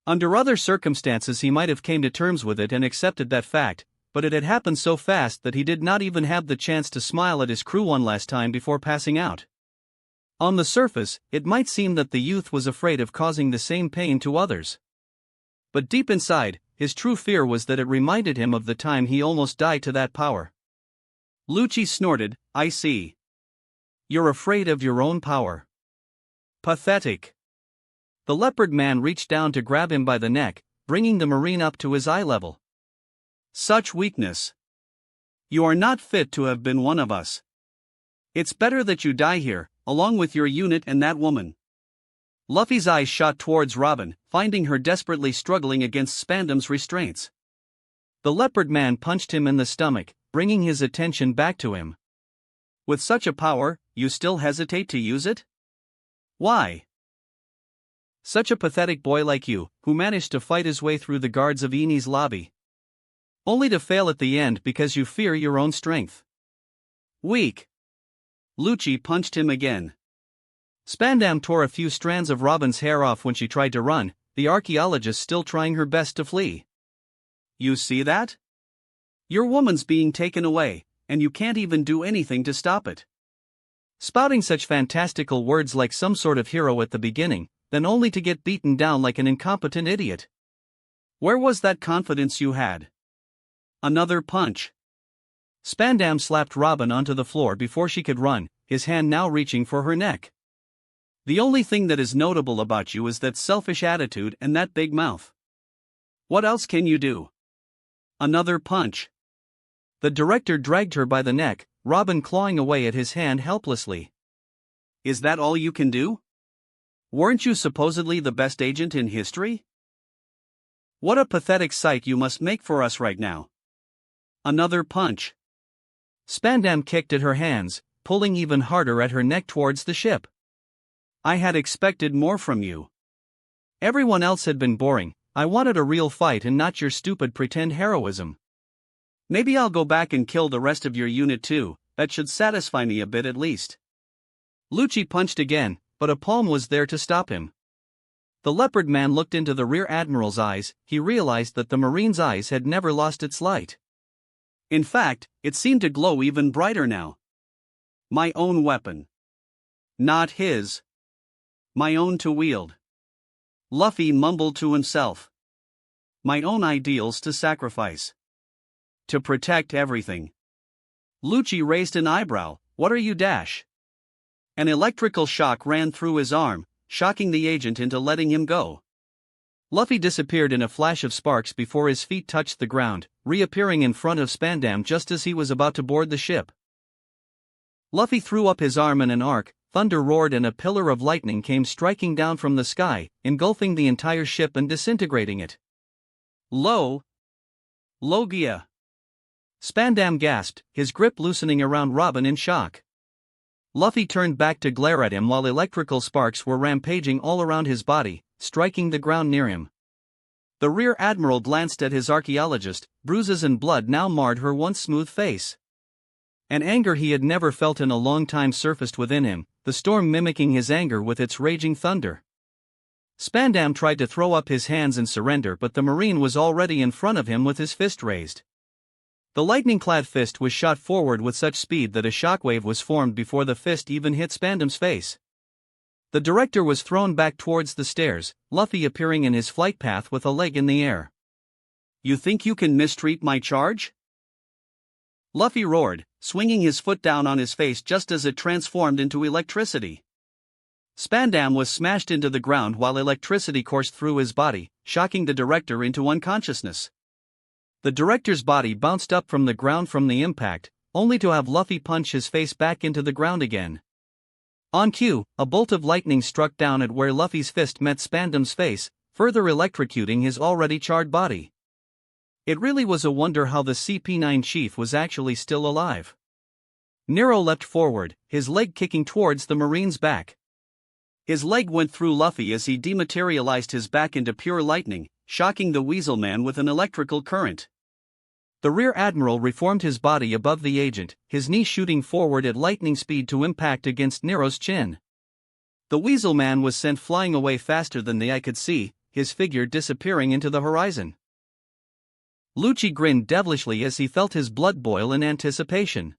Under other circumstances he might have came to terms with it and accepted that fact, but it had happened so fast that he did not even have the chance to smile at his crew one last time before passing out. On the surface, it might seem that the youth was afraid of causing the same pain to others. But deep inside, his true fear was that it reminded him of the time he almost died to that power. Lucci snorted, I see. You're afraid of your own power. Pathetic. The leopard man reached down to grab him by the neck, bringing the marine up to his eye level. Such weakness. You are not fit to have been one of us. It's better that you die here, along with your unit and that woman. Luffy's eyes shot towards Robin, finding her desperately struggling against Spandam's restraints. The leopard man punched him in the stomach, bringing his attention back to him. With such a power, you still hesitate to use it? Why? Such a pathetic boy like you, who managed to fight his way through the guards of Eni's lobby. Only to fail at the end because you fear your own strength. Weak. Lucci punched him again. Spandam tore a few strands of Robin's hair off when she tried to run, the archaeologist still trying her best to flee. You see that? Your woman's being taken away, and you can't even do anything to stop it. Spouting such fantastical words like some sort of hero at the beginning, then only to get beaten down like an incompetent idiot. Where was that confidence you had? Another punch. Spandam slapped Robin onto the floor before she could run, his hand now reaching for her neck. The only thing that is notable about you is that selfish attitude and that big mouth. What else can you do? Another punch. The director dragged her by the neck, Robin clawing away at his hand helplessly. Is that all you can do? Weren't you supposedly the best agent in history? What a pathetic sight you must make for us right now. Another punch. Spandam kicked at her hands, pulling even harder at her neck towards the ship. I had expected more from you. Everyone else had been boring. I wanted a real fight and not your stupid pretend heroism. Maybe I'll go back and kill the rest of your unit too, that should satisfy me a bit at least. Lucci punched again, but a palm was there to stop him. The leopard man looked into the rear admiral's eyes. He realized that the marine's eyes had never lost its light. In fact, it seemed to glow even brighter now. My own weapon. Not his. My own to wield. Luffy mumbled to himself. My own ideals to sacrifice. To protect everything. Lucci raised an eyebrow. What are you dash? An electrical shock ran through his arm, shocking the agent into letting him go. Luffy disappeared in a flash of sparks before his feet touched the ground, reappearing in front of Spandam just as he was about to board the ship. Luffy threw up his arm in an arc, thunder roared and a pillar of lightning came striking down from the sky, engulfing the entire ship and disintegrating it. Logia! Spandam gasped, his grip loosening around Robin in shock. Luffy turned back to glare at him while electrical sparks were rampaging all around his body, striking the ground near him. The rear admiral glanced at his archaeologist. Bruises and blood now marred her once smooth face. An anger he had never felt in a long time surfaced within him, the storm mimicking his anger with its raging thunder. Spandam tried to throw up his hands and surrender, but the marine was already in front of him with his fist raised. The lightning-clad fist was shot forward with such speed that a shockwave was formed before the fist even hit Spandam's face. The director was thrown back towards the stairs, Luffy appearing in his flight path with a leg in the air. You think you can mistreat my charge? Luffy roared, swinging his foot down on his face just as it transformed into electricity. Spandam was smashed into the ground while electricity coursed through his body, shocking the director into unconsciousness. The director's body bounced up from the ground from the impact, only to have Luffy punch his face back into the ground again. On cue, a bolt of lightning struck down at where Luffy's fist met Spandam's face, further electrocuting his already charred body. It really was a wonder how the CP9 chief was actually still alive. Nero leapt forward, his leg kicking towards the marine's back. His leg went through Luffy as he dematerialized his back into pure lightning, shocking the Weasel Man with an electrical current. The rear admiral reformed his body above the agent, his knee shooting forward at lightning speed to impact against Nero's chin. The Weasel Man was sent flying away faster than the eye could see, his figure disappearing into the horizon. Lucci grinned devilishly as he felt his blood boil in anticipation.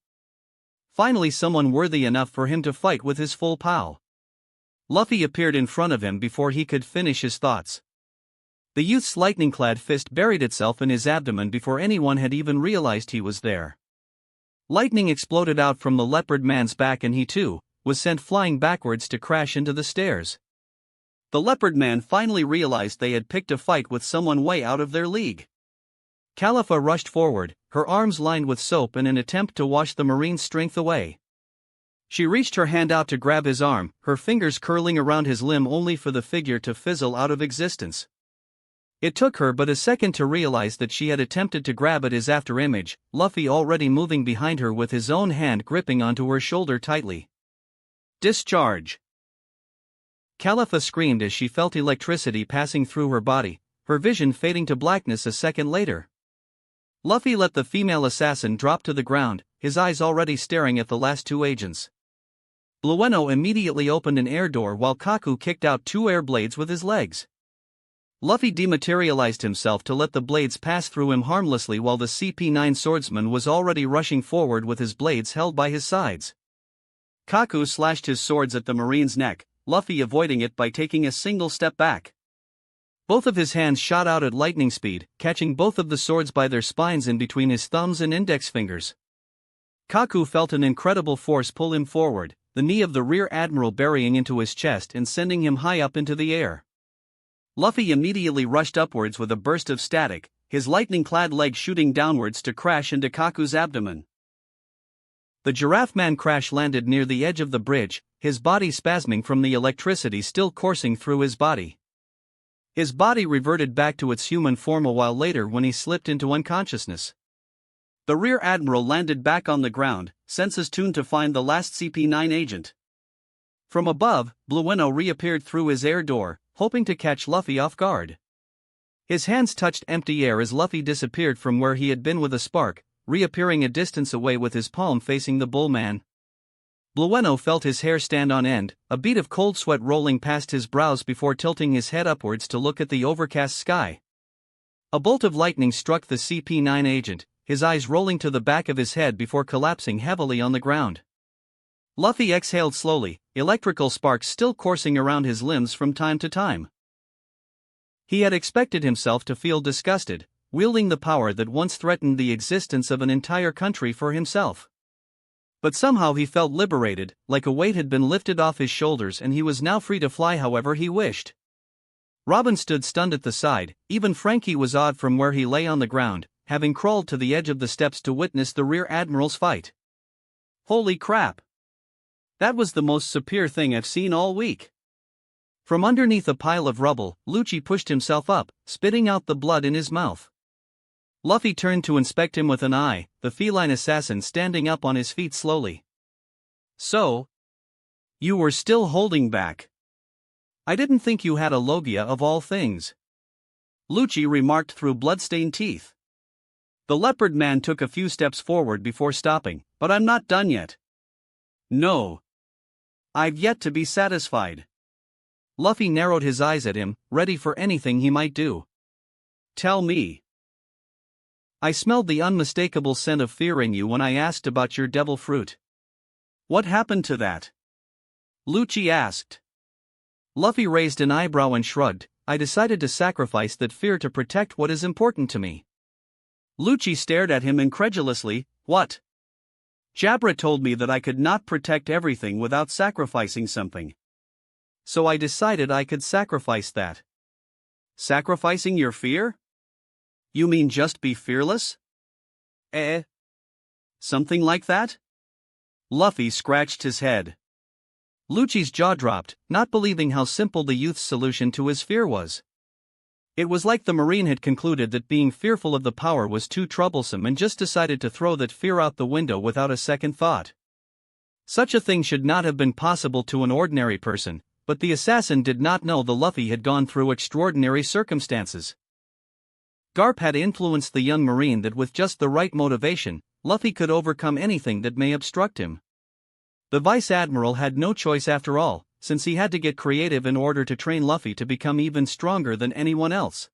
Finally someone worthy enough for him to fight with his full pow. Luffy appeared in front of him before he could finish his thoughts. The youth's lightning-clad fist buried itself in his abdomen before anyone had even realized he was there. Lightning exploded out from the leopard man's back and he too was sent flying backwards to crash into the stairs. The leopard man finally realized they had picked a fight with someone way out of their league. Califa rushed forward, her arms lined with soap in an attempt to wash the marine's strength away. She reached her hand out to grab his arm, her fingers curling around his limb only for the figure to fizzle out of existence. It took her but a second to realize that she had attempted to grab at his afterimage, Luffy already moving behind her with his own hand gripping onto her shoulder tightly. Discharge! Califa screamed as she felt electricity passing through her body, her vision fading to blackness a second later. Luffy let the female assassin drop to the ground, his eyes already staring at the last two agents. Blueno immediately opened an air door while Kaku kicked out two air blades with his legs. Luffy dematerialized himself to let the blades pass through him harmlessly while the CP9 swordsman was already rushing forward with his blades held by his sides. Kaku slashed his swords at the marine's neck, Luffy avoiding it by taking a single step back. Both of his hands shot out at lightning speed, catching both of the swords by their spines in between his thumbs and index fingers. Kaku felt an incredible force pull him forward, the knee of the rear admiral burying into his chest and sending him high up into the air. Luffy immediately rushed upwards with a burst of static, his lightning-clad leg shooting downwards to crash into Kaku's abdomen. The giraffe man crash-landed near the edge of the bridge, his body spasming from the electricity still coursing through his body. His body reverted back to its human form a while later when he slipped into unconsciousness. The Rear Admiral landed back on the ground, senses tuned to find the last CP9 agent. From above, Blueno reappeared through his air door, hoping to catch Luffy off guard. His hands touched empty air as Luffy disappeared from where he had been with a spark, reappearing a distance away with his palm facing the bullman. Blueno felt his hair stand on end, a bead of cold sweat rolling past his brows before tilting his head upwards to look at the overcast sky. A bolt of lightning struck the CP9 agent, his eyes rolling to the back of his head before collapsing heavily on the ground. Luffy exhaled slowly, electrical sparks still coursing around his limbs from time to time. He had expected himself to feel disgusted, wielding the power that once threatened the existence of an entire country for himself. But somehow he felt liberated, like a weight had been lifted off his shoulders and he was now free to fly however he wished. Robin stood stunned at the side, even Frankie was awed from where he lay on the ground, having crawled to the edge of the steps to witness the Rear Admiral's fight. Holy crap! That was the most superior thing I've seen all week. From underneath a pile of rubble, Lucci pushed himself up, spitting out the blood in his mouth. Luffy turned to inspect him with an eye, the feline assassin standing up on his feet slowly. So? You were still holding back. I didn't think you had a Logia of all things. Lucci remarked through bloodstained teeth. The leopard man took a few steps forward before stopping, but I'm not done yet. No. I've yet to be satisfied. Luffy narrowed his eyes at him, ready for anything he might do. Tell me. I smelled the unmistakable scent of fear in you when I asked about your devil fruit. What happened to that? Lucci asked. Luffy raised an eyebrow and shrugged. I decided to sacrifice that fear to protect what is important to me. Lucci stared at him incredulously. What? Jabra told me that I could not protect everything without sacrificing something. So I decided I could sacrifice that. Sacrificing your fear? You mean just be fearless? Something like that? Luffy scratched his head. Lucci's jaw dropped, not believing how simple the youth's solution to his fear was. It was like the Marine had concluded that being fearful of the power was too troublesome and just decided to throw that fear out the window without a second thought. Such a thing should not have been possible to an ordinary person, but the assassin did not know the Luffy had gone through extraordinary circumstances. Garp had influenced the young Marine that with just the right motivation, Luffy could overcome anything that may obstruct him. The Vice Admiral had no choice after all, since he had to get creative in order to train Luffy to become even stronger than anyone else.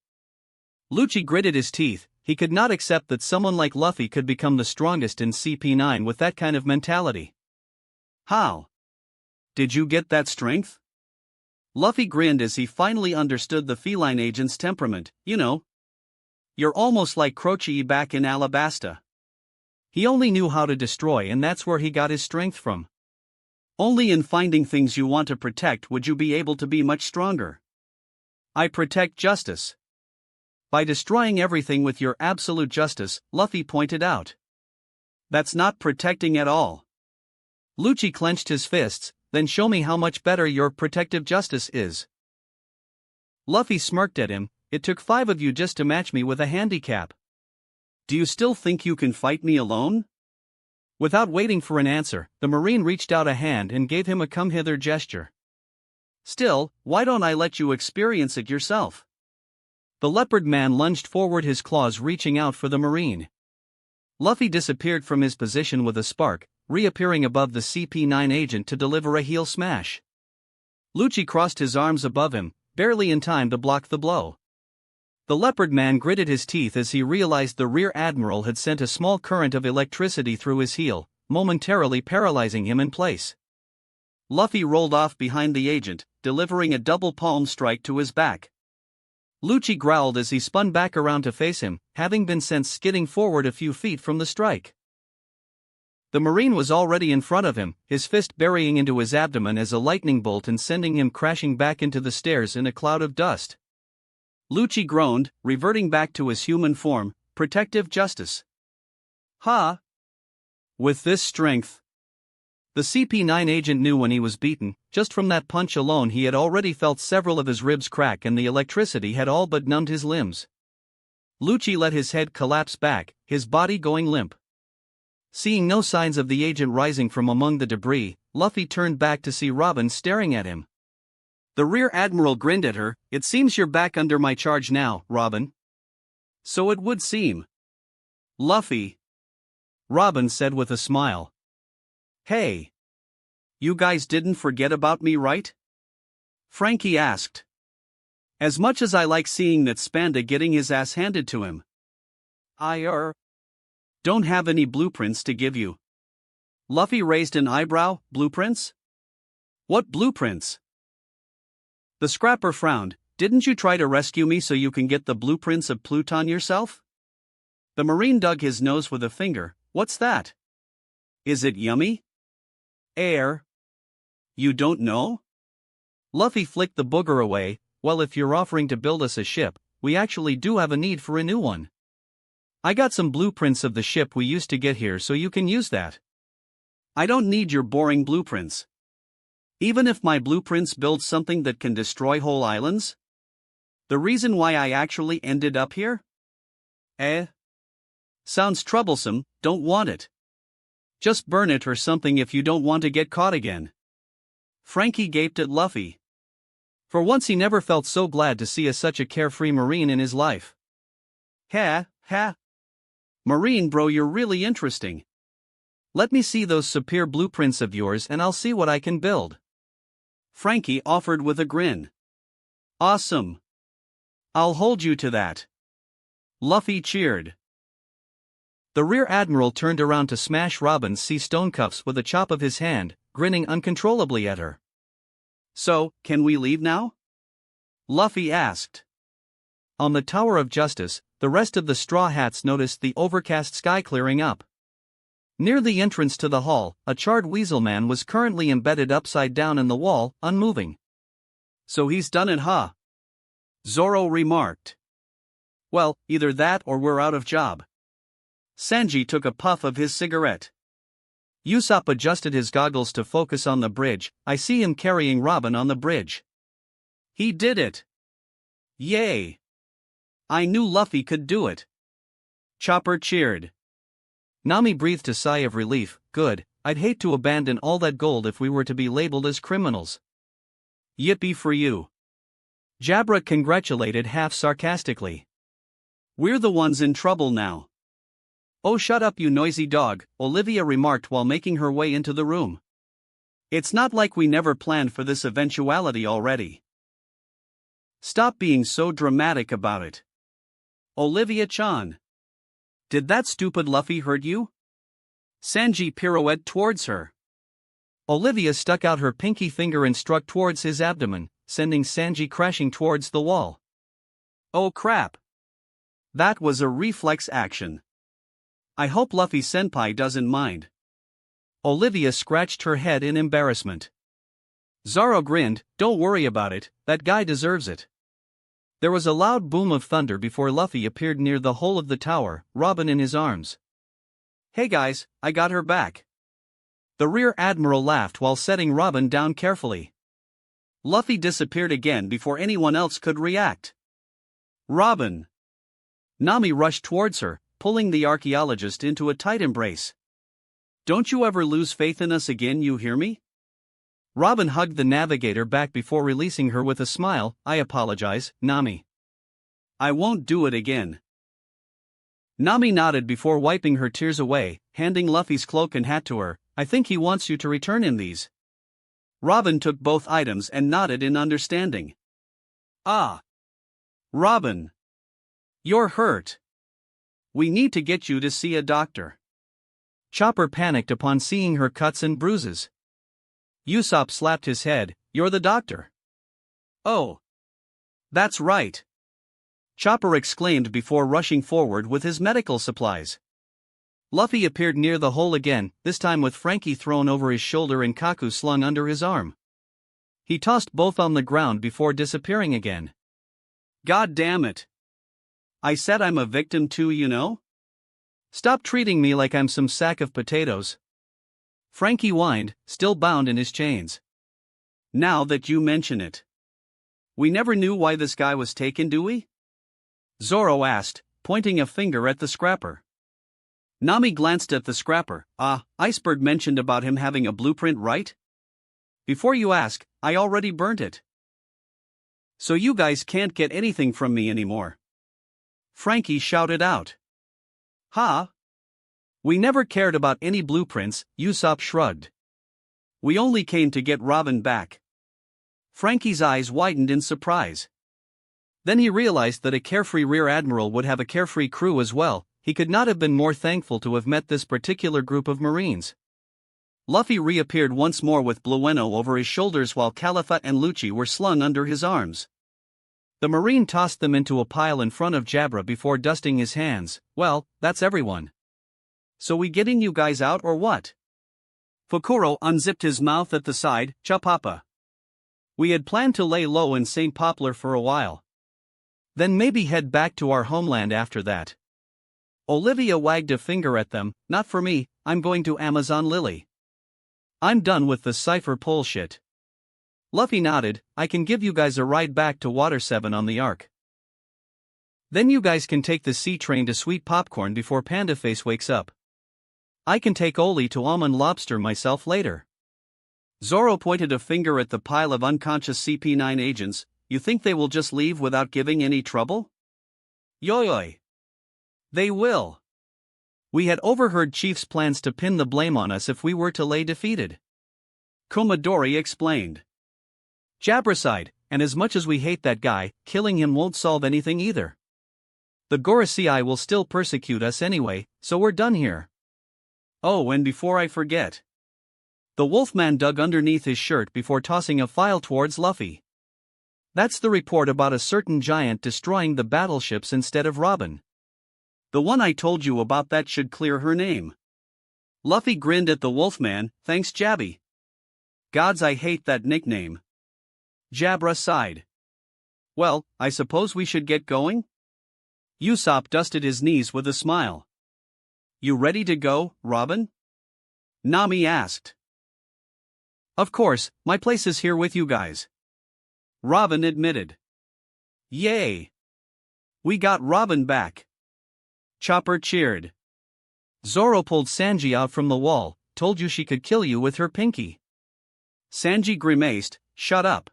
Lucci gritted his teeth. He could not accept that someone like Luffy could become the strongest in CP9 with that kind of mentality. How? Did you get that strength? Luffy grinned as he finally understood the feline agent's temperament. You know. You're almost like Croce back in Alabasta. He only knew how to destroy and that's where he got his strength from. Only in finding things you want to protect would you be able to be much stronger. I protect justice. By destroying everything with your absolute justice, Luffy pointed out. That's not protecting at all. Lucci clenched his fists. Then show me how much better your protective justice is. Luffy smirked at him. It took 5 of you just to match me with a handicap. Do you still think you can fight me alone? Without waiting for an answer, the Marine reached out a hand and gave him a come-hither gesture. Still, why don't I let you experience it yourself? The leopard man lunged forward, his claws reaching out for the Marine. Luffy disappeared from his position with a spark, reappearing above the CP9 agent to deliver a heel smash. Lucci crossed his arms above him, barely in time to block the blow. The leopard man gritted his teeth as he realized the Rear Admiral had sent a small current of electricity through his heel, momentarily paralyzing him in place. Luffy rolled off behind the agent, delivering a double palm strike to his back. Lucci growled as he spun back around to face him, having been sent skidding forward a few feet from the strike. The Marine was already in front of him, his fist burying into his abdomen as a lightning bolt and sending him crashing back into the stairs in a cloud of dust. Lucci groaned, reverting back to his human form. Protective justice. Ha! With this strength. The CP9 agent knew when he was beaten. Just from that punch alone he had already felt several of his ribs crack and the electricity had all but numbed his limbs. Lucci let his head collapse back, his body going limp. Seeing no signs of the agent rising from among the debris, Luffy turned back to see Robin staring at him. The Rear Admiral grinned at her. "It seems you're back under my charge now, Robin." "So it would seem." "Luffy," Robin said with a smile. "Hey. You guys didn't forget about me, right?" Frankie asked. "As much as I like seeing that Spanda getting his ass handed to him, I don't have any blueprints to give you." Luffy raised an eyebrow. "Blueprints? What blueprints?" The scrapper frowned. "Didn't you try to rescue me so you can get the blueprints of Pluton yourself?" The Marine dug his nose with a finger. "What's that? Is it yummy?" "Air. You don't know?" Luffy flicked the booger away. "Well, if you're offering to build us a ship, we actually do have a need for a new one. I got some blueprints of the ship we used to get here so you can use that." "I don't need your boring blueprints. Even if my blueprints build something that can destroy whole islands? The reason why I actually ended up here? Sounds troublesome, don't want it. Just burn it or something if you don't want to get caught again." Frankie gaped at Luffy. For once he never felt so glad to see such a carefree Marine in his life. Ha. Marine bro, you're really interesting. Let me see those superior blueprints of yours and I'll see what I can build." Frankie offered with a grin. "Awesome. I'll hold you to that." Luffy cheered. The Rear Admiral turned around to smash Robin's sea stone cuffs with a chop of his hand, grinning uncontrollably at her. "So, can we leave now?" Luffy asked. On the Tower of Justice, the rest of the Straw Hats noticed the overcast sky clearing up. Near the entrance to the hall, a charred weasel man was currently embedded upside down in the wall, unmoving. "So he's done it, huh?" Zoro remarked. "Well, either that or we're out of job." Sanji took a puff of his cigarette. Usopp adjusted his goggles to focus on the bridge. "I see him carrying Robin on the bridge." "He did it! Yay! I knew Luffy could do it." Chopper cheered. Nami breathed a sigh of relief. "Good, I'd hate to abandon all that gold if we were to be labeled as criminals." "Yippee for you." Jabra congratulated half sarcastically. "We're the ones in trouble now." "Oh, shut up, you noisy dog," Olivia remarked while making her way into the room. "It's not like we never planned for this eventuality already." "Stop being so dramatic about it. Olivia-chan. Did that stupid Luffy hurt you?" Sanji pirouetted towards her. Olivia stuck out her pinky finger and struck towards his abdomen, sending Sanji crashing towards the wall. "Oh crap. That was a reflex action. I hope Luffy-senpai doesn't mind." Olivia scratched her head in embarrassment. Zoro grinned. "Don't worry about it, that guy deserves it." There was a loud boom of thunder before Luffy appeared near the hole of the tower, Robin in his arms. "Hey guys, I got her back." The Rear Admiral laughed while setting Robin down carefully. Luffy disappeared again before anyone else could react. "Robin!" Nami rushed towards her, pulling the archaeologist into a tight embrace. "Don't you ever lose faith in us again, you hear me?" Robin hugged the navigator back before releasing her with a smile. "I apologize, Nami. I won't do it again." Nami nodded before wiping her tears away, handing Luffy's cloak and hat to her. "I think he wants you to return him these." Robin took both items and nodded in understanding. "Ah. Robin. You're hurt. We need to get you to see a doctor." Chopper panicked upon seeing her cuts and bruises. Usopp slapped his head. "You're the doctor." "Oh. That's right." Chopper exclaimed before rushing forward with his medical supplies. Luffy appeared near the hole again, this time with Frankie thrown over his shoulder and Kaku slung under his arm. He tossed both on the ground before disappearing again. "God damn it. I said I'm a victim too, you know? Stop treating me like I'm some sack of potatoes." Frankie whined, still bound in his chains. "Now that you mention it. We never knew why this guy was taken, do we?" Zoro asked, pointing a finger at the scrapper. Nami glanced at the scrapper. Iceberg mentioned about him having a blueprint, right? Before you ask, I already burnt it. So you guys can't get anything from me anymore. Frankie shouted out. Ha! We never cared about any blueprints, Usopp shrugged. We only came to get Robin back. Frankie's eyes widened in surprise. Then he realized that a carefree Rear Admiral would have a carefree crew as well. He could not have been more thankful to have met this particular group of Marines. Luffy reappeared once more with Blueno over his shoulders while Califa and Lucci were slung under his arms. The Marine tossed them into a pile in front of Jabra before dusting his hands. Well, that's everyone. So we getting you guys out or what? Fukuro unzipped his mouth at the side. Chapapa. We had planned to lay low in St. Poplar for a while. Then maybe head back to our homeland after that. Olivia wagged a finger at them. Not for me, I'm going to Amazon Lily. I'm done with the cipher bullshit. Luffy nodded. I can give you guys a ride back to Water 7 on the Ark. Then you guys can take the sea train to Sweet Popcorn before Panda Face wakes up. I can take Oli to Almond Lobster myself later. Zoro pointed a finger at the pile of unconscious CP9 agents. You think they will just leave without giving any trouble? Yoy. They will. We had overheard Chief's plans to pin the blame on us if we were to lay defeated. Komadori explained. Jabra sighed, and as much as we hate that guy, killing him won't solve anything either. The Gorosei will still persecute us anyway, so we're done here. Oh, and before I forget. The Wolfman dug underneath his shirt before tossing a file towards Luffy. That's the report about a certain giant destroying the battleships instead of Robin. The one I told you about that should clear her name. Luffy grinned at the Wolfman. Thanks, Jabby. Gods, I hate that nickname. Jabra sighed. Well, I suppose we should get going? Usopp dusted his knees with a smile. You ready to go, Robin? Nami asked. Of course, my place is here with you guys. Robin admitted. Yay! We got Robin back. Chopper cheered. Zoro pulled Sanji out from the wall. Told you she could kill you with her pinky. Sanji grimaced. Shut up.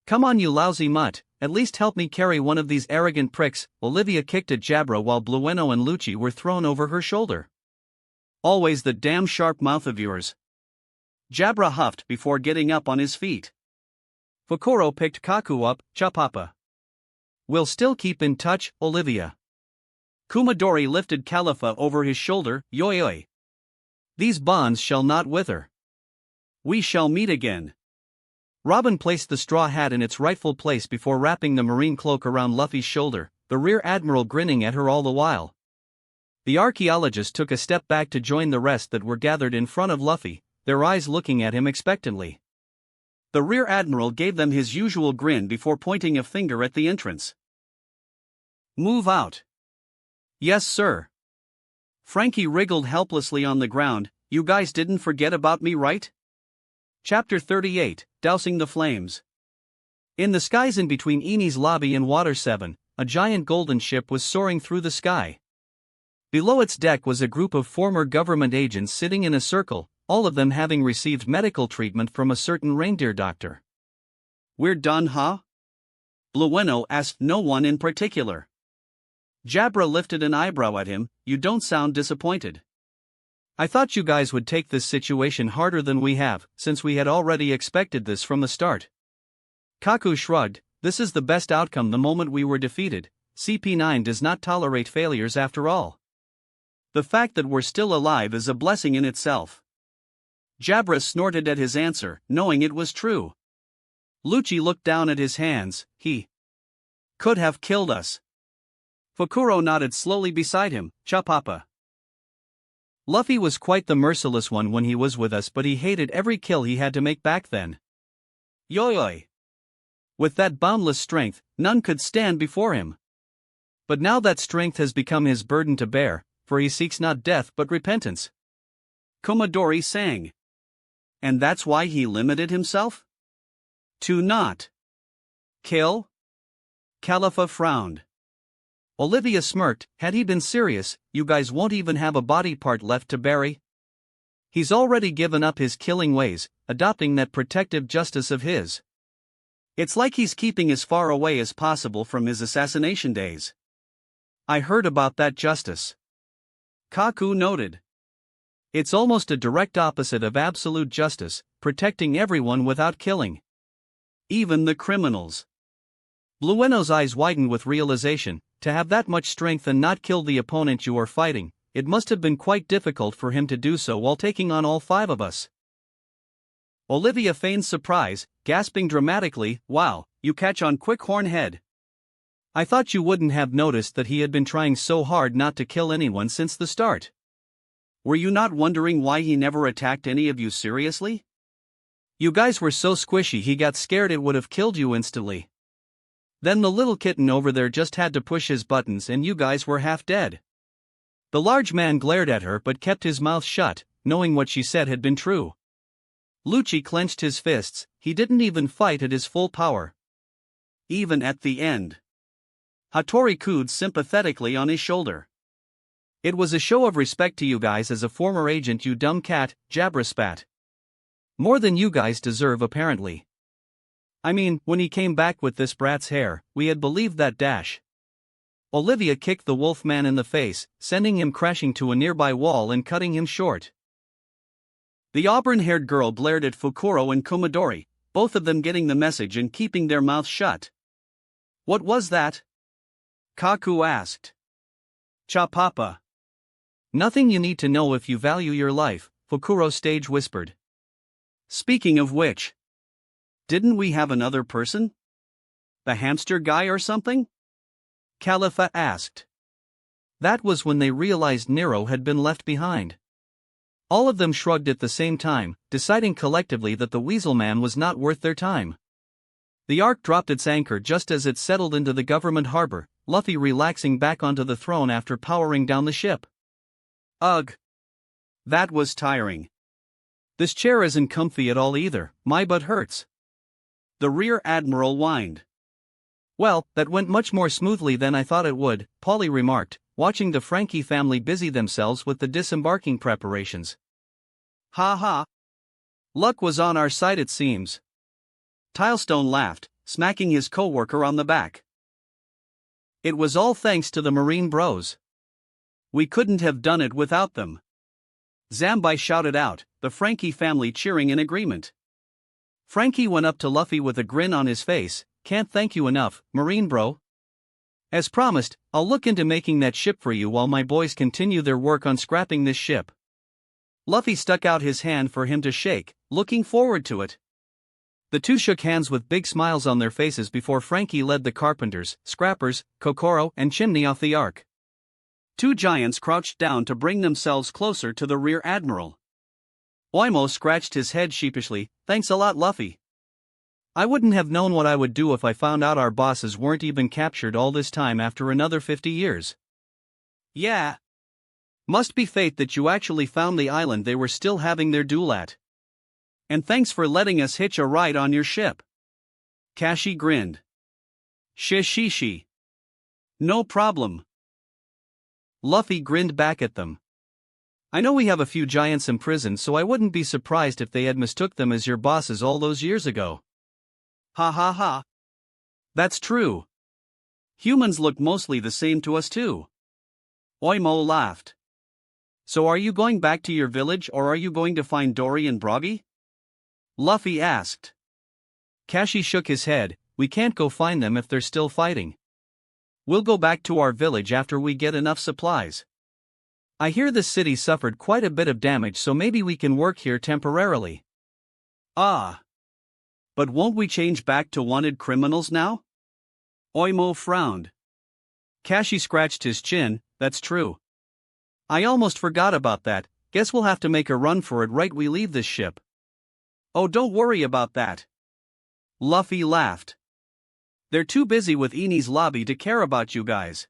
Come on, you lousy mutt, at least help me carry one of these arrogant pricks. Olivia kicked at Jabra while Blueno and Lucci were thrown over her shoulder. Always the damn sharp mouth of yours. Jabra huffed before getting up on his feet. Fukuro picked Kaku up. Chapapa. We'll still keep in touch, Olivia. Kumadori lifted Califa over his shoulder. Yoy. These bonds shall not wither. We shall meet again. Robin placed the straw hat in its rightful place before wrapping the marine cloak around Luffy's shoulder, the Rear Admiral grinning at her all the while. The archaeologist took a step back to join the rest that were gathered in front of Luffy, their eyes looking at him expectantly. The Rear Admiral gave them his usual grin before pointing a finger at the entrance. Move out. Yes, sir. Frankie wriggled helplessly on the ground. You guys didn't forget about me, right? Chapter 38, Dousing the Flames. In the skies in between Eni's lobby and Water 7, a giant golden ship was soaring through the sky. Below its deck was a group of former government agents sitting in a circle, all of them having received medical treatment from a certain reindeer doctor. We're done, huh? Blueno asked no one in particular. Jabra lifted an eyebrow at him. You don't sound disappointed. I thought you guys would take this situation harder than we have, since we had already expected this from the start. Kaku shrugged. This is the best outcome the moment we were defeated. CP9 does not tolerate failures after all. The fact that we're still alive is a blessing in itself. Jabra snorted at his answer, knowing it was true. Lucci looked down at his hands. He could have killed us. Fukuro nodded slowly beside him. Chapapa. Luffy was quite the merciless one when he was with us, but he hated every kill he had to make back then. Yoy. With that boundless strength, none could stand before him. But now that strength has become his burden to bear, for he seeks not death but repentance. Komadori sang. And that's why he limited himself? To not kill? Califa frowned. Olivia smirked. Had he been serious, you guys won't even have a body part left to bury? He's already given up his killing ways, adopting that protective justice of his. It's like he's keeping as far away as possible from his assassination days. I heard about that justice. Kaku noted. It's almost a direct opposite of absolute justice, protecting everyone without killing. Even the criminals. Blueno's eyes widened with realization. To have that much strength and not kill the opponent you are fighting, it must have been quite difficult for him to do so while taking on all 5 of us. Olivia feigned surprise, gasping dramatically, "Wow, you catch on quick, Hornhead. I thought you wouldn't have noticed that he had been trying so hard not to kill anyone since the start. Were you not wondering why he never attacked any of you seriously? You guys were so squishy he got scared it would have killed you instantly. Then the little kitten over there just had to push his buttons and you guys were half dead." The large man glared at her but kept his mouth shut, knowing what she said had been true. Lucci clenched his fists. He didn't even fight at his full power. Even at the end. Hattori cooed sympathetically on his shoulder. "It was a show of respect to you guys as a former agent, you dumb cat," Jabra spat. "More than you guys deserve apparently. I mean, when he came back with this brat's hair, we had believed that dash." Olivia kicked the wolf man in the face, sending him crashing to a nearby wall and cutting him short. The auburn-haired girl glared at Fukuro and Komodori, both of them getting the message and keeping their mouths shut. "What was that?" Kaku asked. "Cha papa. Nothing you need to know if you value your life," Fukuro stage whispered. "Speaking of which, didn't we have another person? The hamster guy or something?" Khalifa asked. That was when they realized Nero had been left behind. All of them shrugged at the same time, deciding collectively that the Weasel Man was not worth their time. The Ark dropped its anchor just as it settled into the government harbor, Luffy relaxing back onto the throne after powering down the ship. Ugh. That was tiring. This chair isn't comfy at all either, my butt hurts. The Rear Admiral whined. "Well, that went much more smoothly than I thought it would," Polly remarked, watching the Frankie family busy themselves with the disembarking preparations. "Ha ha. Luck was on our side it seems." Tilestone laughed, smacking his co-worker on the back. "It was all thanks to the Marine Bros. We couldn't have done it without them." Zambai shouted out, the Frankie family cheering in agreement. Frankie went up to Luffy with a grin on his face. "Can't thank you enough, Marine Bro. As promised, I'll look into making that ship for you while my boys continue their work on scrapping this ship." Luffy stuck out his hand for him to shake, looking forward to it. The two shook hands with big smiles on their faces before Frankie led the carpenters, scrappers, Kokoro, and Chimney off the Ark. 2 giants crouched down to bring themselves closer to the Rear Admiral. Oimo scratched his head sheepishly. "Thanks a lot, Luffy. I wouldn't have known what I would do if I found out our bosses weren't even captured all this time after another 50 years. Yeah. Must be fate that you actually found the island they were still having their duel at. And thanks for letting us hitch a ride on your ship." Kashi grinned. "Shishishi. No problem." Luffy grinned back at them. "I know we have a few giants imprisoned, so I wouldn't be surprised if they had mistook them as your bosses all those years ago." "Ha ha ha. That's true. Humans look mostly the same to us too." Oimo laughed. "So are you going back to your village or are you going to find Dory and Broggy?" Luffy asked. Kashi shook his head. "We can't go find them if they're still fighting. We'll go back to our village after we get enough supplies. I hear this city suffered quite a bit of damage, so maybe we can work here temporarily." "Ah. But won't we change back to wanted criminals now?" Oimo frowned. Kashi scratched his chin. "That's true. I almost forgot about that. Guess we'll have to make a run for it right we leave this ship." "Oh, don't worry about that." Luffy laughed. "They're too busy with Eni's lobby to care about you guys.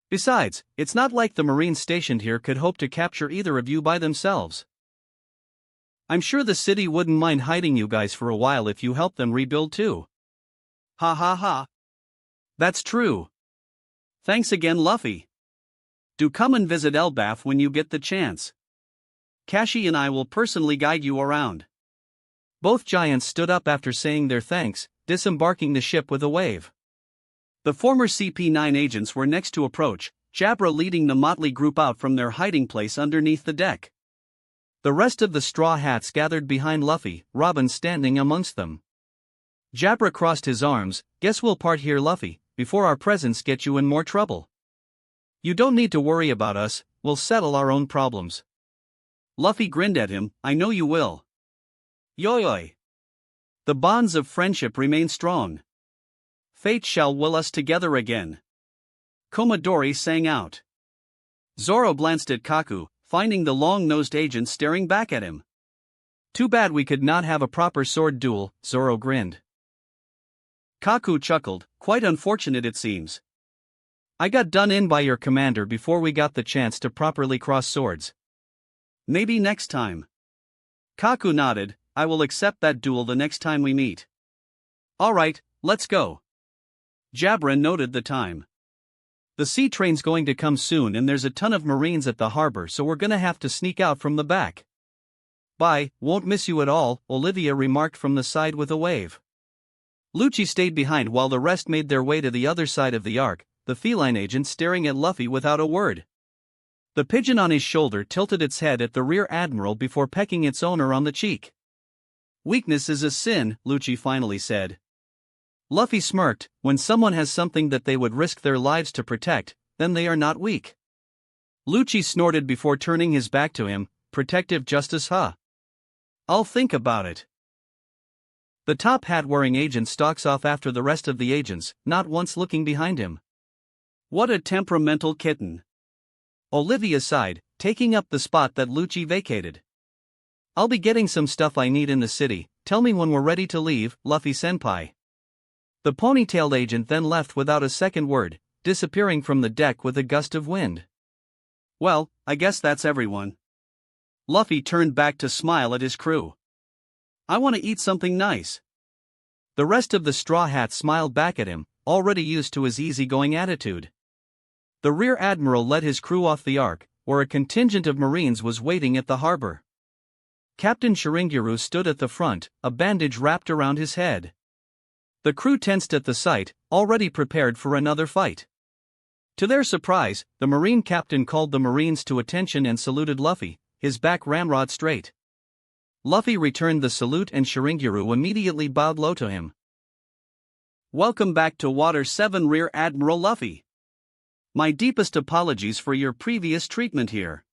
Besides, it's not like the Marines stationed here could hope to capture either of you by themselves. I'm sure the city wouldn't mind hiding you guys for a while if you help them rebuild too." "Ha ha ha. That's true. Thanks again, Luffy. Do come and visit Elbaf when you get the chance. Kashi and I will personally guide you around. Both giants stood up after saying their thanks, disembarking the ship with a wave. The former CP9 agents were next to approach, Jabra leading the motley group out from their hiding place underneath the deck. The rest of the Straw Hats gathered behind Luffy, Robin standing amongst them. Jabra crossed his arms. Guess we'll part here, Luffy, before our presence gets you in more trouble. You don't need to worry about us, we'll settle our own problems. Luffy grinned at him. I know you will. Yoy. The bonds of friendship remain strong. Fate shall will us together again. Komadori sang out. Zoro glanced at Kaku, finding the long-nosed agent staring back at him. Too bad we could not have a proper sword duel, Zoro grinned. Kaku chuckled, quite unfortunate it seems. I got done in by your commander before we got the chance to properly cross swords. Maybe next time. Kaku nodded, I will accept that duel the next time we meet. Alright, let's go. Jabra noted the time. The sea train's going to come soon and there's a ton of Marines at the harbor, so we're gonna have to sneak out from the back. Bye, won't miss you at all, Olivia remarked from the side with a wave. Lucci stayed behind while the rest made their way to the other side of the ark, the feline agent staring at Luffy without a word. The pigeon on his shoulder tilted its head at the rear admiral before pecking its owner on the cheek. Weakness is a sin, Lucci finally said. Luffy smirked. When someone has something that they would risk their lives to protect, then they are not weak. Lucci snorted before turning his back to him. Protective justice, huh? I'll think about it. The top hat-wearing agent stalks off after the rest of the agents, not once looking behind him. What a temperamental kitten. Olivia sighed, taking up the spot that Lucci vacated. I'll be getting some stuff I need in the city, tell me when we're ready to leave, Luffy-senpai. The ponytailed agent then left without a second word, disappearing from the deck with a gust of wind. Well, I guess that's everyone. Luffy turned back to smile at his crew. I want to eat something nice. The rest of the Straw Hats smiled back at him, already used to his easygoing attitude. The rear admiral led his crew off the ark, where a contingent of Marines was waiting at the harbor. Captain Shiringuru stood at the front, a bandage wrapped around his head. The crew tensed at the sight, already prepared for another fight. To their surprise, the Marine captain called the Marines to attention and saluted Luffy, his back ramrod straight. Luffy returned the salute and Shiringuru immediately bowed low to him. Welcome back to Water 7, Rear Admiral Luffy. My deepest apologies for your previous treatment here.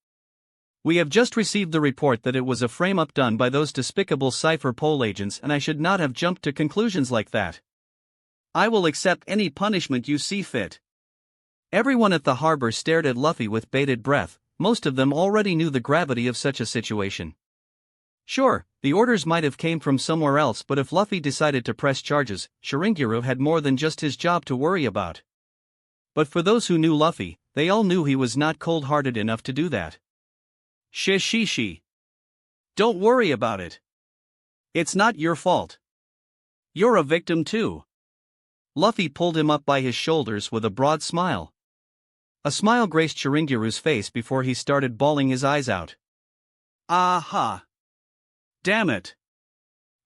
We have just received the report that it was a frame-up done by those despicable Cypher Pole agents and I should not have jumped to conclusions like that. I will accept any punishment you see fit. Everyone at the harbor stared at Luffy with bated breath, most of them already knew the gravity of such a situation. Sure, the orders might have came from somewhere else, but if Luffy decided to press charges, Shiringuru had more than just his job to worry about. But for those who knew Luffy, they all knew he was not cold-hearted enough to do that. Shishishi. Don't worry about it. It's not your fault. You're a victim too. Luffy pulled him up by his shoulders with a broad smile. A smile graced Shiringuru's face before he started bawling his eyes out. Aha! Damn it!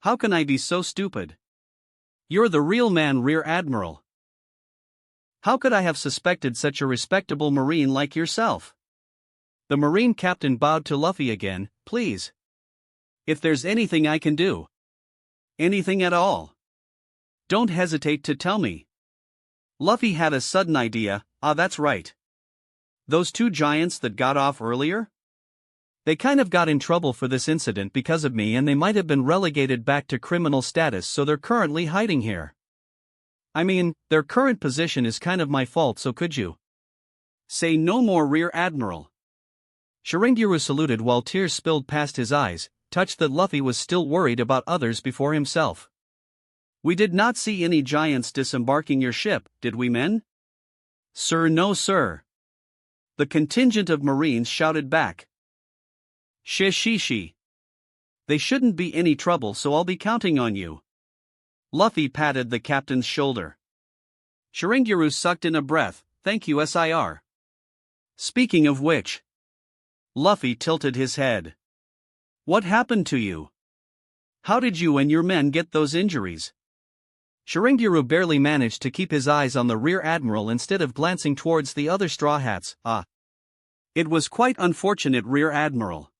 How can I be so stupid? You're the real man, Rear Admiral. How could I have suspected such a respectable Marine like yourself? The Marine captain bowed to Luffy again. Please. If there's anything I can do. Anything at all. Don't hesitate to tell me. Luffy had a sudden idea. That's right. Those two giants that got off earlier? They kind of got in trouble for this incident because of me and they might have been relegated back to criminal status, so they're currently hiding here. I mean, their current position is kind of my fault, so could you say no more, Rear Admiral? Shiringuru saluted while tears spilled past his eyes, touched that Luffy was still worried about others before himself. We did not see any giants disembarking your ship, did we, men? Sir, no sir. The contingent of Marines shouted back. Shishishi. They shouldn't be any trouble, so I'll be counting on you. Luffy patted the captain's shoulder. Shiringuru sucked in a breath. thank you Sir. Speaking of which. Luffy tilted his head. What happened to you? How did you and your men get those injuries? Shirenguru barely managed to keep his eyes on the rear admiral instead of glancing towards the other straw hats. It was quite unfortunate, Rear Admiral.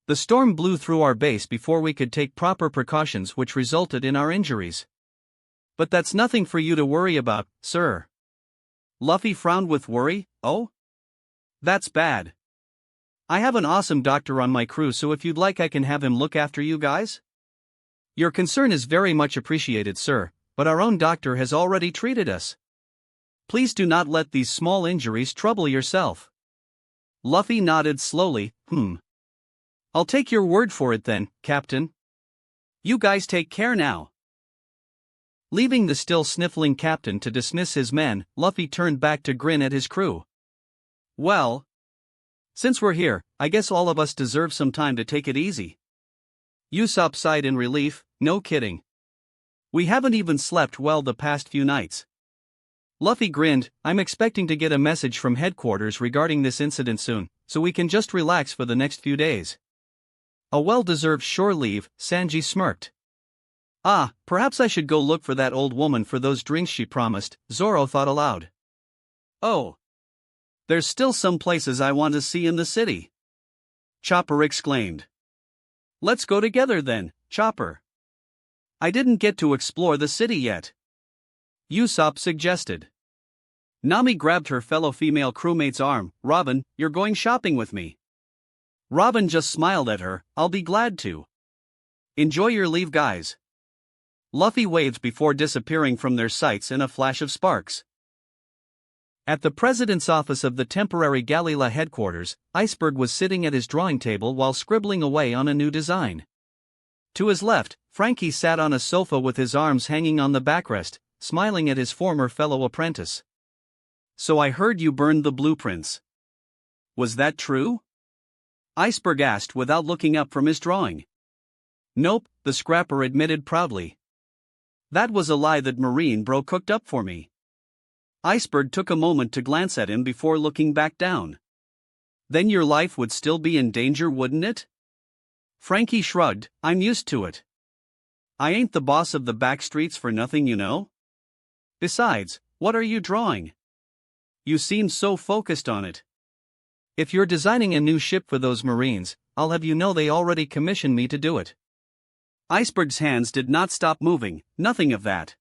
The storm blew through our base before we could take proper precautions, which resulted in our injuries. But that's nothing for you to worry about, sir. Luffy frowned with worry. Oh? That's bad. I have an awesome doctor on my crew, so if you'd like I can have him look after you guys. Your concern is very much appreciated, sir, but our own doctor has already treated us. Please do not let these small injuries trouble yourself. Luffy nodded slowly. I'll take your word for it then, Captain. You guys take care now. Leaving the still sniffling captain to dismiss his men, Luffy turned back to grin at his crew. Well, since we're here, I guess all of us deserve some time to take it easy. Usopp sighed in relief. No kidding. We haven't even slept well the past few nights. Luffy grinned. I'm expecting to get a message from headquarters regarding this incident soon, so we can just relax for the next few days. A well-deserved shore leave, Sanji smirked. Perhaps I should go look for that old woman for those drinks she promised, Zoro thought aloud. Oh. There's still some places I want to see in the city. Chopper exclaimed. Let's go together then, Chopper. I didn't get to explore the city yet. Usopp suggested. Nami grabbed her fellow female crewmate's arm. Robin, you're going shopping with me. Robin just smiled at her. I'll be glad to. Enjoy your leave, guys. Luffy waved before disappearing from their sights in a flash of sparks. At the president's office of the temporary Galila headquarters, Iceberg was sitting at his drawing table while scribbling away on a new design. To his left, Frankie sat on a sofa with his arms hanging on the backrest, smiling at his former fellow apprentice. So I heard you burned the blueprints. Was that true? Iceberg asked without looking up from his drawing. Nope, the scrapper admitted proudly. That was a lie that Marine Bro cooked up for me. Iceberg took a moment to glance at him before looking back down. Then your life would still be in danger, wouldn't it? Frankie shrugged. I'm used to it. I ain't the boss of the back streets for nothing, you know. Besides, what are you drawing? You seem so focused on it. If you're designing a new ship for those Marines, I'll have you know they already commissioned me to do it. Iceberg's hands did not stop moving, nothing of that.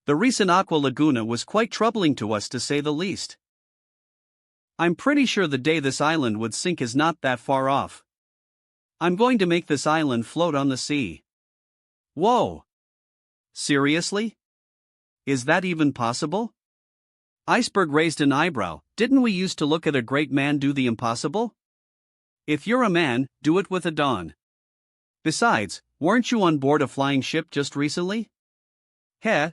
The recent Aqua Laguna was quite troubling to us, to say the least. I'm pretty sure the day this island would sink is not that far off. I'm going to make this island float on the sea. Whoa! Seriously? Is that even possible? Iceberg raised an eyebrow. Didn't we used to look at a great man do the impossible? If you're a man, do it with a Don. Besides, weren't you on board a flying ship just recently? Heh.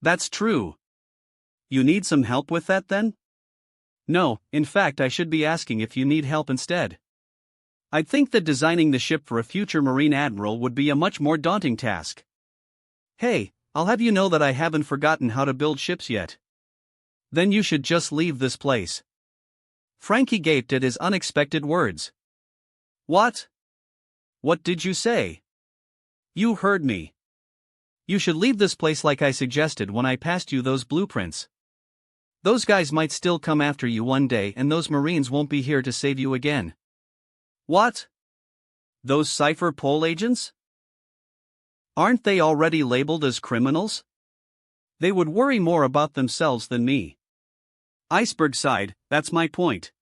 That's true. You need some help with that then? No, in fact I should be asking if you need help instead. I'd think that designing the ship for a future Marine Admiral would be a much more daunting task. Hey, I'll have you know that I haven't forgotten how to build ships yet. Then you should just leave this place. Frankie gaped at his unexpected words. What? What did you say? You heard me. You should leave this place like I suggested when I passed you those blueprints. Those guys might still come after you one day and those Marines won't be here to save you again. What? Those Cypher Pole agents? Aren't they already labeled as criminals? They would worry more about themselves than me. Iceberg sighed. That's my point.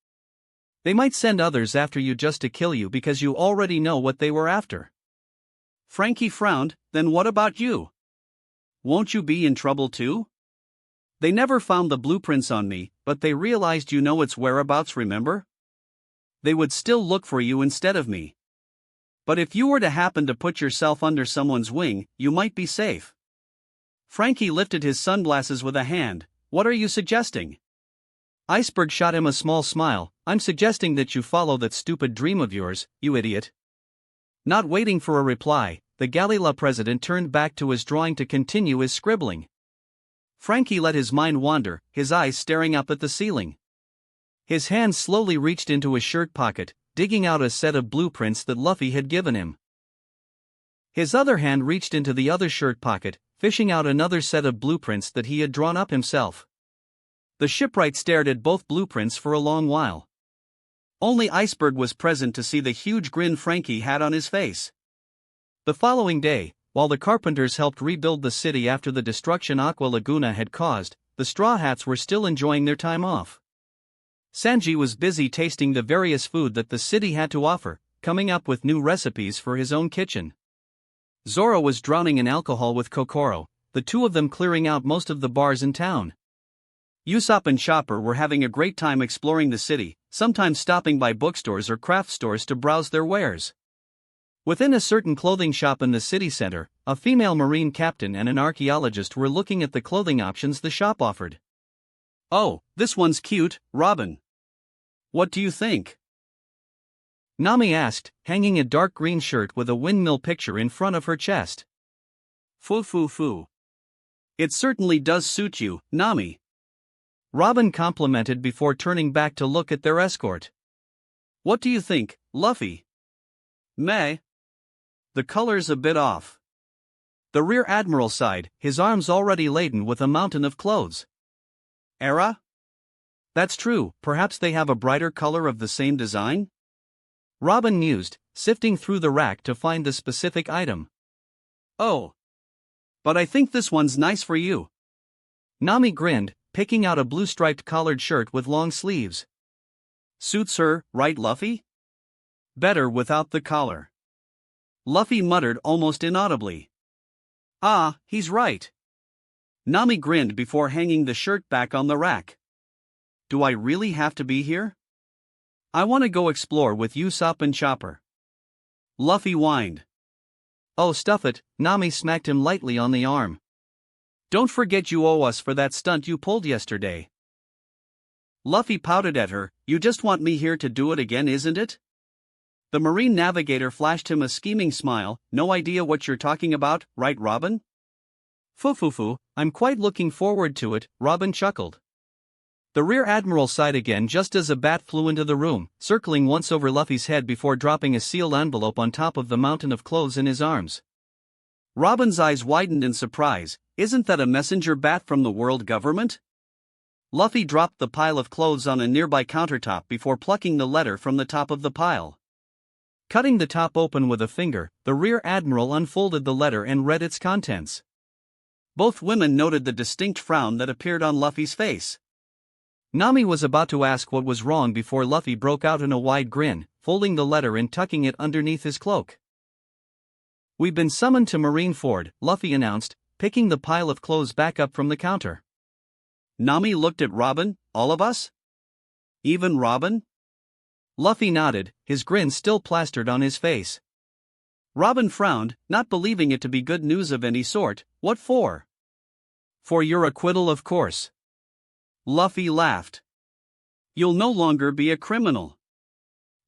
They might send others after you just to kill you because you already know what they were after. Frankie frowned. Then what about you? Won't you be in trouble too? They never found the blueprints on me, but they realized you know its whereabouts, remember? They would still look for you instead of me. But if you were to happen to put yourself under someone's wing, you might be safe. Frankie lifted his sunglasses with a hand. What are you suggesting? Iceberg shot him a small smile. I'm suggesting that you follow that stupid dream of yours, you idiot. Not waiting for a reply, the Galila president turned back to his drawing to continue his scribbling. Frankie let his mind wander, his eyes staring up at the ceiling. His hand slowly reached into his shirt pocket, digging out a set of blueprints that Luffy had given him. His other hand reached into the other shirt pocket, fishing out another set of blueprints that he had drawn up himself. The shipwright stared at both blueprints for a long while. Only Iceberg was present to see the huge grin Frankie had on his face. The following day, while the carpenters helped rebuild the city after the destruction Aqua Laguna had caused, the Straw Hats were still enjoying their time off. Sanji was busy tasting the various food that the city had to offer, coming up with new recipes for his own kitchen. Zoro was drowning in alcohol with Kokoro, the two of them clearing out most of the bars in town. Usopp and Chopper were having a great time exploring the city, sometimes stopping by bookstores or craft stores to browse their wares. Within a certain clothing shop in the city center, a female marine captain and an archaeologist were looking at the clothing options the shop offered. "Oh, this one's cute, Robin. What do you think?" Nami asked, hanging a dark green shirt with a windmill picture in front of her chest. Foo. It certainly does suit you, Nami." Robin complimented before turning back to look at their escort. "What do you think, Luffy?" "Meh. The color's a bit off." The rear admiral sighed, his arms already laden with a mountain of clothes. "Era?" "That's true, perhaps they have a brighter color of the same design?" Robin mused, sifting through the rack to find the specific item. "Oh. But I think this one's nice for you." Nami grinned, picking out a blue-striped collared shirt with long sleeves. "Suits her, right, Luffy?" "Better without the collar." Luffy muttered almost inaudibly. "Ah, he's right." Nami grinned before hanging the shirt back on the rack. "Do I really have to be here? I want to go explore with Usopp and Chopper." Luffy whined. "Oh, stuff it," Nami smacked him lightly on the arm. "Don't forget you owe us for that stunt you pulled yesterday." Luffy pouted at her, "You just want me here to do it again, isn't it?" The marine navigator flashed him a scheming smile. "No idea what you're talking about, right, Robin?" Foo, I'm quite looking forward to it," Robin chuckled. The rear admiral sighed again just as a bat flew into the room, circling once over Luffy's head before dropping a sealed envelope on top of the mountain of clothes in his arms. Robin's eyes widened in surprise. "Isn't that a messenger bat from the world government?" Luffy dropped the pile of clothes on a nearby countertop before plucking the letter from the top of the pile. Cutting the top open with a finger, the rear admiral unfolded the letter and read its contents. Both women noted the distinct frown that appeared on Luffy's face. Nami was about to ask what was wrong before Luffy broke out in a wide grin, folding the letter and tucking it underneath his cloak. "We've been summoned to Marineford," Luffy announced, picking the pile of clothes back up from the counter. Nami looked at Robin. "All of us? Even Robin?" Luffy nodded, his grin still plastered on his face. Robin frowned, not believing it to be good news of any sort. "What for?" "For your acquittal, of course." Luffy laughed. "You'll no longer be a criminal."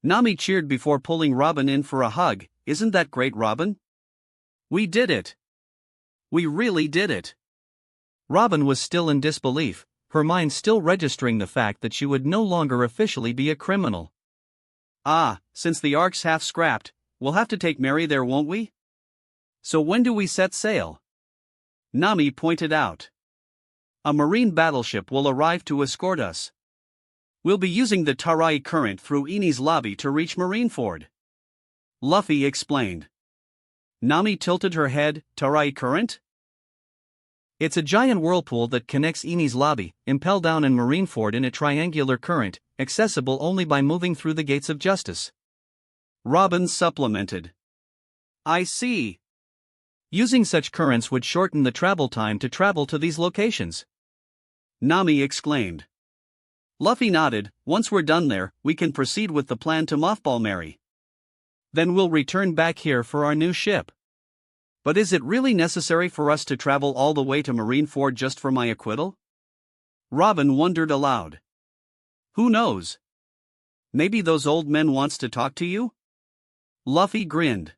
Nami cheered before pulling Robin in for a hug. "Isn't that great, Robin? We did it. We really did it." Robin was still in disbelief, her mind still registering the fact that she would no longer officially be a criminal. "Ah, since the ark's half scrapped, we'll have to take Mary there, won't we? So when do we set sail?" Nami pointed out. "A marine battleship will arrive to escort us. We'll be using the Tarai current through Enies lobby to reach Marineford," Luffy explained. Nami tilted her head. "Tarai current?" "It's a giant whirlpool that connects Enies lobby, impelled down in Marineford in a triangular current, accessible only by moving through the gates of justice," Robin supplemented. "I see. Using such currents would shorten the travel time to travel to these locations," Nami exclaimed. Luffy nodded. "Once we're done there, we can proceed with the plan to mothball Mary. Then we'll return back here for our new ship." "But is it really necessary for us to travel all the way to Marineford just for my acquittal?" Robin wondered aloud. "Who knows? Maybe those old men wants to talk to you?" Luffy grinned.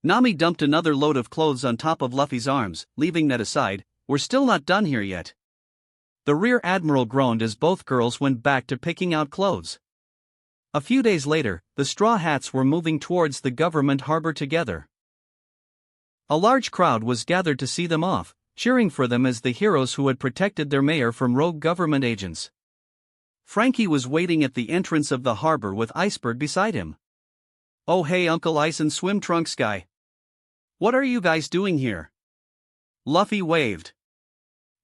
Nami dumped another load of clothes on top of Luffy's arms, leaving that aside. we're still not done here yet. The Rear Admiral groaned as both girls went back to picking out clothes. A few days later, the Straw Hats were moving towards the government harbor together. A large crowd was gathered to see them off, cheering for them as the heroes who had protected their mayor from rogue government agents. Frankie was waiting at the entrance of the harbor with Iceberg beside him. "Oh hey Uncle Ice and Swim Trunks guy. What are you guys doing here?" Luffy waved.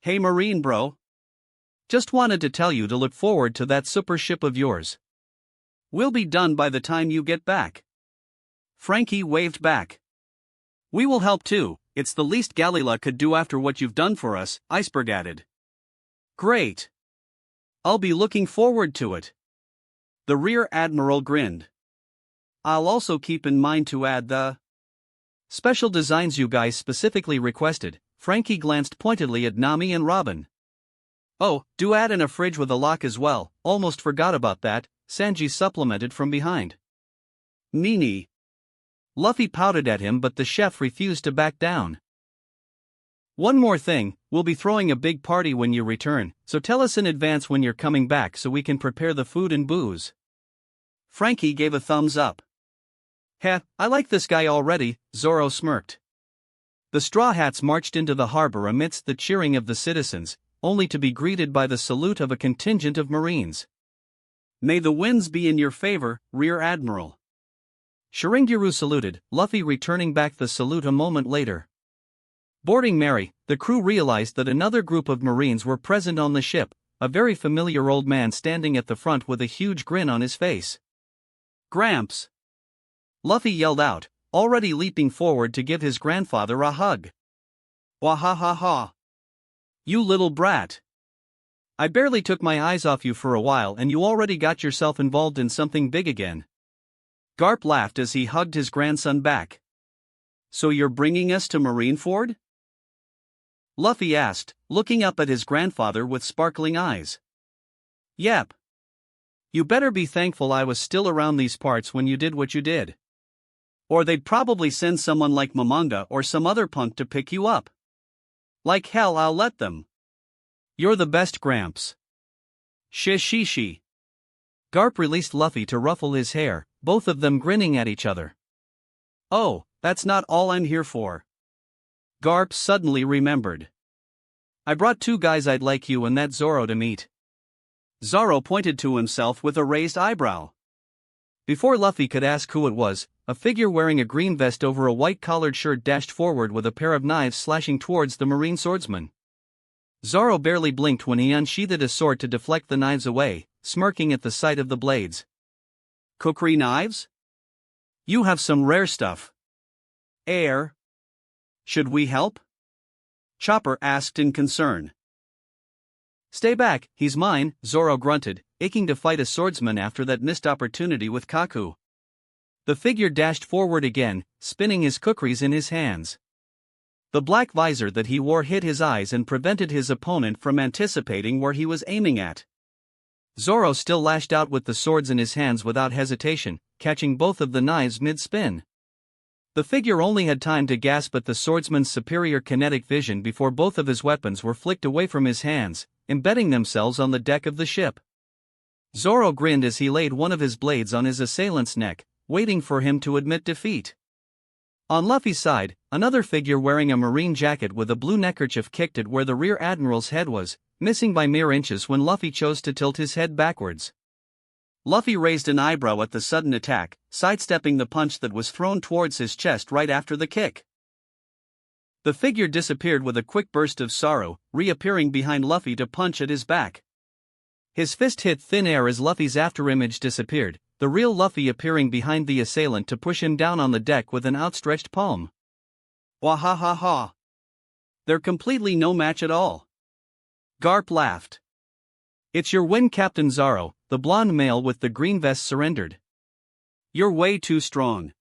"Hey Marine bro. Just wanted to tell you to look forward to that super ship of yours. We'll be done by the time you get back." Frankie waved back. "We will help too, it's the least Galila could do after what you've done for us," Iceberg added. "Great. I'll be looking forward to it." The Rear Admiral grinned. "I'll also keep in mind to add the special designs you guys specifically requested." Frankie glanced pointedly at Nami and Robin. "Oh, do add in a fridge with a lock as well, almost forgot about that," Sanji supplemented from behind. "Nini." Luffy pouted at him but the chef refused to back down. "One more thing, we'll be throwing a big party when you return, so tell us in advance when you're coming back so we can prepare the food and booze." Frankie gave a thumbs up. "Heh, I like this guy already," Zoro smirked. The Straw Hats marched into the harbor amidst the cheering of the citizens, only to be greeted by the salute of a contingent of Marines. "May the winds be in your favor, Rear Admiral." Shirenguru saluted, Luffy returning back the salute a moment later. Boarding Mary, the crew realized that another group of Marines were present on the ship, a very familiar old man standing at the front with a huge grin on his face. "Gramps!" Luffy yelled out, already leaping forward to give his grandfather a hug. "Wahahaha! You little brat! I barely took my eyes off you for a while and you already got yourself involved in something big again." Garp laughed as he hugged his grandson back. "So you're bringing us to Marineford?" Luffy asked, looking up at his grandfather with sparkling eyes. "Yep. You better be thankful I was still around these parts when you did what you did. Or they'd probably send someone like Mangaka or some other punk to pick you up. Like hell I'll let them. You're the best, Gramps." Shishishi. Garp released Luffy to ruffle his hair, both of them grinning at each other. "Oh, that's not all I'm here for." Garp suddenly remembered. "I brought two guys I'd like you and that Zoro to meet." Zoro pointed to himself with a raised eyebrow. Before Luffy could ask who it was, a figure wearing a green vest over a white-collared shirt dashed forward with a pair of knives slashing towards the Marine swordsman. Zoro barely blinked when he unsheathed his sword to deflect the knives away, smirking at the sight of the blades. "Kukri knives? You have some rare stuff. Air. Should we help?" Chopper asked in concern. "Stay back, he's mine," Zoro grunted, aching to fight a swordsman after that missed opportunity with Kaku. The figure dashed forward again, spinning his kukris in his hands. The black visor that he wore hid his eyes and prevented his opponent from anticipating where he was aiming at. Zoro still lashed out with the swords in his hands without hesitation, catching both of the knives mid-spin. The figure only had time to gasp at the swordsman's superior kinetic vision before both of his weapons were flicked away from his hands, embedding themselves on the deck of the ship. Zoro grinned as he laid one of his blades on his assailant's neck, waiting for him to admit defeat. On Luffy's side, another figure wearing a marine jacket with a blue neckerchief kicked at where the Rear Admiral's head was, missing by mere inches when Luffy chose to tilt his head backwards. Luffy raised an eyebrow at the sudden attack, sidestepping the punch that was thrown towards his chest right after the kick. The figure disappeared with a quick burst of sorrow, reappearing behind Luffy to punch at his back. His fist hit thin air as Luffy's afterimage disappeared, the real Luffy appearing behind the assailant to push him down on the deck with an outstretched palm. Wahahaha! They're completely no match at all. Garp laughed. "It's your win, Captain Zoro," the blonde male with the green vest surrendered. "You're way too strong."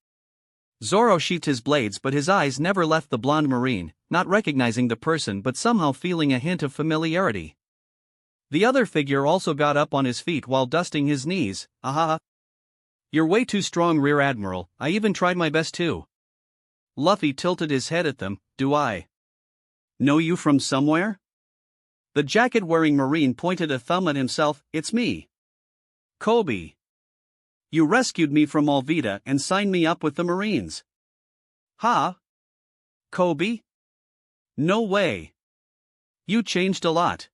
Zoro sheathed his blades but his eyes never left the blonde marine, not recognizing the person but somehow feeling a hint of familiarity. The other figure also got up on his feet while dusting his knees. "Ahaha! You're way too strong, Rear Admiral, I even tried my best too." Luffy tilted his head at them. "Do I?" Know you from somewhere? The jacket-wearing Marine pointed a thumb at himself. It's me. Kobe. You rescued me from Alvita and signed me up with the Marines. Huh? Kobe? No way. You changed a lot.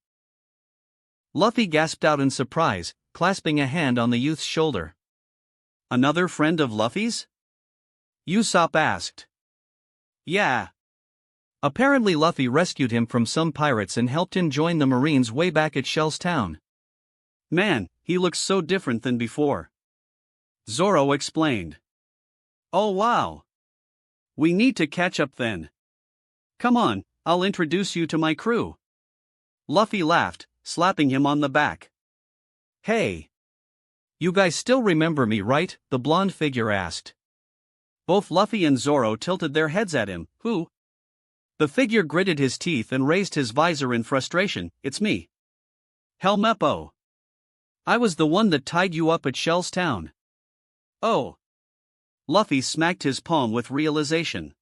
Luffy gasped out in surprise, clasping a hand on the youth's shoulder. Another friend of Luffy's? Usopp asked. Yeah. Apparently Luffy rescued him from some pirates and helped him join the Marines way back at Shell's Town. Man, he looks so different than before. Zoro explained. Oh wow. We need to catch up then. Come on, I'll introduce you to my crew. Luffy laughed, slapping him on the back. Hey. You guys still remember me, right? The blonde figure asked. Both Luffy and Zoro tilted their heads at him. Who? The figure gritted his teeth and raised his visor in frustration. It's me. Helmeppo. I was the one that tied you up at Shell's Town. Oh. Luffy smacked his palm with realization.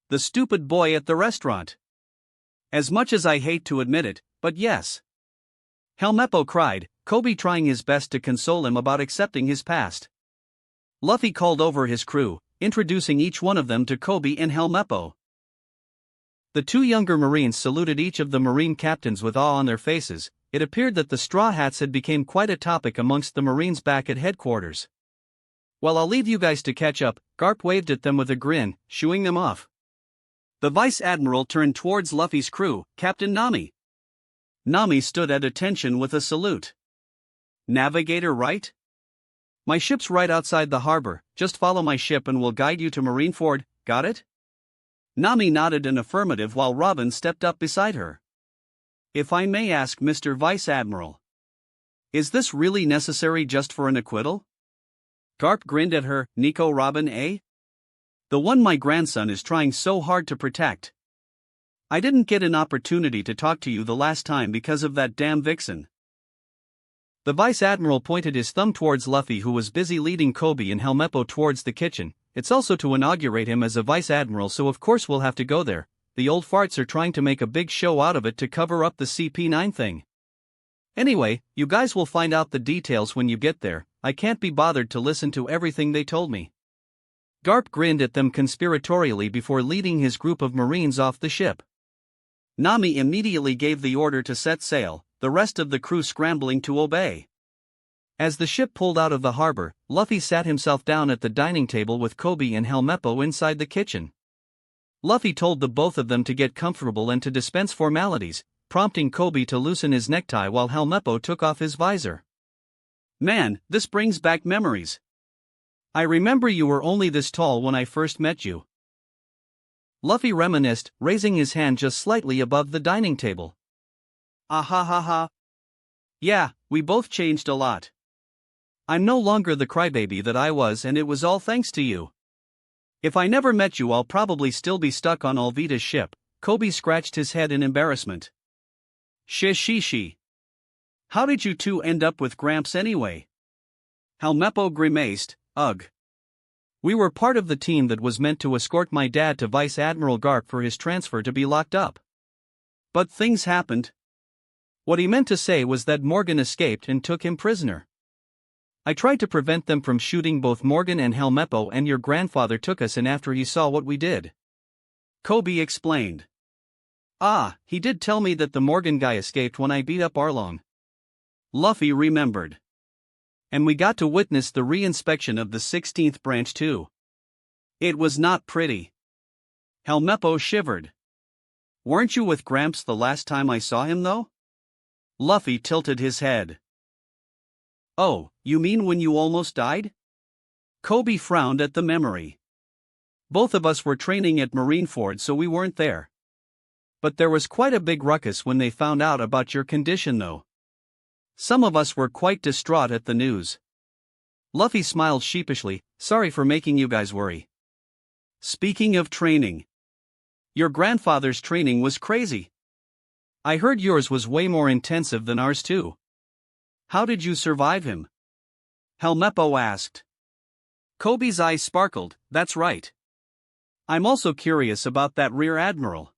The stupid boy at the restaurant. As much as I hate to admit it, but yes. Helmeppo cried, Kobe trying his best to console him about accepting his past. Luffy called over his crew, introducing each one of them to Kobe and Helmeppo. The two younger Marines saluted each of the Marine captains with awe on their faces. It appeared that the Straw Hats had become quite a topic amongst the Marines back at headquarters. Well, I'll leave you guys to catch up. Garp waved at them with a grin, shooing them off. The Vice Admiral turned towards Luffy's crew, Captain Nami. Nami stood at attention with a salute. Navigator, right? My ship's right outside the harbor, just follow my ship and we'll guide you to Marineford, got it? Nami nodded an affirmative while Robin stepped up beside her. If I may ask, Mr. Vice Admiral. Is this really necessary just for an acquittal? Garp grinned at her. Nico Robin, eh? The one my grandson is trying so hard to protect. I didn't get an opportunity to talk to you the last time because of that damn vixen. The Vice Admiral pointed his thumb towards Luffy, who was busy leading Kobe and Helmeppo towards the kitchen. It's also to inaugurate him as a Vice Admiral, so of course we'll have to go there. The old farts are trying to make a big show out of it to cover up the CP9 thing. Anyway, you guys will find out the details when you get there. I can't be bothered to listen to everything they told me. Garp grinned at them conspiratorially before leading his group of Marines off the ship. Nami immediately gave the order to set sail, the rest of the crew scrambling to obey. As the ship pulled out of the harbor, Luffy sat himself down at the dining table with Kobe and Helmeppo inside the kitchen. Luffy told the both of them to get comfortable and to dispense formalities, prompting Kobe to loosen his necktie while Helmeppo took off his visor. Man, this brings back memories. I remember you were only this tall when I first met you. Luffy reminisced, raising his hand just slightly above the dining table. Ah ha ha ha. Yeah, we both changed a lot. I'm no longer the crybaby that I was, and it was all thanks to you. If I never met you, I'll probably still be stuck on Alvita's ship. Kobe scratched his head in embarrassment. Shi. How did you two end up with Gramps anyway? Helmeppo grimaced. Ugh. We were part of the team that was meant to escort my dad to Vice Admiral Garp for his transfer to be locked up. But things happened. What he meant to say was that Morgan escaped and took him prisoner. I tried to prevent them from shooting both Morgan and Helmeppo, and your grandfather took us in after he saw what we did. Kobe explained. Ah, he did tell me that the Morgan guy escaped when I beat up Arlong. Luffy remembered. And we got to witness the re-inspection of the 16th branch too. It was not pretty. Helmeppo shivered. Weren't you with Gramps the last time I saw him though? Luffy tilted his head. Oh, you mean when you almost died? Kobe frowned at the memory. Both of us were training at Marineford, so we weren't there. But there was quite a big ruckus when they found out about your condition though. Some of us were quite distraught at the news. Luffy smiled sheepishly. Sorry for making you guys worry. Speaking of training. Your grandfather's training was crazy. I heard yours was way more intensive than ours too. How did you survive him? Helmeppo asked. Kobe's eyes sparkled. That's right. I'm also curious about that Rear Admiral.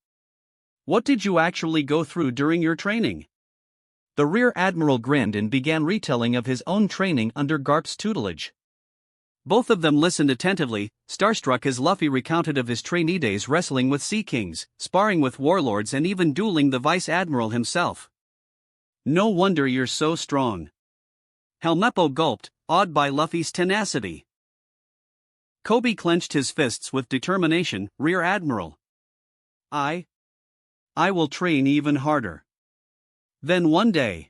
What did you actually go through during your training? The Rear Admiral grinned and began retelling of his own training under Garp's tutelage. Both of them listened attentively, starstruck as Luffy recounted of his trainee days wrestling with Sea Kings, sparring with warlords and even dueling the Vice Admiral himself. No wonder you're so strong. Helmeppo gulped, awed by Luffy's tenacity. Koby clenched his fists with determination. Rear Admiral. I will train even harder. Then one day,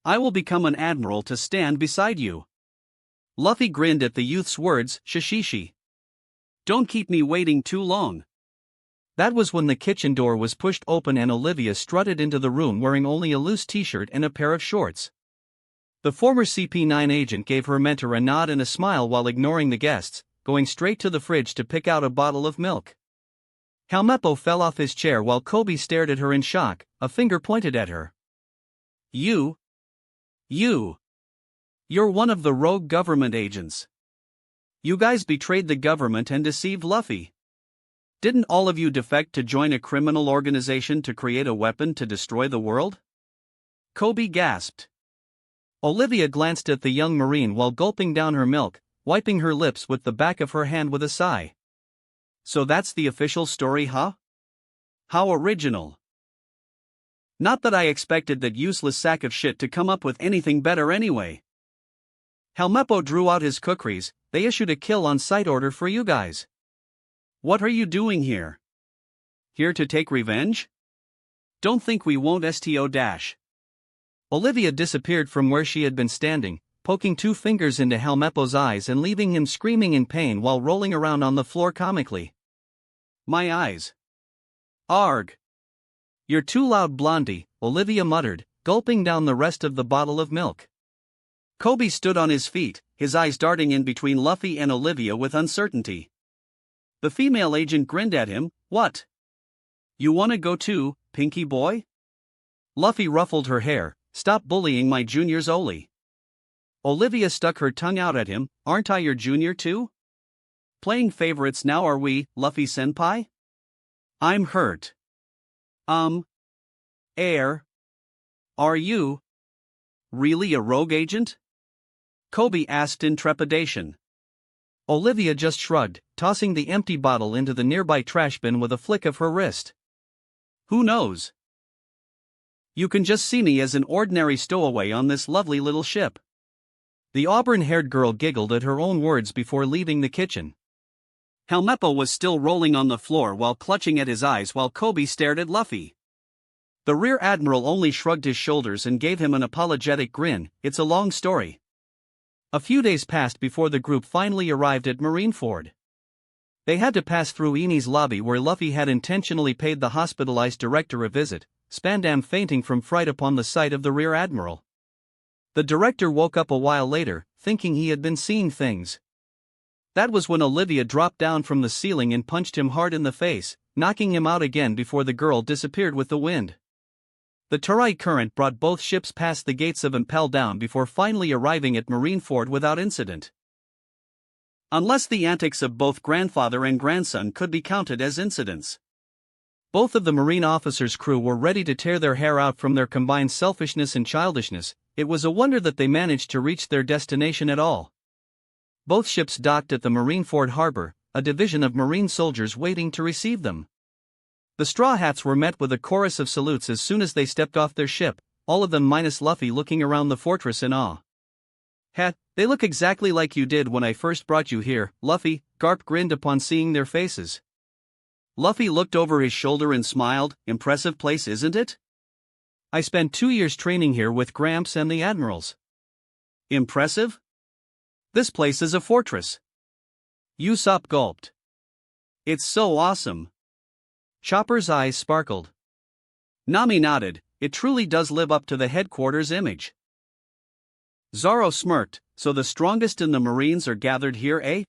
I will become an admiral to stand beside you. Luffy grinned at the youth's words. Shishishi. Don't keep me waiting too long. That was when the kitchen door was pushed open and Olivia strutted into the room wearing only a loose t-shirt and a pair of shorts. The former CP9 agent gave her mentor a nod and a smile while ignoring the guests, going straight to the fridge to pick out a bottle of milk. Helmeppo fell off his chair while Koby stared at her in shock, a finger pointed at her. You're one of the rogue government agents. You guys betrayed the government and deceived Luffy. Didn't all of you defect to join a criminal organization to create a weapon to destroy the world? Koby gasped. Olivia glanced at the young Marine while gulping down her milk, wiping her lips with the back of her hand with a sigh. So that's the official story, huh? How original. Not that I expected that useless sack of shit to come up with anything better anyway. Helmeppo drew out his kukris. They issued a kill-on-sight order for you guys. What are you doing here? Here to take revenge? Don't think we won't sto dash. Olivia disappeared from where she had been standing, poking two fingers into Helmeppo's eyes and leaving him screaming in pain while rolling around on the floor comically. My eyes. Arg. You're too loud, Blondie, Olivia muttered, gulping down the rest of the bottle of milk. Koby stood on his feet, his eyes darting in between Luffy and Olivia with uncertainty. The female agent grinned at him. What? You wanna go too, Pinky boy? Luffy ruffled her hair. Stop bullying my juniors, Oli. Olivia stuck her tongue out at him. Aren't I your junior too? Playing favorites now, are we, Luffy-senpai? I'm hurt. Are you really a rogue agent? Koby asked in trepidation. Olivia just shrugged, tossing the empty bottle into the nearby trash bin with a flick of her wrist. Who knows? You can just see me as an ordinary stowaway on this lovely little ship. The auburn-haired girl giggled at her own words before leaving the kitchen. Helmeppo was still rolling on the floor while clutching at his eyes while Koby stared at Luffy. The Rear Admiral only shrugged his shoulders and gave him an apologetic grin. It's a long story. A few days passed before the group finally arrived at Marineford. They had to pass through Eni's lobby where Luffy had intentionally paid the hospitalized director a visit, Spandam fainting from fright upon the sight of the Rear Admiral. The director woke up a while later, thinking he had been seeing things. That was when Olivia dropped down from the ceiling and punched him hard in the face, knocking him out again before the girl disappeared with the wind. The Tarai current brought both ships past the gates of Impel Down before finally arriving at Marineford without incident. Unless the antics of both grandfather and grandson could be counted as incidents. Both of the Marine officers' crew were ready to tear their hair out from their combined selfishness and childishness. It was a wonder that they managed to reach their destination at all. Both ships docked at the Marineford harbor, a division of Marine soldiers waiting to receive them. The Straw Hats were met with a chorus of salutes as soon as they stepped off their ship, all of them minus Luffy looking around the fortress in awe. They look exactly like you did when I first brought you here, Luffy, Garp grinned upon seeing their faces. Luffy looked over his shoulder and smiled. Impressive place, isn't it? I spent 2 years training here with Gramps and the Admirals. Impressive? This place is a fortress. Usopp gulped. It's so awesome. Chopper's eyes sparkled. Nami nodded. It truly does live up to the headquarters image. Zoro smirked. So the strongest in the Marines are gathered here, eh?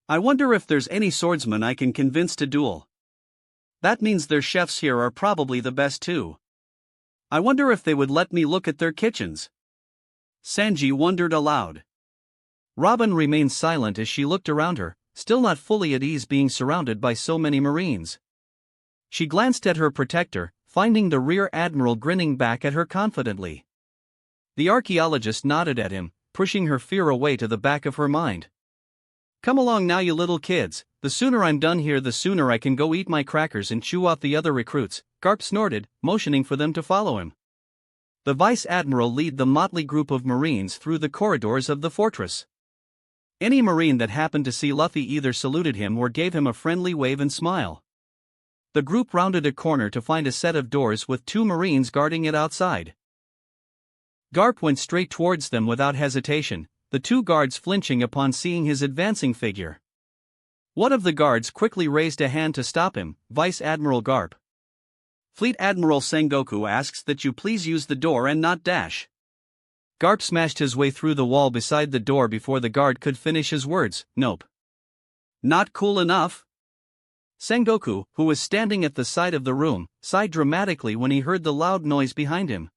I wonder if there's any swordsman I can convince to duel. That means their chefs here are probably the best too. I wonder if they would let me look at their kitchens. Sanji wondered aloud. Robin remained silent as she looked around her, still not fully at ease being surrounded by so many Marines. She glanced at her protector, finding the Rear Admiral grinning back at her confidently. The archaeologist nodded at him, pushing her fear away to the back of her mind. "Come along now, you little kids. The sooner I'm done here, the sooner I can go eat my crackers and chew off the other recruits," Garp snorted, motioning for them to follow him. The Vice Admiral led the motley group of Marines through the corridors of the fortress. Any Marine that happened to see Luffy either saluted him or gave him a friendly wave and smile. The group rounded a corner to find a set of doors with 2 Marines guarding it outside. Garp went straight towards them without hesitation, the 2 guards flinching upon seeing his advancing figure. One of the guards quickly raised a hand to stop him. "Vice Admiral Garp. Fleet Admiral Sengoku asks that you please use the door and not dash." Garp smashed his way through the wall beside the door before the guard could finish his words. "Nope. Not cool enough?" Sengoku, who was standing at the side of the room, sighed dramatically when he heard the loud noise behind him.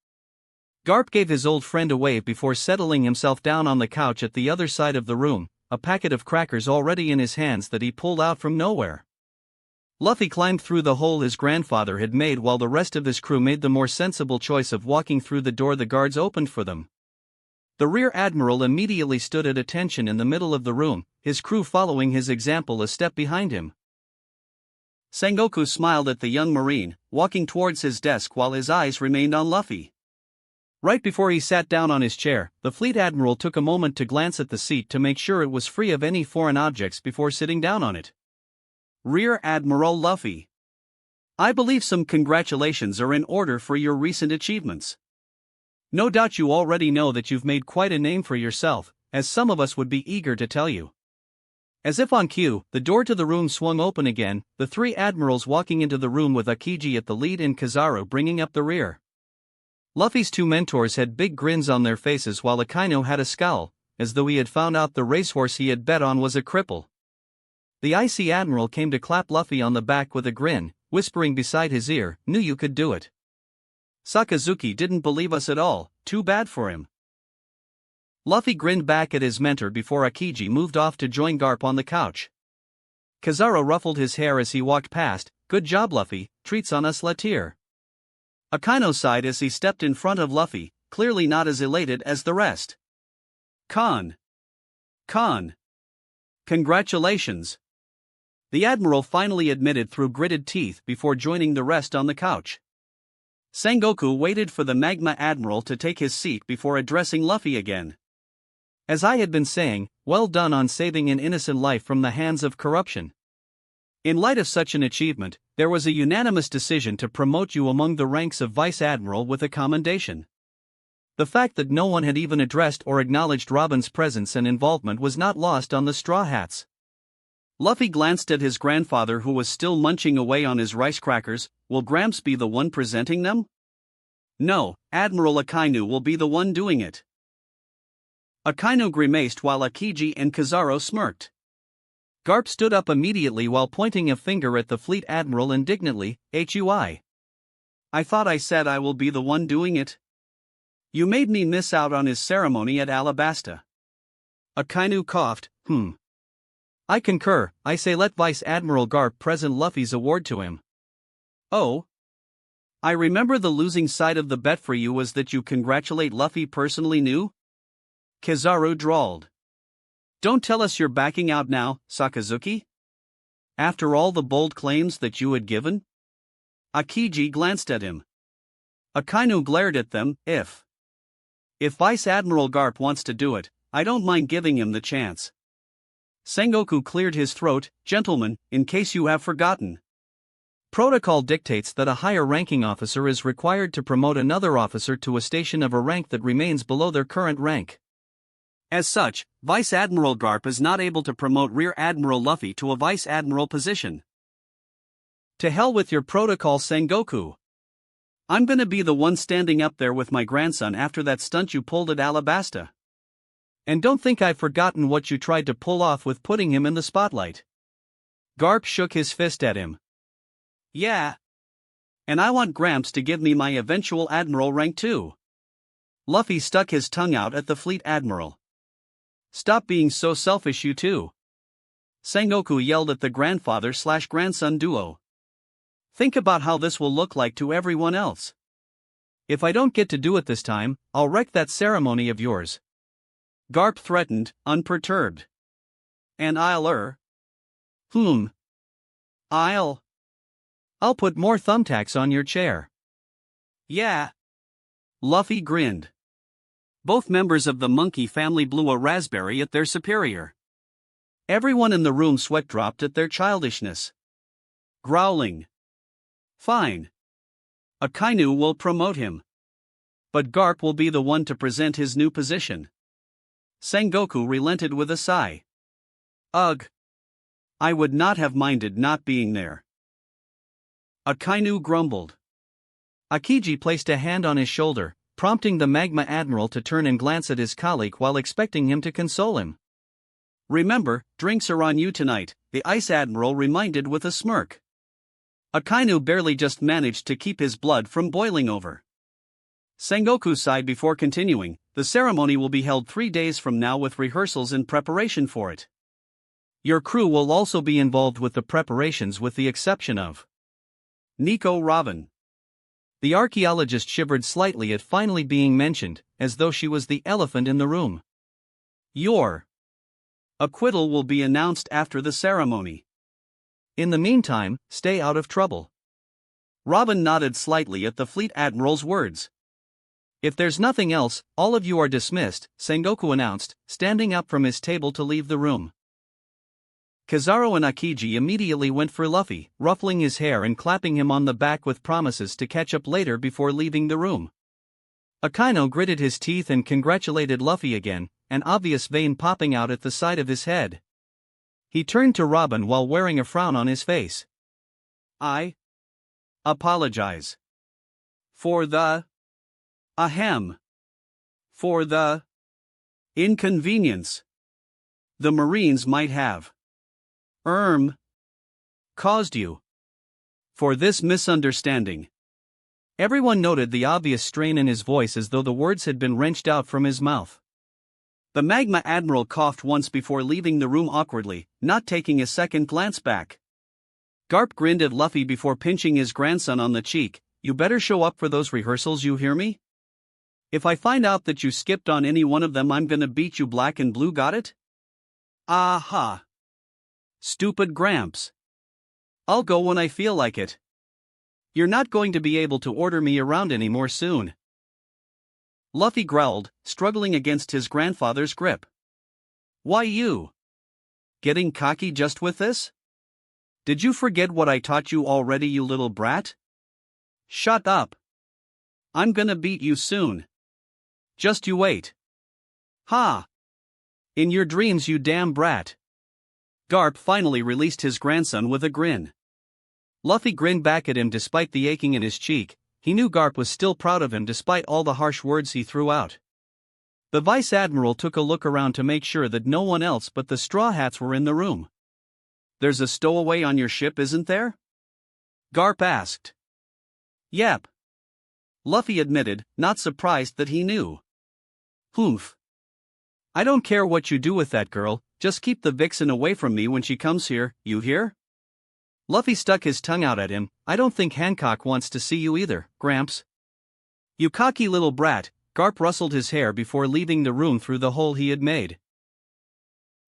Garp gave his old friend a wave before settling himself down on the couch at the other side of the room, a packet of crackers already in his hands that he pulled out from nowhere. Luffy climbed through the hole his grandfather had made while the rest of his crew made the more sensible choice of walking through the door the guards opened for them. The Rear Admiral immediately stood at attention in the middle of the room, his crew following his example a step behind him. Sengoku smiled at the young Marine, walking towards his desk while his eyes remained on Luffy. Right before he sat down on his chair, the Fleet Admiral took a moment to glance at the seat to make sure it was free of any foreign objects before sitting down on it. "Rear Admiral Luffy, I believe some congratulations are in order for your recent achievements. No doubt you already know that you've made quite a name for yourself, as some of us would be eager to tell you." As if on cue, the door to the room swung open again, the 3 admirals walking into the room with Aokiji at the lead and Kizaru bringing up the rear. Luffy's 2 mentors had big grins on their faces while Akainu had a scowl, as though he had found out the racehorse he had bet on was a cripple. The Icy Admiral came to clap Luffy on the back with a grin, whispering beside his ear, "Knew you could do it. Sakazuki didn't believe us at all, too bad for him." Luffy grinned back at his mentor before Aokiji moved off to join Garp on the couch. Kizaru ruffled his hair as he walked past. "Good job, Luffy, treats on us later." Akainu sighed as he stepped in front of Luffy, clearly not as elated as the rest. Khan. Congratulations." The Admiral finally admitted through gritted teeth before joining the rest on the couch. Sengoku waited for the Magma Admiral to take his seat before addressing Luffy again. "As I had been saying, well done on saving an innocent life from the hands of corruption. In light of such an achievement, there was a unanimous decision to promote you among the ranks of Vice Admiral with a commendation." The fact that no one had even addressed or acknowledged Robin's presence and involvement was not lost on the Straw Hats. Luffy glanced at his grandfather who was still munching away on his rice crackers. "Will Gramps be the one presenting them?" "No, Admiral Akainu will be the one doing it." Akainu grimaced while Aokiji and Kizaru smirked. Garp stood up immediately while pointing a finger at the Fleet Admiral indignantly. "Hui. I thought I said I will be the one doing it. You made me miss out on his ceremony at Alabasta." Akainu coughed. I concur. I say let Vice Admiral Garp present Luffy's award to him." "Oh? I remember the losing side of the bet for you was that you congratulate Luffy personally new?" Kizaru drawled. "Don't tell us you're backing out now, Sakazuki? After all the bold claims that you had given?" Aokiji glanced at him. Akainu glared at them. If Vice Admiral Garp wants to do it, I don't mind giving him the chance." Sengoku cleared his throat. "Gentlemen, in case you have forgotten, protocol dictates that a higher-ranking officer is required to promote another officer to a station of a rank that remains below their current rank. As such, Vice Admiral Garp is not able to promote Rear Admiral Luffy to a Vice Admiral position." "To hell with your protocol, Sengoku. I'm gonna be the one standing up there with my grandson after that stunt you pulled at Alabasta. And don't think I've forgotten what you tried to pull off with putting him in the spotlight." Garp shook his fist at him. "Yeah. And I want Gramps to give me my eventual Admiral rank too." Luffy stuck his tongue out at the Fleet Admiral. "Stop being so selfish, you two." Sengoku yelled at the grandfather/grandson duo. Think about how this will look like to everyone else. If I don't get to do it this time, I'll wreck that ceremony of yours. Garp threatened, unperturbed. And I'll put more thumbtacks on your chair. Yeah. Luffy grinned. Both members of the monkey family blew a raspberry at their superior. Everyone in the room sweat dropped at their childishness. Growling. Fine. Akainu will promote him. But Garp will be the one to present his new position. Sengoku relented with a sigh. Ugh. I would not have minded not being there. Akainu grumbled. Akiji placed a hand on his shoulder, prompting the Magma Admiral to turn and glance at his colleague while expecting him to console him. Remember, drinks are on you tonight, the Ice Admiral reminded with a smirk. Akainu barely just managed to keep his blood from boiling over. Sengoku sighed before continuing, the ceremony will be held 3 days from now with rehearsals in preparation for it. Your crew will also be involved with the preparations with the exception of Nico Robin. The archaeologist shivered slightly at finally being mentioned, as though she was the elephant in the room. Your acquittal will be announced after the ceremony. In the meantime, stay out of trouble. Robin nodded slightly at the Fleet Admiral's words. If there's nothing else, all of you are dismissed, Sengoku announced, standing up from his table to leave the room. Kizaru and Akiji immediately went for Luffy, ruffling his hair and clapping him on the back with promises to catch up later before leaving the room. Akainu gritted his teeth and congratulated Luffy again, an obvious vein popping out at the side of his head. He turned to Robin while wearing a frown on his face. I apologize. For the For the inconvenience the Marines might have caused you. For this misunderstanding. Everyone noted the obvious strain in his voice as though the words had been wrenched out from his mouth. The Magma Admiral coughed once before leaving the room awkwardly, not taking a second glance back. Garp grinned at Luffy before pinching his grandson on the cheek. You better show up for those rehearsals, you hear me? If I find out that you skipped on any one of them, I'm gonna beat you black and blue, got it? Aha. Stupid Gramps. I'll go when I feel like it. You're not going to be able to order me around anymore soon. Luffy growled, struggling against his grandfather's grip. Why you? Getting cocky just with this? Did you forget what I taught you already, you little brat? Shut up. I'm gonna beat you soon. Just you wait. Ha! In your dreams, you damn brat. Garp finally released his grandson with a grin. Luffy grinned back at him despite the aching in his cheek. He knew Garp was still proud of him despite all the harsh words he threw out. The Vice Admiral took a look around to make sure that no one else but the Straw Hats were in the room. There's a stowaway on your ship, isn't there? Garp asked. Yep. Luffy admitted, not surprised that he knew. Humph. I don't care what you do with that girl, just keep the vixen away from me when she comes here, you hear? Luffy stuck his tongue out at him. I don't think Hancock wants to see you either, Gramps. You cocky little brat. Garp rustled his hair before leaving the room through the hole he had made.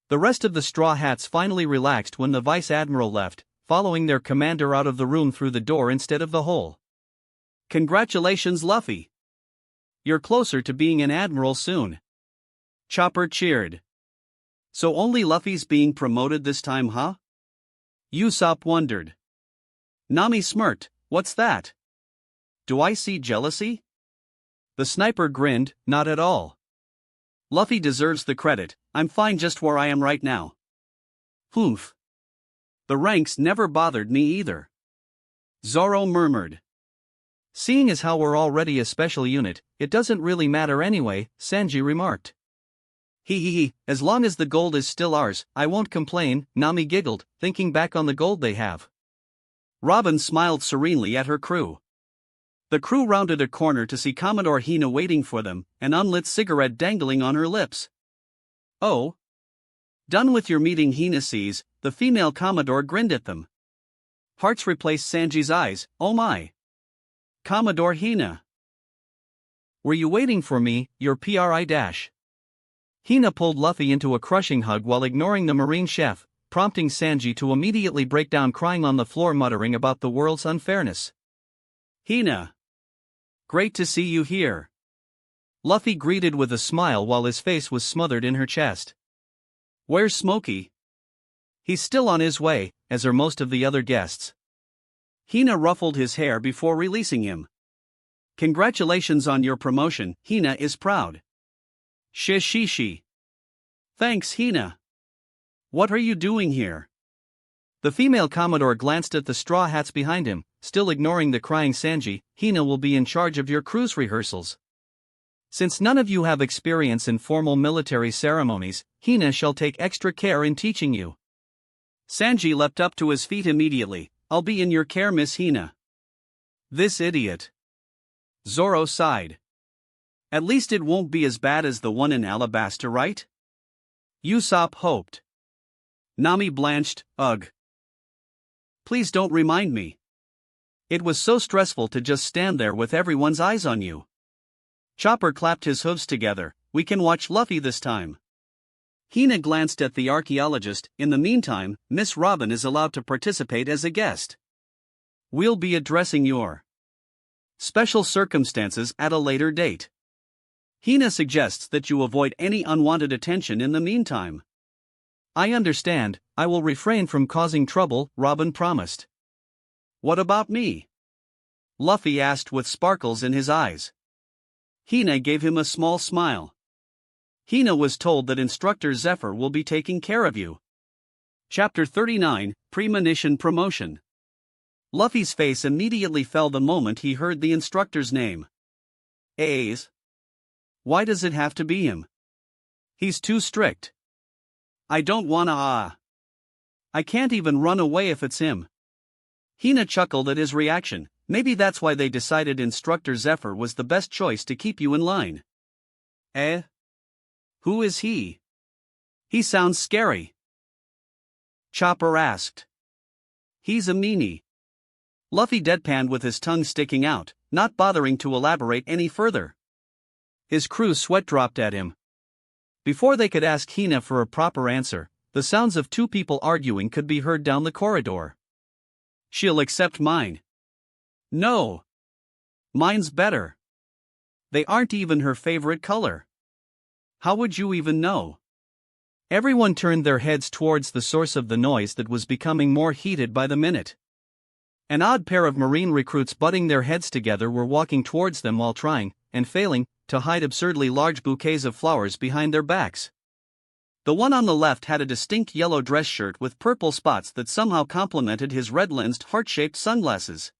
The rest of the Straw Hats finally relaxed when the Vice Admiral left, following their commander out of the room through the door instead of the hole. Congratulations, Luffy. You're closer to being an admiral soon. Chopper cheered. So only Luffy's being promoted this time, huh? Usopp wondered. Nami smirked. What's that? Do I see jealousy? The sniper grinned. Not at all. Luffy deserves the credit. I'm fine just where I am right now. Humph. The ranks never bothered me either. Zoro murmured. Seeing as how we're already a special unit, it doesn't really matter anyway, Sanji remarked. Hee, as long as the gold is still ours, I won't complain, Nami giggled, thinking back on the gold they have. Robin smiled serenely at her crew. The crew rounded a corner to see Commodore Hina waiting for them, an unlit cigarette dangling on her lips. Oh? Done with your meeting, Hina sees, the female Commodore grinned at them. Hearts replaced Sanji's eyes, oh my. Commodore Hina. Were you waiting for me, your PRI dash? Hina pulled Luffy into a crushing hug while ignoring the Marine chef, prompting Sanji to immediately break down crying on the floor, muttering about the world's unfairness. Hina. Great to see you here. Luffy greeted with a smile while his face was smothered in her chest. Where's Smokey? He's still on his way, as are most of the other guests. Hina ruffled his hair before releasing him. Congratulations on your promotion, Hina is proud. Shi. Thanks, Hina. What are you doing here? The female Commodore glanced at the straw hats behind him, still ignoring the crying Sanji. Hina will be in charge of your cruise rehearsals. Since none of you have experience in formal military ceremonies, Hina shall take extra care in teaching you. Sanji leapt up to his feet immediately. I'll be in your care, Miss Hina. This idiot. Zoro sighed. At least it won't be as bad as the one in Alabasta, right? Usopp hoped. Nami blanched, ugh. Please don't remind me. It was so stressful to just stand there with everyone's eyes on you. Chopper clapped his hooves together. We can watch Luffy this time. Hina glanced at the archaeologist. In the meantime, Miss Robin is allowed to participate as a guest. We'll be addressing your special circumstances at a later date. Hina suggests that you avoid any unwanted attention in the meantime. I understand, I will refrain from causing trouble, Robin promised. What about me? Luffy asked with sparkles in his eyes. Hina gave him a small smile. Hina was told that Instructor Zephyr will be taking care of you. Chapter 39, Premonition Promotion. Luffy's face immediately fell the moment he heard the instructor's name. A's. Why does it have to be him? He's too strict. I don't wanna I can't even run away if it's him. Hina chuckled at his reaction. Maybe that's why they decided Instructor Zephyr was the best choice to keep you in line. Eh? Who is he? He sounds scary. Chopper asked. He's a meanie. Luffy deadpanned with his tongue sticking out, not bothering to elaborate any further. His crew's sweat dropped at him. Before they could ask Hina for a proper answer, the sounds of two people arguing could be heard down the corridor. She'll accept mine. No. Mine's better. They aren't even her favorite color. How would you even know? Everyone turned their heads towards the source of the noise that was becoming more heated by the minute. An odd pair of Marine recruits butting their heads together were walking towards them while trying, and failing, to hide absurdly large bouquets of flowers behind their backs. The one on the left had a distinct yellow dress shirt with purple spots that somehow complemented his red-lensed heart-shaped sunglasses.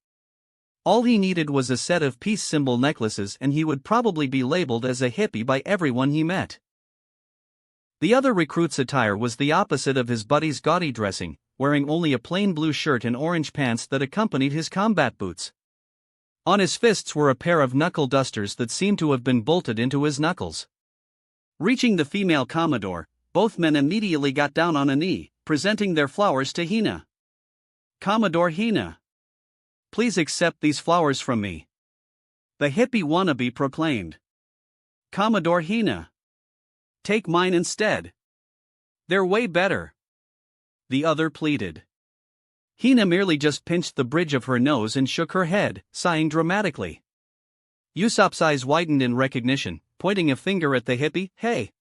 All he needed was a set of peace symbol necklaces and he would probably be labeled as a hippie by everyone he met. The other recruit's attire was the opposite of his buddy's gaudy dressing, wearing only a plain blue shirt and orange pants that accompanied his combat boots. On his fists were a pair of knuckle dusters that seemed to have been bolted into his knuckles. Reaching the female Commodore, both men immediately got down on a knee, presenting their flowers to Hina. Commodore Hina. Please accept these flowers from me. The hippie wannabe proclaimed. Commodore Hina. Take mine instead. They're way better. The other pleaded. Hina merely just pinched the bridge of her nose and shook her head, sighing dramatically. Usopp's eyes widened in recognition, pointing a finger at the hippie. Hey!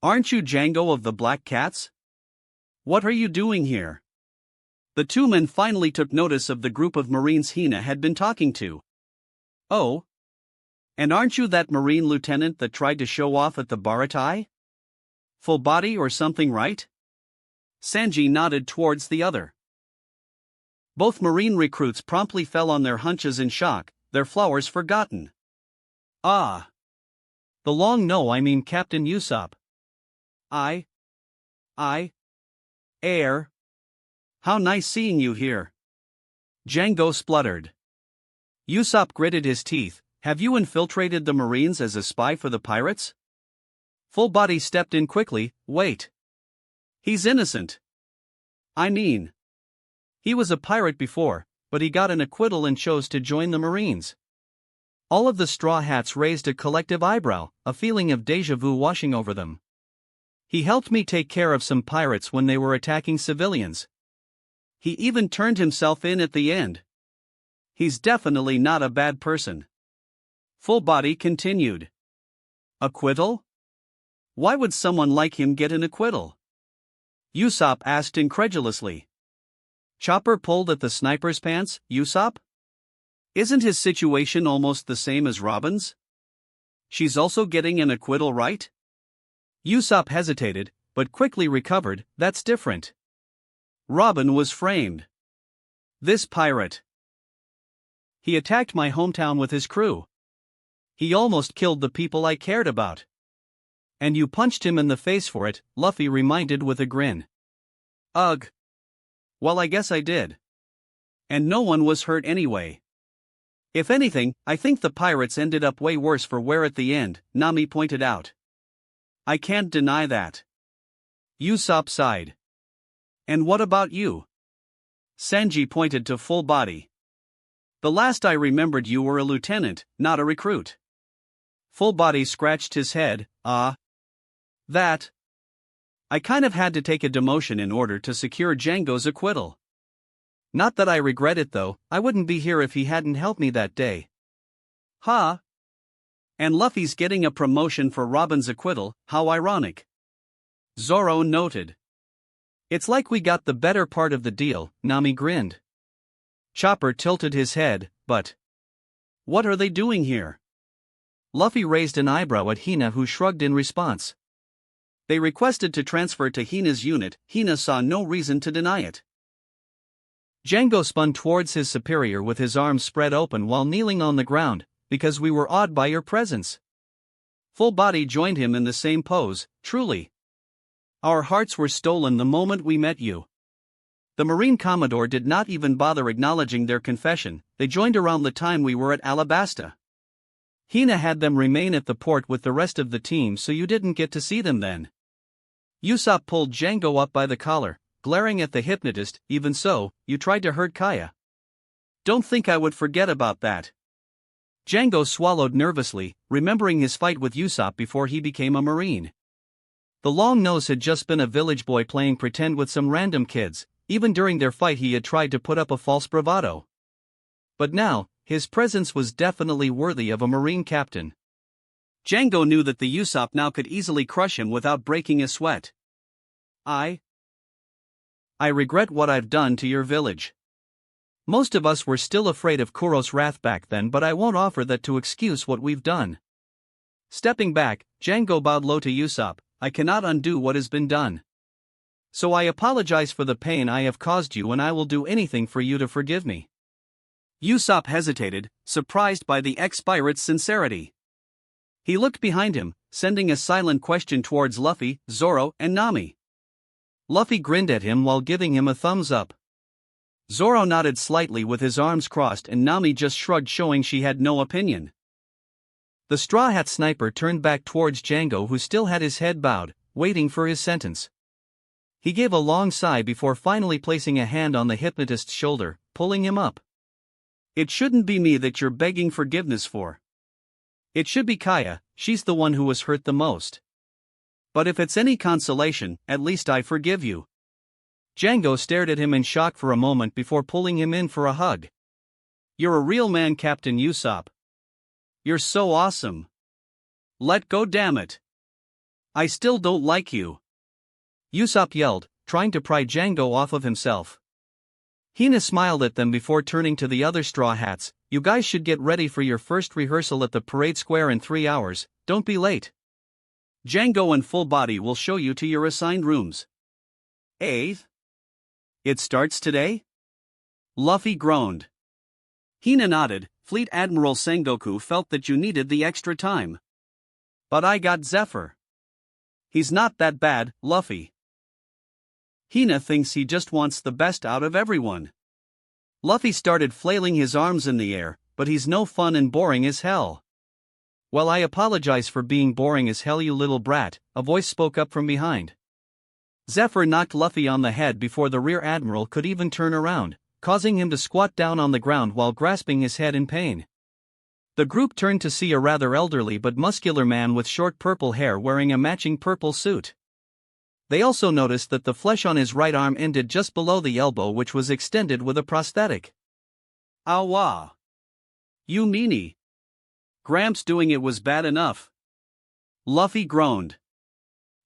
Aren't you Django of the Black Cats? What are you doing here? The two men finally took notice of the group of Marines Hina had been talking to. Oh? And aren't you that Marine lieutenant that tried to show off at the Baratai? Full body or something, right? Sanji nodded towards the other. Both Marine recruits promptly fell on their haunches in shock, their flowers forgotten. Ah! The long no, I mean Captain Usopp. Air. How nice seeing you here. Django spluttered. Usopp gritted his teeth. Have you infiltrated the Marines as a spy for the pirates? Full Body stepped in quickly. Wait. He's innocent. I mean, He was a pirate before, but he got an acquittal and chose to join the Marines. All of the Straw Hats raised a collective eyebrow, a feeling of déjà vu washing over them. He helped me take care of some pirates when they were attacking civilians. He even turned himself in at the end. He's definitely not a bad person. Full Body continued. Acquittal? Why would someone like him get an acquittal? Usopp asked incredulously. Chopper pulled at the sniper's pants, Usopp? Isn't his situation almost the same as Robin's? She's also getting an acquittal, right? Usopp hesitated, but quickly recovered. That's different. Robin was framed. This pirate. He attacked my hometown with his crew. He almost killed the people I cared about. And you punched him in the face for it, Luffy reminded with a grin. Ugh. Well, I guess I did. And no one was hurt anyway. If anything, I think the pirates ended up way worse for wear at the end, Nami pointed out. I can't deny that. Usopp sighed. And what about you? Sanji pointed to Full Body. The last I remembered you were a lieutenant, not a recruit. Full Body scratched his head. That. I kind of had to take a demotion in order to secure Django's acquittal. Not that I regret it though, I wouldn't be here if he hadn't helped me that day. Huh? And Luffy's getting a promotion for Robin's acquittal, how ironic. Zoro noted. It's like we got the better part of the deal, Nami grinned. Chopper tilted his head, but what are they doing here? Luffy raised an eyebrow at Hina, who shrugged in response. They requested to transfer to Hina's unit. Hina saw no reason to deny it. Django spun towards his superior with his arms spread open while kneeling on the ground, because we were awed by your presence. Full Body joined him in the same pose. Truly. Our hearts were stolen the moment we met you. The Marine Commodore did not even bother acknowledging their confession. They joined around the time we were at Alabasta. Hina had them remain at the port with the rest of the team, so you didn't get to see them then. Usopp pulled Django up by the collar, glaring at the hypnotist. Even so, you tried to hurt Kaya. Don't think I would forget about that. Django swallowed nervously, remembering his fight with Usopp before he became a Marine. The long nose had just been a village boy playing pretend with some random kids. Even during their fight he had tried to put up a false bravado. But now, his presence was definitely worthy of a Marine captain. Django knew that the Usopp now could easily crush him without breaking a sweat. I regret what I've done to your village. Most of us were still afraid of Kuro's wrath back then, but I won't offer that to excuse what we've done. Stepping back, Django bowed low to Usopp. I cannot undo what has been done. So I apologize for the pain I have caused you, and I will do anything for you to forgive me. Usopp hesitated, surprised by the ex-pirate's sincerity. He looked behind him, sending a silent question towards Luffy, Zoro, and Nami. Luffy grinned at him while giving him a thumbs up. Zoro nodded slightly with his arms crossed, and Nami just shrugged, showing she had no opinion. The Straw Hat sniper turned back towards Django, who still had his head bowed, waiting for his sentence. He gave a long sigh before finally placing a hand on the hypnotist's shoulder, pulling him up. It shouldn't be me that you're begging forgiveness for. It should be Kaya, she's the one who was hurt the most. But if it's any consolation, at least I forgive you. Django stared at him in shock for a moment before pulling him in for a hug. You're a real man, Captain Usopp. You're so awesome. Let go, damn it. I still don't like you. Usopp yelled, trying to pry Django off of himself. Hina smiled at them before turning to the other Straw Hats. You guys should get ready for your first rehearsal at the parade square in 3 hours, don't be late. Django and Full Body will show you to your assigned rooms. Eighth? It starts today? Luffy groaned. Hina nodded. Fleet Admiral Sengoku felt that you needed the extra time. But I got Zephyr. He's not that bad, Luffy. Hina thinks he just wants the best out of everyone. Luffy started flailing his arms in the air, but he's no fun and boring as hell. Well, I apologize for being boring as hell, you little brat, a voice spoke up from behind. Zephyr knocked Luffy on the head before the rear admiral could even turn around, causing him to squat down on the ground while grasping his head in pain. The group turned to see a rather elderly but muscular man with short purple hair wearing a matching purple suit. They also noticed that the flesh on his right arm ended just below the elbow, which was extended with a prosthetic. Awa! You meanie! Gramps doing it was bad enough. Luffy groaned.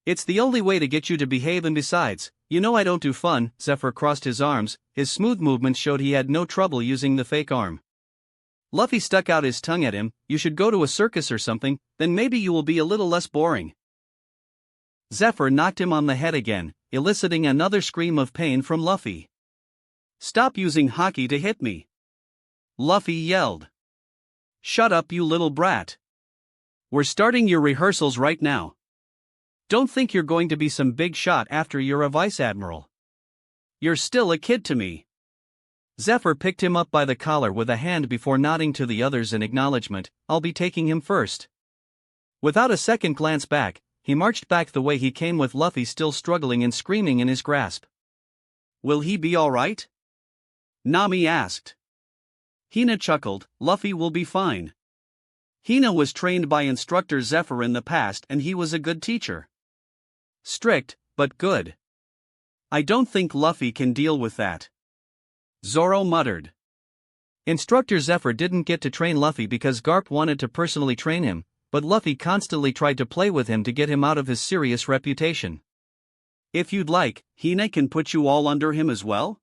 It's the only way to get you to behave, and besides, you know I don't do fun. Zephyr crossed his arms, his smooth movements showed he had no trouble using the fake arm. Luffy stuck out his tongue at him. You should go to a circus or something, then maybe you will be a little less boring. Zephyr knocked him on the head again, eliciting another scream of pain from Luffy. Stop using hockey to hit me! Luffy yelled. Shut up, you little brat. We're starting your rehearsals right now. Don't think you're going to be some big shot after you're a vice admiral. You're still a kid to me. Zephyr picked him up by the collar with a hand before nodding to the others in acknowledgement. I'll be taking him first. Without a second glance back, he marched back the way he came, with Luffy still struggling and screaming in his grasp. Will he be alright? Nami asked. Hina chuckled. Luffy will be fine. Hina was trained by instructor Zephyr in the past, and he was a good teacher. Strict, but good. I don't think Luffy can deal with that. Zoro muttered. Instructor Zephyr didn't get to train Luffy because Garp wanted to personally train him, but Luffy constantly tried to play with him to get him out of his serious reputation. If you'd like, Hina can put you all under him as well?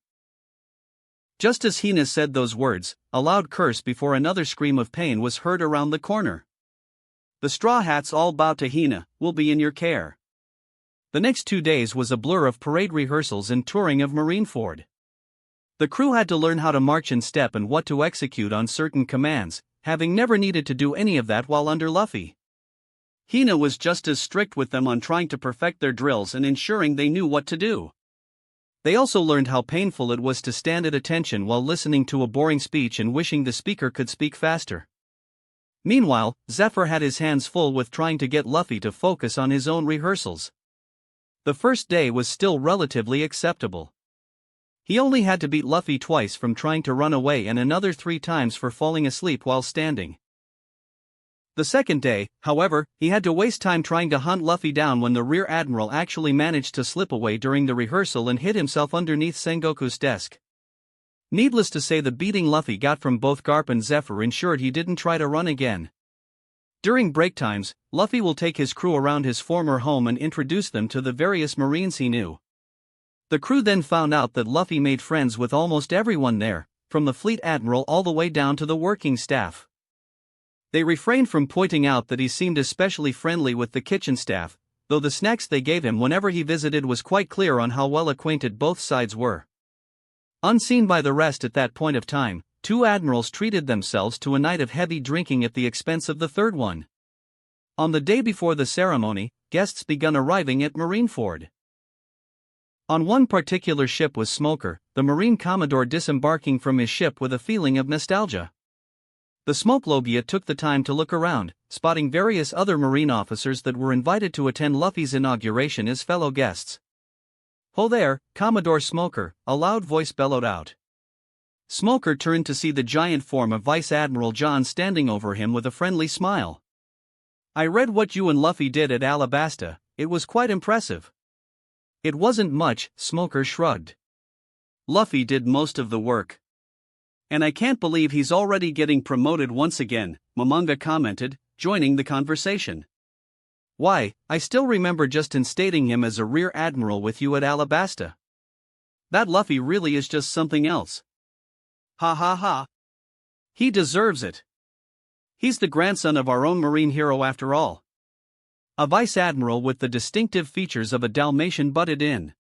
Just as Hina said those words, a loud curse before another scream of pain was heard around the corner. The Straw Hats all bowed to Hina. We'll be in your care. The next 2 days was a blur of parade rehearsals and touring of Marineford. The crew had to learn how to march in step and what to execute on certain commands, having never needed to do any of that while under Luffy. Hina was just as strict with them on trying to perfect their drills and ensuring they knew what to do. They also learned how painful it was to stand at attention while listening to a boring speech and wishing the speaker could speak faster. Meanwhile, Zephyr had his hands full with trying to get Luffy to focus on his own rehearsals. The first day was still relatively acceptable. He only had to beat Luffy twice from trying to run away and another 3 times for falling asleep while standing. The second day, however, he had to waste time trying to hunt Luffy down when the rear admiral actually managed to slip away during the rehearsal and hid himself underneath Sengoku's desk. Needless to say, the beating Luffy got from both Garp and Zephyr ensured he didn't try to run again. During break times, Luffy will take his crew around his former home and introduce them to the various Marines he knew. The crew then found out that Luffy made friends with almost everyone there, from the fleet admiral all the way down to the working staff. They refrained from pointing out that he seemed especially friendly with the kitchen staff, though the snacks they gave him whenever he visited was quite clear on how well acquainted both sides were. Unseen by the rest at that point of time, 2 admirals treated themselves to a night of heavy drinking at the expense of the third one. On the day before the ceremony, guests began arriving at Marineford. On one particular ship was Smoker, the Marine Commodore, disembarking from his ship with a feeling of nostalgia. The Smokelobia took the time to look around, spotting various other Marine officers that were invited to attend Luffy's inauguration as fellow guests. "Ho there, Commodore Smoker," a loud voice bellowed out. Smoker turned to see the giant form of Vice Admiral John standing over him with a friendly smile. "I read what you and Luffy did at Alabasta. It was quite impressive." "It wasn't much," Smoker shrugged. "Luffy did most of the work. And I can't believe he's already getting promoted once again," Mangaka commented, joining the conversation. "Why, I still remember just instating him as a rear admiral with you at Alabasta. That Luffy really is just something else. Ha ha ha. He deserves it. He's the grandson of our own marine hero after all. A vice admiral with the distinctive features of a Dalmatian butted in.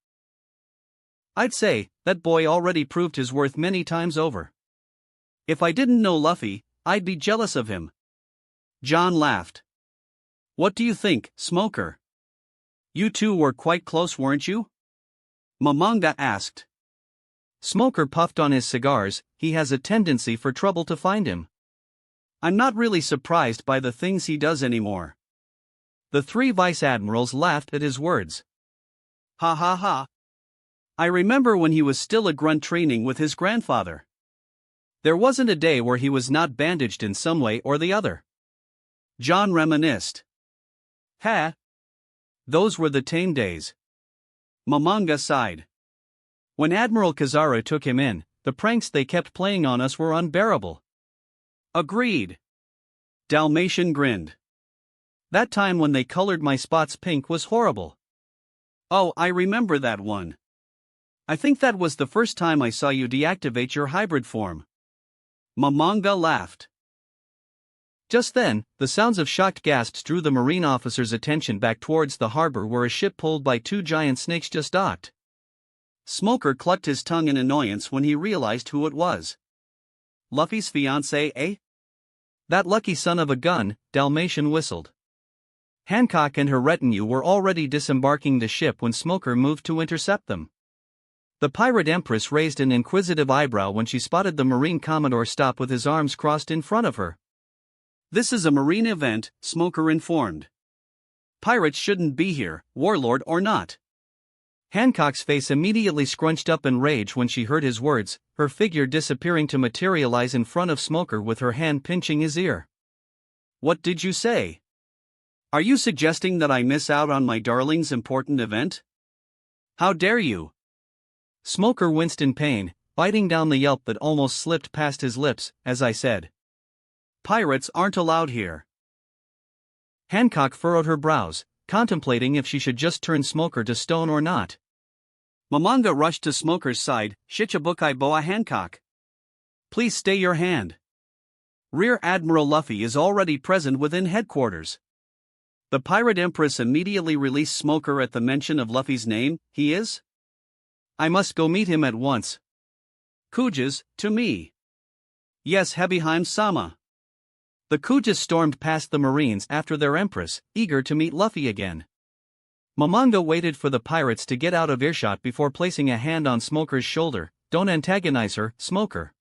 I'd say, that boy already proved his worth many times over. If I didn't know Luffy, I'd be jealous of him." John laughed. "What do you think, Smoker? You two were quite close, weren't you?" Mangaka asked. Smoker puffed on his cigars. He has a tendency for trouble to find him. I'm not really surprised by the things he does anymore. The 3 vice admirals laughed at his words. Ha ha ha. I remember when he was still a grunt training with his grandfather. There wasn't a day where he was not bandaged in some way or the other. John reminisced. Ha! Those were the tame days. Mangaka sighed. When Admiral Kizaru took him in, the pranks they kept playing on us were unbearable. Agreed. Dalmatian grinned. That time when they colored my spots pink was horrible. Oh, I remember that one. I think that was the first time I saw you deactivate your hybrid form. Mangaka laughed. Just then, the sounds of shocked gasps drew the marine officer's attention back towards the harbor where a ship pulled by two giant snakes just docked. Smoker clucked his tongue in annoyance when he realized who it was. Luffy's fiancé, eh? That lucky son of a gun, Dalmatian whistled. Hancock and her retinue were already disembarking the ship when Smoker moved to intercept them. The pirate empress raised an inquisitive eyebrow when she spotted the marine commodore stop with his arms crossed in front of her. This is a marine event, Smoker informed. Pirates shouldn't be here, warlord or not. Hancock's face immediately scrunched up in rage when she heard his words, her figure disappearing to materialize in front of Smoker with her hand pinching his ear. What did you say? Are you suggesting that I miss out on my darling's important event? How dare you? Smoker winced in pain, biting down the yelp that almost slipped past his lips, as I said. Pirates aren't allowed here. Hancock furrowed her brows, contemplating if she should just turn Smoker to stone or not. Mangaka rushed to Smoker's side, Shichibukai Boa Hancock. Please stay your hand. Rear Admiral Luffy is already present within headquarters. The pirate empress immediately released Smoker at the mention of Luffy's name. He is? I must go meet him at once. Kujas, to me. Yes, Hebiheim-sama. The Kujas stormed past the marines after their empress, eager to meet Luffy again. Mangaka waited for the pirates to get out of earshot before placing a hand on Smoker's shoulder. Don't antagonize her, Smoker.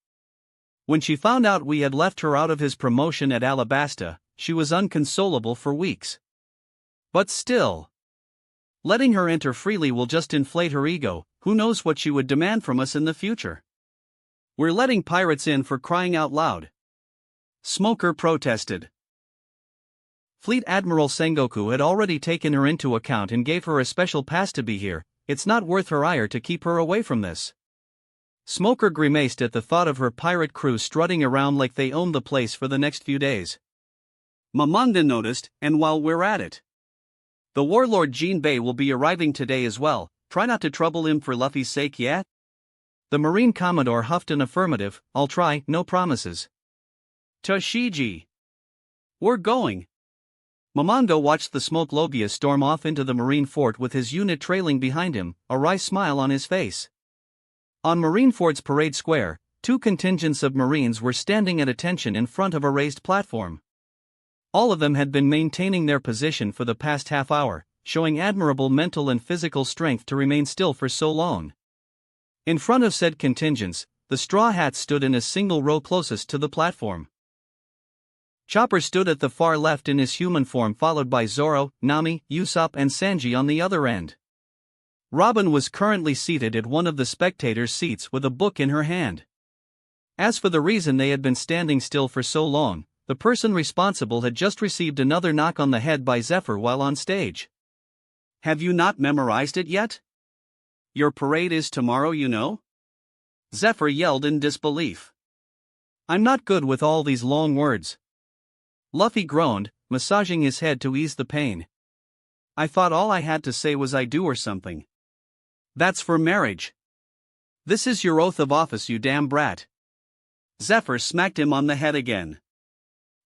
When she found out we had left her out of his promotion at Alabasta, she was inconsolable for weeks. But still, letting her enter freely will just inflate her ego. Who knows what she would demand from us in the future? We're letting pirates in for crying out loud. Smoker protested. Fleet Admiral Sengoku had already taken her into account and gave her a special pass to be here. It's not worth her ire to keep her away from this. Smoker grimaced at the thought of her pirate crew strutting around like they owned the place for the next few days. Mangaka noticed, and while we're at it, the warlord Jinbei will be arriving today as well. Try not to trouble him for Luffy's sake, yeah? The Marine Commodore huffed an affirmative. I'll try, no promises. Toshiji. We're going. Mangaka watched the smoke lobia storm off into the Marine Fort with his unit trailing behind him, a wry smile on his face. On Marinefort's parade square, two contingents of Marines were standing at attention in front of a raised platform. All of them had been maintaining their position for the past half hour, showing admirable mental and physical strength to remain still for so long. In front of said contingents, the Straw Hats stood in a single row closest to the platform. Chopper stood at the far left in his human form, followed by Zoro, Nami, Usopp and Sanji on the other end. Robin was currently seated at one of the spectators' seats with a book in her hand. As for the reason they had been standing still for so long, the person responsible had just received another knock on the head by Zephyr while on stage. Have you not memorized it yet? Your parade is tomorrow, you know? Zephyr yelled in disbelief. I'm not good with all these long words. Luffy groaned, massaging his head to ease the pain. I thought all I had to say was I do or something. That's for marriage. This is your oath of office, you damn brat. Zephyr smacked him on the head again.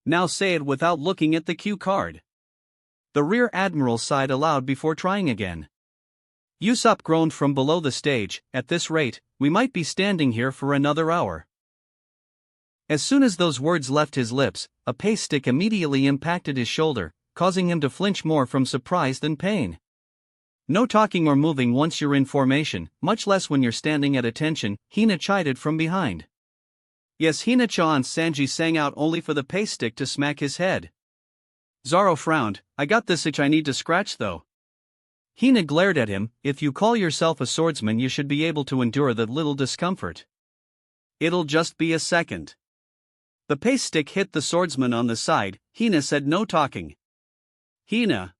Now say it without looking at the cue card. The rear admiral sighed aloud before trying again. Usopp groaned from below the stage. At this rate, we might be standing here for another hour. As soon as those words left his lips, a pace stick immediately impacted his shoulder, causing him to flinch more from surprise than pain. No talking or moving once you're in formation, much less when you're standing at attention, Hina chided from behind. Yes, Hina-chan. Sanji sang out only for the pace stick to smack his head. Zoro frowned. I got this itch I need to scratch though. Hina glared at him. If you call yourself a swordsman, you should be able to endure that little discomfort. It'll just be a second. The paste stick hit the swordsman on the side. Hina said no talking. Hina.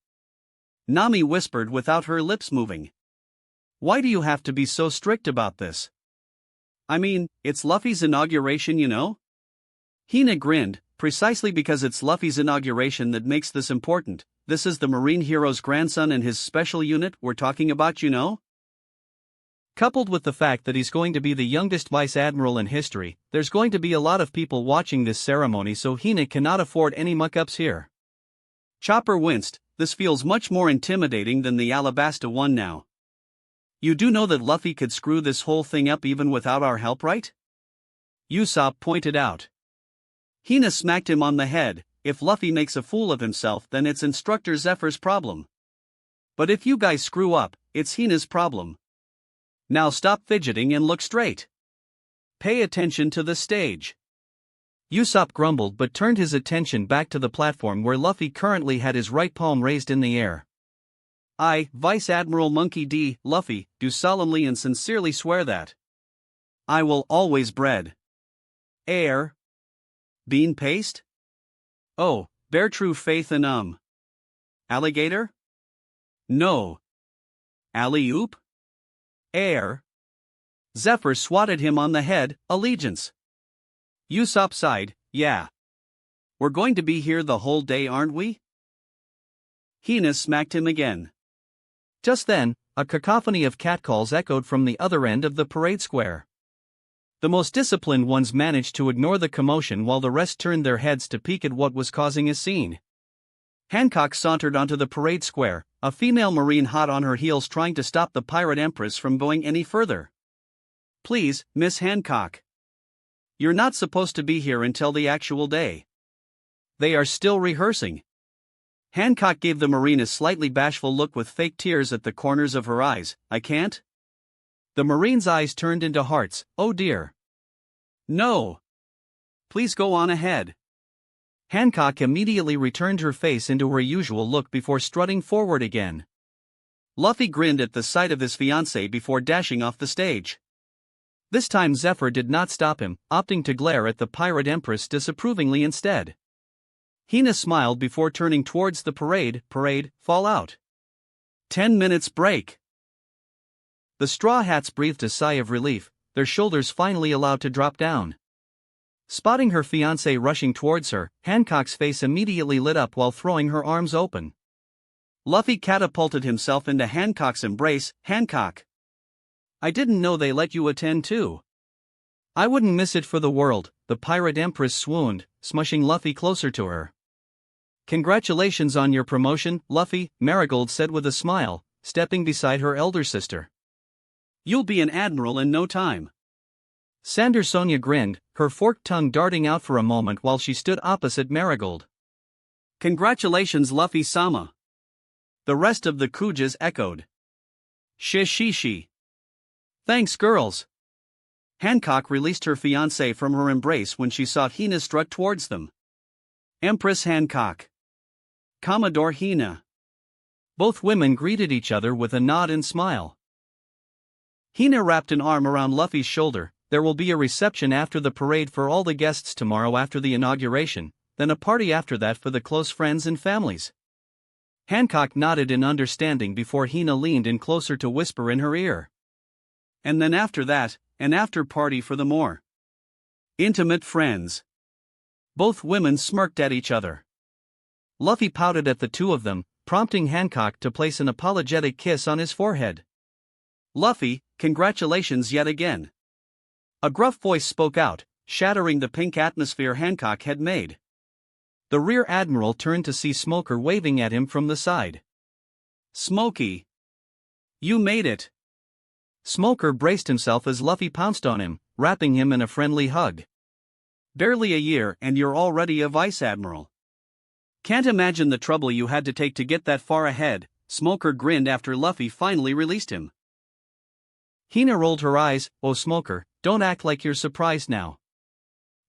Nami whispered without her lips moving. Why do you have to be so strict about this? I mean, it's Luffy's inauguration, you know? Hina grinned. Precisely because it's Luffy's inauguration that makes this important. This is the Marine hero's grandson and his special unit we're talking about, you know? Coupled with the fact that he's going to be the youngest vice admiral in history, there's going to be a lot of people watching this ceremony, so Hina cannot afford any muck-ups here. Chopper winced. This feels much more intimidating than the Alabasta one now. You do know that Luffy could screw this whole thing up even without our help, right? Usopp pointed out. Hina smacked him on the head. If Luffy makes a fool of himself, then it's Instructor Zephyr's problem. But if you guys screw up, it's Hina's problem. Now stop fidgeting and look straight. Pay attention to the stage. Usopp grumbled but turned his attention back to the platform where Luffy currently had his right palm raised in the air. I, Vice Admiral Monkey D. Luffy, do solemnly and sincerely swear that I will always bread. Air. Bean paste? Oh, bear true faith in alligator? No. Alley-oop? Air. Zephyr swatted him on the head. Allegiance. Usopp sighed. Yeah. We're going to be here the whole day, aren't we? Hina smacked him again. Just then, a cacophony of catcalls echoed from the other end of the parade square. The most disciplined ones managed to ignore the commotion while the rest turned their heads to peek at what was causing a scene. Hancock sauntered onto the parade square, a female marine hot on her heels trying to stop the pirate empress from going any further. Please, Miss Hancock. You're not supposed to be here until the actual day. They are still rehearsing. Hancock gave the marine a slightly bashful look with fake tears at the corners of her eyes. I can't? The marine's eyes turned into hearts. Oh dear. No. Please go on ahead. Hancock immediately returned her face into her usual look before strutting forward again. Luffy grinned at the sight of his fiancée before dashing off the stage. This time Zephyr did not stop him, opting to glare at the pirate empress disapprovingly instead. Hina smiled before turning towards the parade. Fall out. 10 minutes break. The Straw Hats breathed a sigh of relief, their shoulders finally allowed to drop down. Spotting her fiancé rushing towards her, Hancock's face immediately lit up while throwing her arms open. Luffy catapulted himself into Hancock's embrace. Hancock. I didn't know they let you attend too. I wouldn't miss it for the world, the pirate empress swooned, smushing Luffy closer to her. Congratulations on your promotion, Luffy, Marigold said with a smile, stepping beside her elder sister. You'll be an admiral in no time. Sander Sonia grinned, her forked tongue darting out for a moment while she stood opposite Marigold. Congratulations, Luffy-sama. The rest of the Kujas echoed. Shishi. Thanks, girls. Hancock released her fiancé from her embrace when she saw Hina strut towards them. Empress Hancock. Commodore Hina. Both women greeted each other with a nod and smile. Hina wrapped an arm around Luffy's shoulder. There will be a reception after the parade for all the guests tomorrow after the inauguration, then a party after that for the close friends and families. Hancock nodded in understanding before Hina leaned in closer to whisper in her ear. And then after that, an after-party for the more intimate friends. Both women smirked at each other. Luffy pouted at the two of them, prompting Hancock to place an apologetic kiss on his forehead. Luffy, congratulations yet again. A gruff voice spoke out, shattering the pink atmosphere Hancock had made. The rear admiral turned to see Smoker waving at him from the side. Smokey. You made it. Smoker braced himself as Luffy pounced on him, wrapping him in a friendly hug. Barely a year and you're already a vice admiral. Can't imagine the trouble you had to take to get that far ahead, Smoker grinned after Luffy finally released him. Hina rolled her eyes. Oh Smoker, don't act like you're surprised now.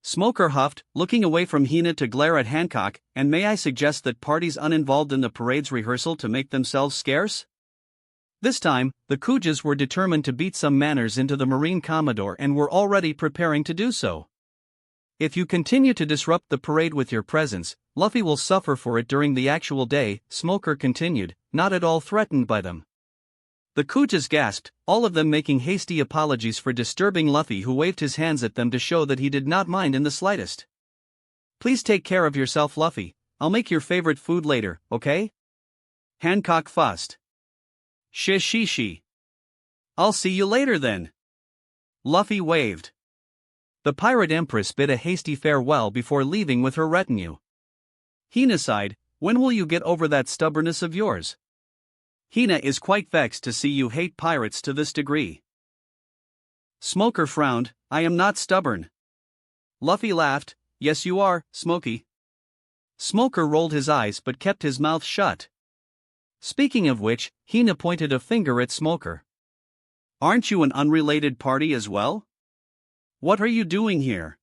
Smoker huffed, looking away from Hina to glare at Hancock, and may I suggest that parties uninvolved in the parade's rehearsal to make themselves scarce? This time, the Kujas were determined to beat some manners into the Marine Commodore and were already preparing to do so. If you continue to disrupt the parade with your presence, Luffy will suffer for it during the actual day, Smoker continued, not at all threatened by them. The Kujas gasped, all of them making hasty apologies for disturbing Luffy, who waved his hands at them to show that he did not mind in the slightest. Please take care of yourself, Luffy. I'll make your favorite food later, okay? Hancock fussed. Shi. I'll see you later then. Luffy waved. The Pirate Empress bid a hasty farewell before leaving with her retinue. Hina sighed, when will you get over that stubbornness of yours? Hina is quite vexed to see you hate pirates to this degree. Smoker frowned, I am not stubborn. Luffy laughed, yes you are, Smokey. Smoker rolled his eyes but kept his mouth shut. Speaking of which, Hina pointed a finger at Smoker. Aren't you an unrelated party as well? What are you doing here?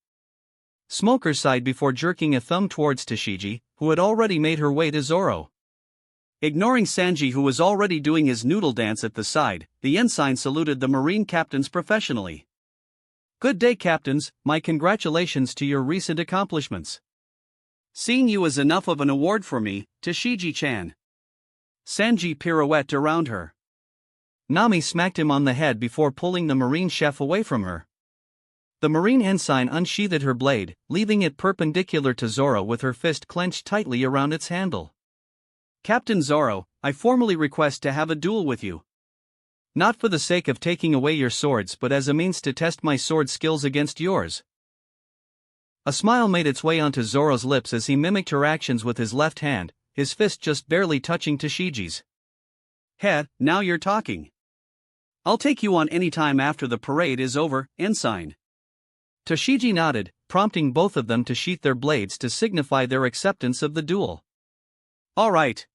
Smoker sighed before jerking a thumb towards Tashigi, who had already made her way to Zoro. Ignoring Sanji, who was already doing his noodle dance at the side, the ensign saluted the marine captains professionally. Good day, captains, my congratulations to your recent accomplishments. Seeing you is enough of an award for me, Tashigi-chan. Sanji pirouetted around her. Nami smacked him on the head before pulling the marine chef away from her. The marine ensign unsheathed her blade, leaving it perpendicular to Zoro with her fist clenched tightly around its handle. Captain Zoro, I formally request to have a duel with you. Not for the sake of taking away your swords but as a means to test my sword skills against yours. A smile made its way onto Zoro's lips as he mimicked her actions with his left hand, his fist just barely touching Tashigi's. Heh, now you're talking. I'll take you on any time after the parade is over, ensign. Tashigi nodded, prompting both of them to sheath their blades to signify their acceptance of the duel. All right.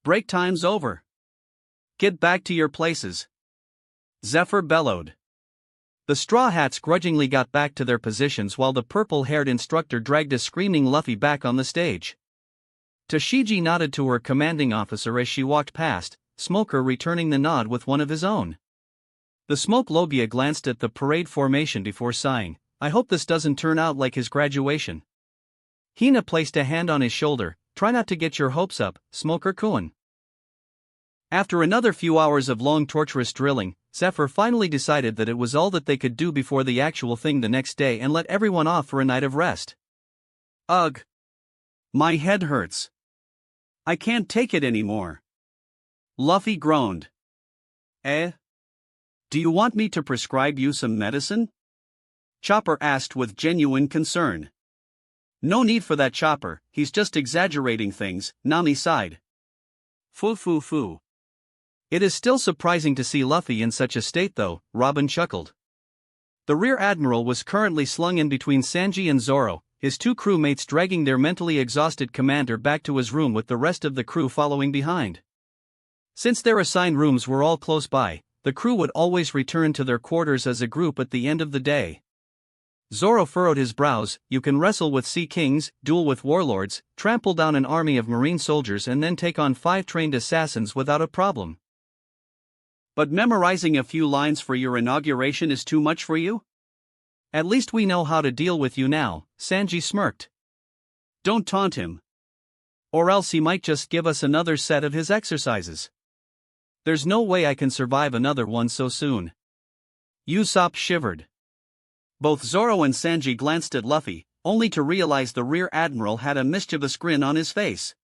Break time's over. Get back to your places. Zephyr bellowed. The Straw Hats grudgingly got back to their positions while the purple-haired instructor dragged a screaming Luffy back on the stage. Tashigi nodded to her commanding officer as she walked past, Smoker returning the nod with one of his own. The Smoke Logia glanced at the parade formation before sighing, I hope this doesn't turn out like his graduation. Hina placed a hand on his shoulder, try not to get your hopes up, Smoker-kun. After another few hours of long torturous drilling, Zephyr finally decided that it was all that they could do before the actual thing the next day and let everyone off for a night of rest. Ugh. My head hurts. I can't take it anymore. Luffy groaned. Do you want me to prescribe you some medicine? Chopper asked with genuine concern. No need for that, Chopper, he's just exaggerating things, Nami sighed. Foo. It is still surprising to see Luffy in such a state though, Robin chuckled. The Rear Admiral was currently slung in between Sanji and Zoro, his two crewmates dragging their mentally exhausted commander back to his room with the rest of the crew following behind. Since their assigned rooms were all close by, the crew would always return to their quarters as a group at the end of the day. Zoro furrowed his brows, you can wrestle with sea kings, duel with warlords, trample down an army of marine soldiers and then take on 5 trained assassins without a problem. But memorizing a few lines for your inauguration is too much for you? At least we know how to deal with you now, Sanji smirked. Don't taunt him. Or else he might just give us another set of his exercises. There's no way I can survive another one so soon. Usopp shivered. Both Zoro and Sanji glanced at Luffy, only to realize the Rear Admiral had a mischievous grin on his face.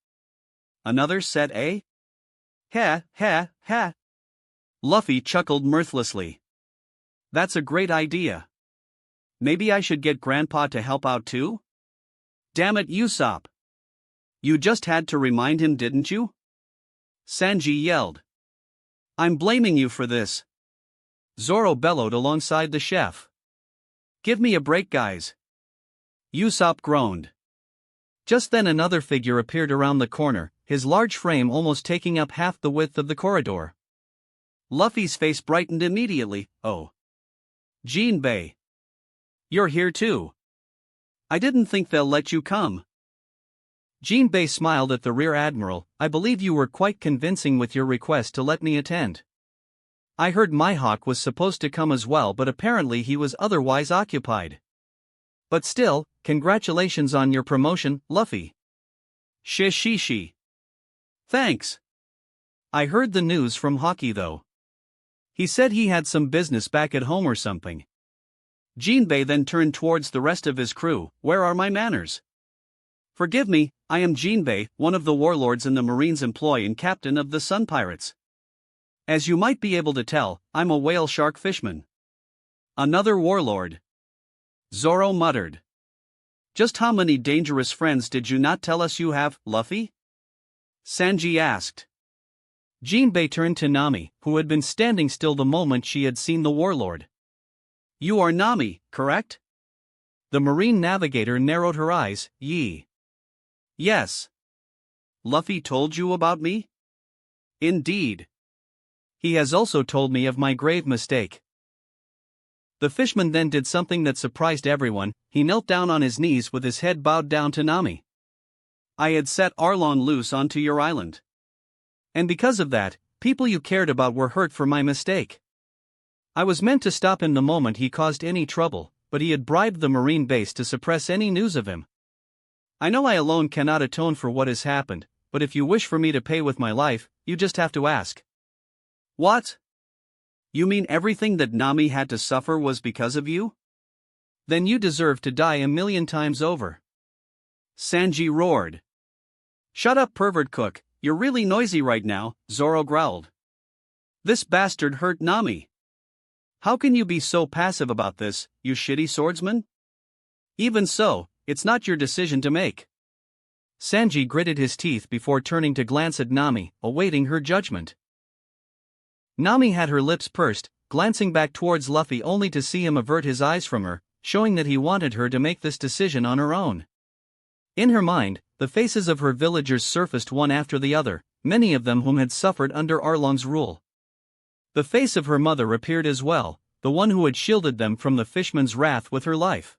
Another set, eh? Ha. Luffy chuckled mirthlessly. That's a great idea. Maybe I should get Grandpa to help out too? Damn it, Usopp. You just had to remind him, didn't you? Sanji yelled. I'm blaming you for this. Zoro bellowed alongside the chef. Give me a break, guys. Usopp groaned. Just then another figure appeared around the corner, his large frame almost taking up half the width of the corridor. Luffy's face brightened immediately. Oh. Jinbei. You're here too. I didn't think they'll let you come. Jinbei smiled at the Rear Admiral, I believe you were quite convincing with your request to let me attend. I heard Mihawk was supposed to come as well, but apparently he was otherwise occupied. But still, congratulations on your promotion, Luffy. Shishishi. Thanks. I heard the news from Haki though. He said he had some business back at home or something. Jinbei then turned towards the rest of his crew. Where are my manners? Forgive me, I am Jinbei, one of the warlords in the Marine's employ and captain of the Sun Pirates. As you might be able to tell, I'm a whale shark fishman. Another warlord. Zoro muttered. Just how many dangerous friends did you not tell us you have, Luffy? Sanji asked. Jinbei turned to Nami, who had been standing still the moment she had seen the warlord. You are Nami, correct? The marine navigator narrowed her eyes. Yes. Luffy told you about me? Indeed. He has also told me of my grave mistake. The fishman then did something that surprised everyone. He knelt down on his knees with his head bowed down to Nami. I had set Arlong loose onto your island. And because of that, people you cared about were hurt for my mistake. I was meant to stop him the moment he caused any trouble, but he had bribed the marine base to suppress any news of him. I know I alone cannot atone for what has happened, but if you wish for me to pay with my life, you just have to ask. What? You mean everything that Nami had to suffer was because of you? Then you deserve to die 1,000,000 times over. Sanji roared. Shut up, pervert cook, you're really noisy right now, Zoro growled. This bastard hurt Nami. How can you be so passive about this, you shitty swordsman? Even so, it's not your decision to make. Sanji gritted his teeth before turning to glance at Nami, awaiting her judgment. Nami had her lips pursed, glancing back towards Luffy only to see him avert his eyes from her, showing that he wanted her to make this decision on her own. In her mind, the faces of her villagers surfaced one after the other, many of them whom had suffered under Arlong's rule. The face of her mother appeared as well, the one who had shielded them from the fishman's wrath with her life.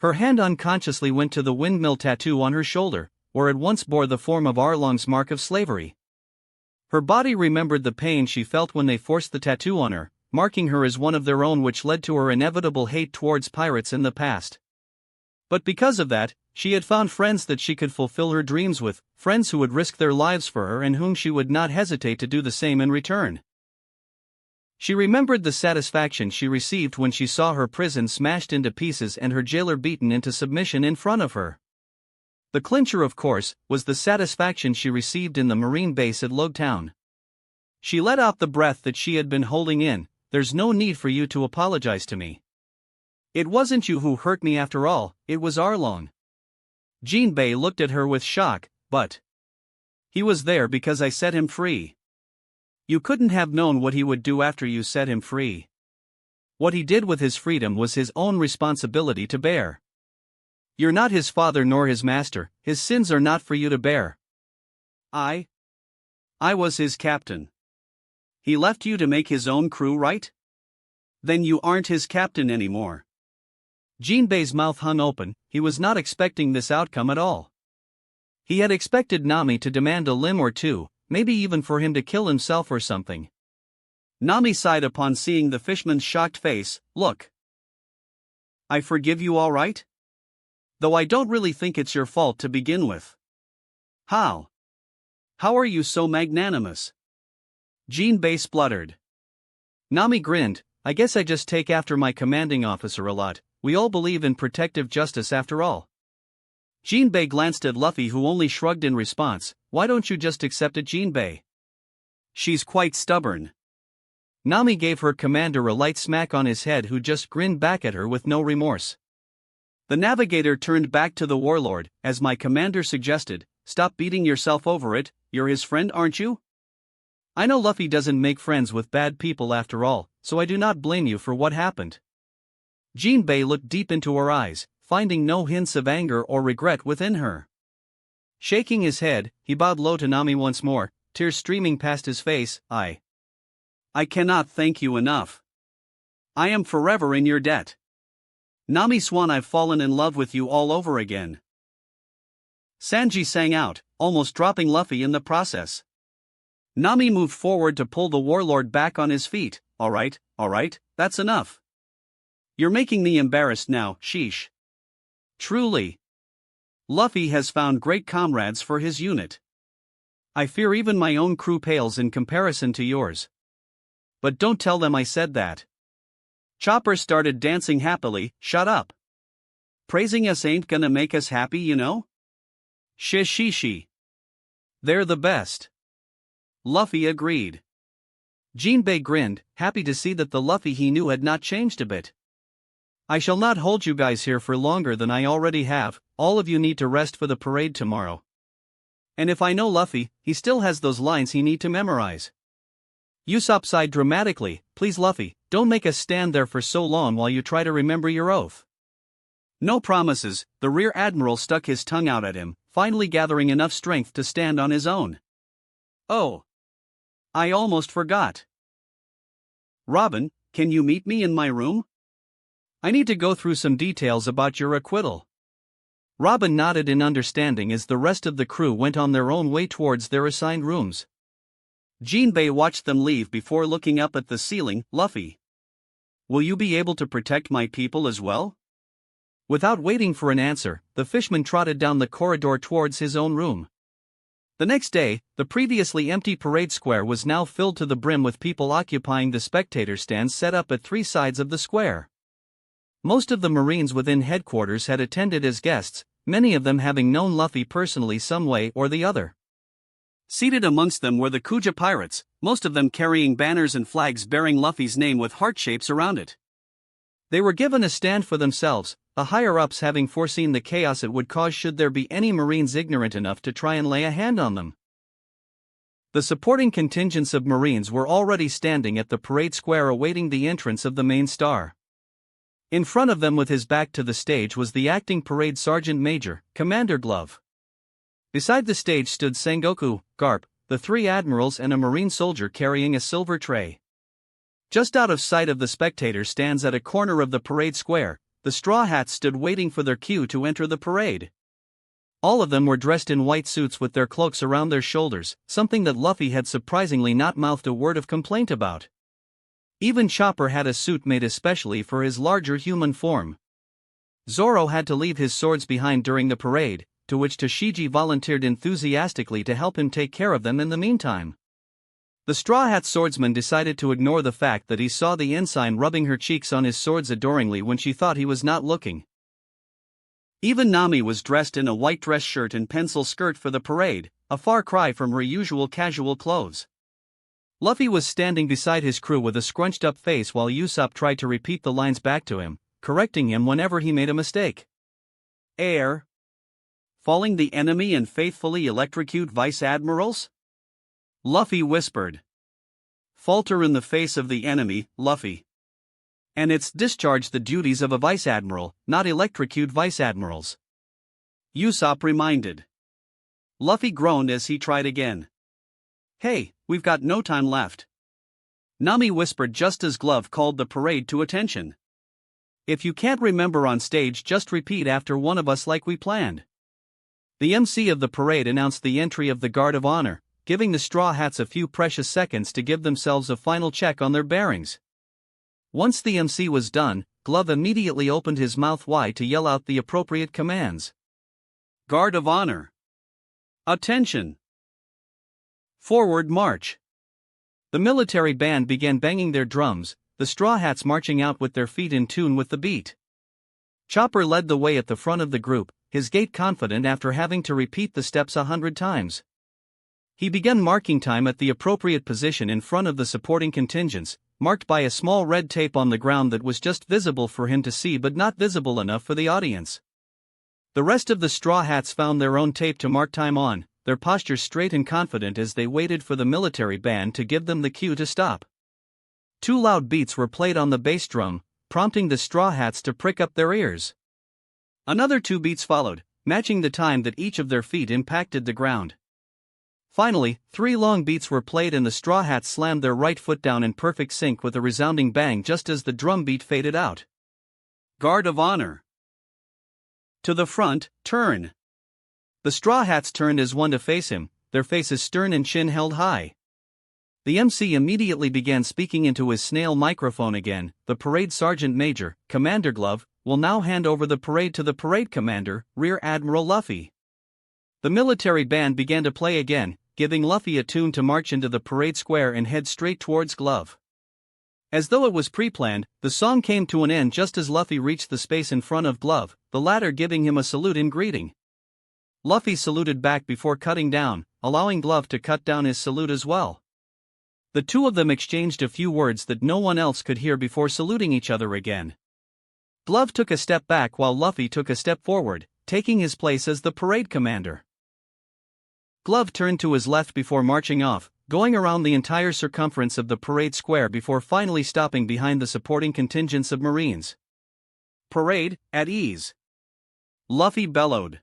Her hand unconsciously went to the windmill tattoo on her shoulder, where it once bore the form of Arlong's mark of slavery. Her body remembered the pain she felt when they forced the tattoo on her, marking her as one of their own, which led to her inevitable hate towards pirates in the past. But because of that, she had found friends that she could fulfill her dreams with, friends who would risk their lives for her and whom she would not hesitate to do the same in return. She remembered the satisfaction she received when she saw her prison smashed into pieces and her jailer beaten into submission in front of her. The clincher, of course, was the satisfaction she received in the marine base at Logtown. She let out the breath that she had been holding in. There's no need for you to apologize to me. It wasn't you who hurt me after all, it was Arlong. Jinbei looked at her with shock, but he was there because I set him free. You couldn't have known what he would do after you set him free. What he did with his freedom was his own responsibility to bear. You're not his father nor his master, his sins are not for you to bear. I was his captain. He left you to make his own crew, right? Then you aren't his captain anymore. Jinbei's mouth hung open. He was not expecting this outcome at all. He had expected Nami to demand a limb or two, maybe even for him to kill himself or something. Nami sighed upon seeing the fishman's shocked face. Look. I forgive you, all right? Though I don't really think it's your fault to begin with. How? How are you so magnanimous? Jinbei spluttered. Nami grinned. I guess I just take after my commanding officer a lot. We all believe in protective justice after all. Jinbei glanced at Luffy, who only shrugged in response. Why don't you just accept it, Jinbei? She's quite stubborn. Nami gave her commander a light smack on his head, who just grinned back at her with no remorse. The navigator turned back to the warlord. As my commander suggested, stop beating yourself over it, you're his friend, aren't you? I know Luffy doesn't make friends with bad people after all, so I do not blame you for what happened. Jinbei looked deep into her eyes, finding no hints of anger or regret within her. Shaking his head, he bowed low to Nami once more, tears streaming past his face. I cannot thank you enough. I am forever in your debt. Nami Swan, I've fallen in love with you all over again. Sanji sang out, almost dropping Luffy in the process. Nami moved forward to pull the warlord back on his feet. Alright, that's enough. You're making me embarrassed now, sheesh. Truly. Luffy has found great comrades for his unit. I fear even my own crew pales in comparison to yours. But don't tell them I said that. Chopper started dancing happily. Shut up. Praising us ain't gonna make us happy, you know? Shishishi. They're the best. Luffy agreed. Jinbei grinned, happy to see that the Luffy he knew had not changed a bit. I shall not hold you guys here for longer than I already have. All of you need to rest for the parade tomorrow. And if I know Luffy, he still has those lines he need to memorize. Usopp sighed dramatically. Please Luffy, don't make us stand there for so long while you try to remember your oath. No promises. The rear admiral stuck his tongue out at him, finally gathering enough strength to stand on his own. Oh. I almost forgot. Robin, can you meet me in my room? I need to go through some details about your acquittal. Robin nodded in understanding as the rest of the crew went on their own way towards their assigned rooms. Jinbei watched them leave before looking up at the ceiling. Luffy, will you be able to protect my people as well? Without waiting for an answer, the fishman trotted down the corridor towards his own room. The next day, the previously empty parade square was now filled to the brim with people occupying the spectator stands set up at three sides of the square. Most of the Marines within headquarters had attended as guests, many of them having known Luffy personally some way or the other. Seated amongst them were the Kuja pirates, most of them carrying banners and flags bearing Luffy's name with heart shapes around it. They were given a stand for themselves, the higher-ups having foreseen the chaos it would cause should there be any Marines ignorant enough to try and lay a hand on them. The supporting contingents of Marines were already standing at the parade square awaiting the entrance of the main star. In front of them with his back to the stage was the acting parade sergeant major, Commander Glove. Beside the stage stood Sengoku, Garp, the three admirals and a Marine soldier carrying a silver tray. Just out of sight of the spectator stands at a corner of the parade square, the Straw Hats stood waiting for their cue to enter the parade. All of them were dressed in white suits with their cloaks around their shoulders, something that Luffy had surprisingly not mouthed a word of complaint about. Even Chopper had a suit made especially for his larger human form. Zoro had to leave his swords behind during the parade, to which Tashigi volunteered enthusiastically to help him take care of them in the meantime. The Straw Hat swordsman decided to ignore the fact that he saw the ensign rubbing her cheeks on his swords adoringly when she thought he was not looking. Even Nami was dressed in a white dress shirt and pencil skirt for the parade, a far cry from her usual casual clothes. Luffy was standing beside his crew with a scrunched-up face while Usopp tried to repeat the lines back to him, correcting him whenever he made a mistake. Air. Falling the enemy and faithfully electrocute vice admirals? Luffy whispered. Falter in the face of the enemy, Luffy. And it's discharge the duties of a vice admiral, not electrocute vice admirals. Usopp reminded. Luffy groaned as he tried again. Hey, we've got no time left. Nami whispered just as Glove called the parade to attention. If you can't remember on stage, just repeat after one of us like we planned. The MC of the parade announced the entry of the Guard of Honor, giving the Straw Hats a few precious seconds to give themselves a final check on their bearings. Once the MC was done, Glove immediately opened his mouth wide to yell out the appropriate commands. Guard of Honor. Attention. Forward march. The military band began banging their drums, the Straw Hats marching out with their feet in tune with the beat. Chopper led the way at the front of the group, his gait confident after having to repeat the steps 100 times. He began marking time at the appropriate position in front of the supporting contingents, marked by a small red tape on the ground that was just visible for him to see but not visible enough for the audience. The rest of the Straw Hats found their own tape to mark time on, their postures straight and confident as they waited for the military band to give them the cue to stop. 2 loud beats were played on the bass drum, prompting the Straw Hats to prick up their ears. Another 2 beats followed, matching the time that each of their feet impacted the ground. Finally, 3 long beats were played and the Straw Hats slammed their right foot down in perfect sync with a resounding bang just as the drum beat faded out. Guard of Honor. To the front, turn. The Straw Hats turned as one to face him, their faces stern and chin held high. The MC immediately began speaking into his snail microphone again. The parade sergeant major, Commander Glove, will now hand over the parade to the parade commander, Rear Admiral Luffy. The military band began to play again, giving Luffy a tune to march into the parade square and head straight towards Glove. As though it was pre-planned, the song came to an end just as Luffy reached the space in front of Glove, the latter giving him a salute in greeting. Luffy saluted back before cutting down, allowing Glove to cut down his salute as well. The two of them exchanged a few words that no one else could hear before saluting each other again. Glove took a step back while Luffy took a step forward, taking his place as the parade commander. Glove turned to his left before marching off, going around the entire circumference of the parade square before finally stopping behind the supporting contingents of Marines. "Parade, at ease!" Luffy bellowed.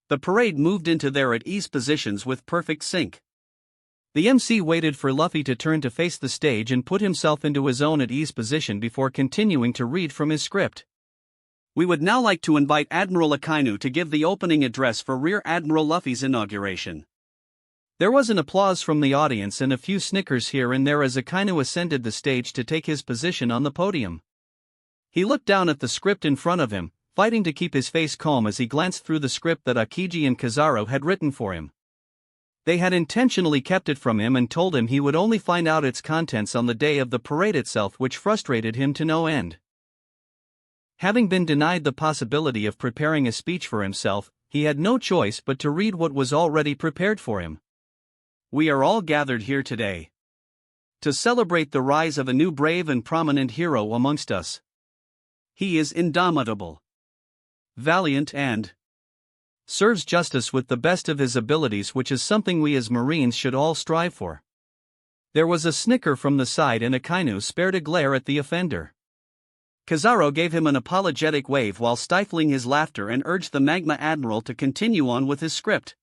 The parade moved into their at ease positions with perfect sync. The MC waited for Luffy to turn to face the stage and put himself into his own at ease position before continuing to read from his script. "We would now like to invite Admiral Akainu to give the opening address for Rear Admiral Luffy's inauguration." There was an applause from the audience and a few snickers here and there as Akainu ascended the stage to take his position on the podium. He looked down at the script in front of him, fighting to keep his face calm as he glanced through the script that Aokiji and Kizaru had written for him. They had intentionally kept it from him and told him he would only find out its contents on the day of the parade itself, which frustrated him to no end. Having been denied the possibility of preparing a speech for himself, he had no choice but to read what was already prepared for him. "We are all gathered here today to celebrate the rise of a new brave and prominent hero amongst us. He is indomitable, valiant and serves justice with the best of his abilities, which is something we as Marines should all strive for." There was a snicker from the side and Akainu spared a glare at the offender. Kizaru gave him an apologetic wave while stifling his laughter and urged the Magma Admiral to continue on with his script.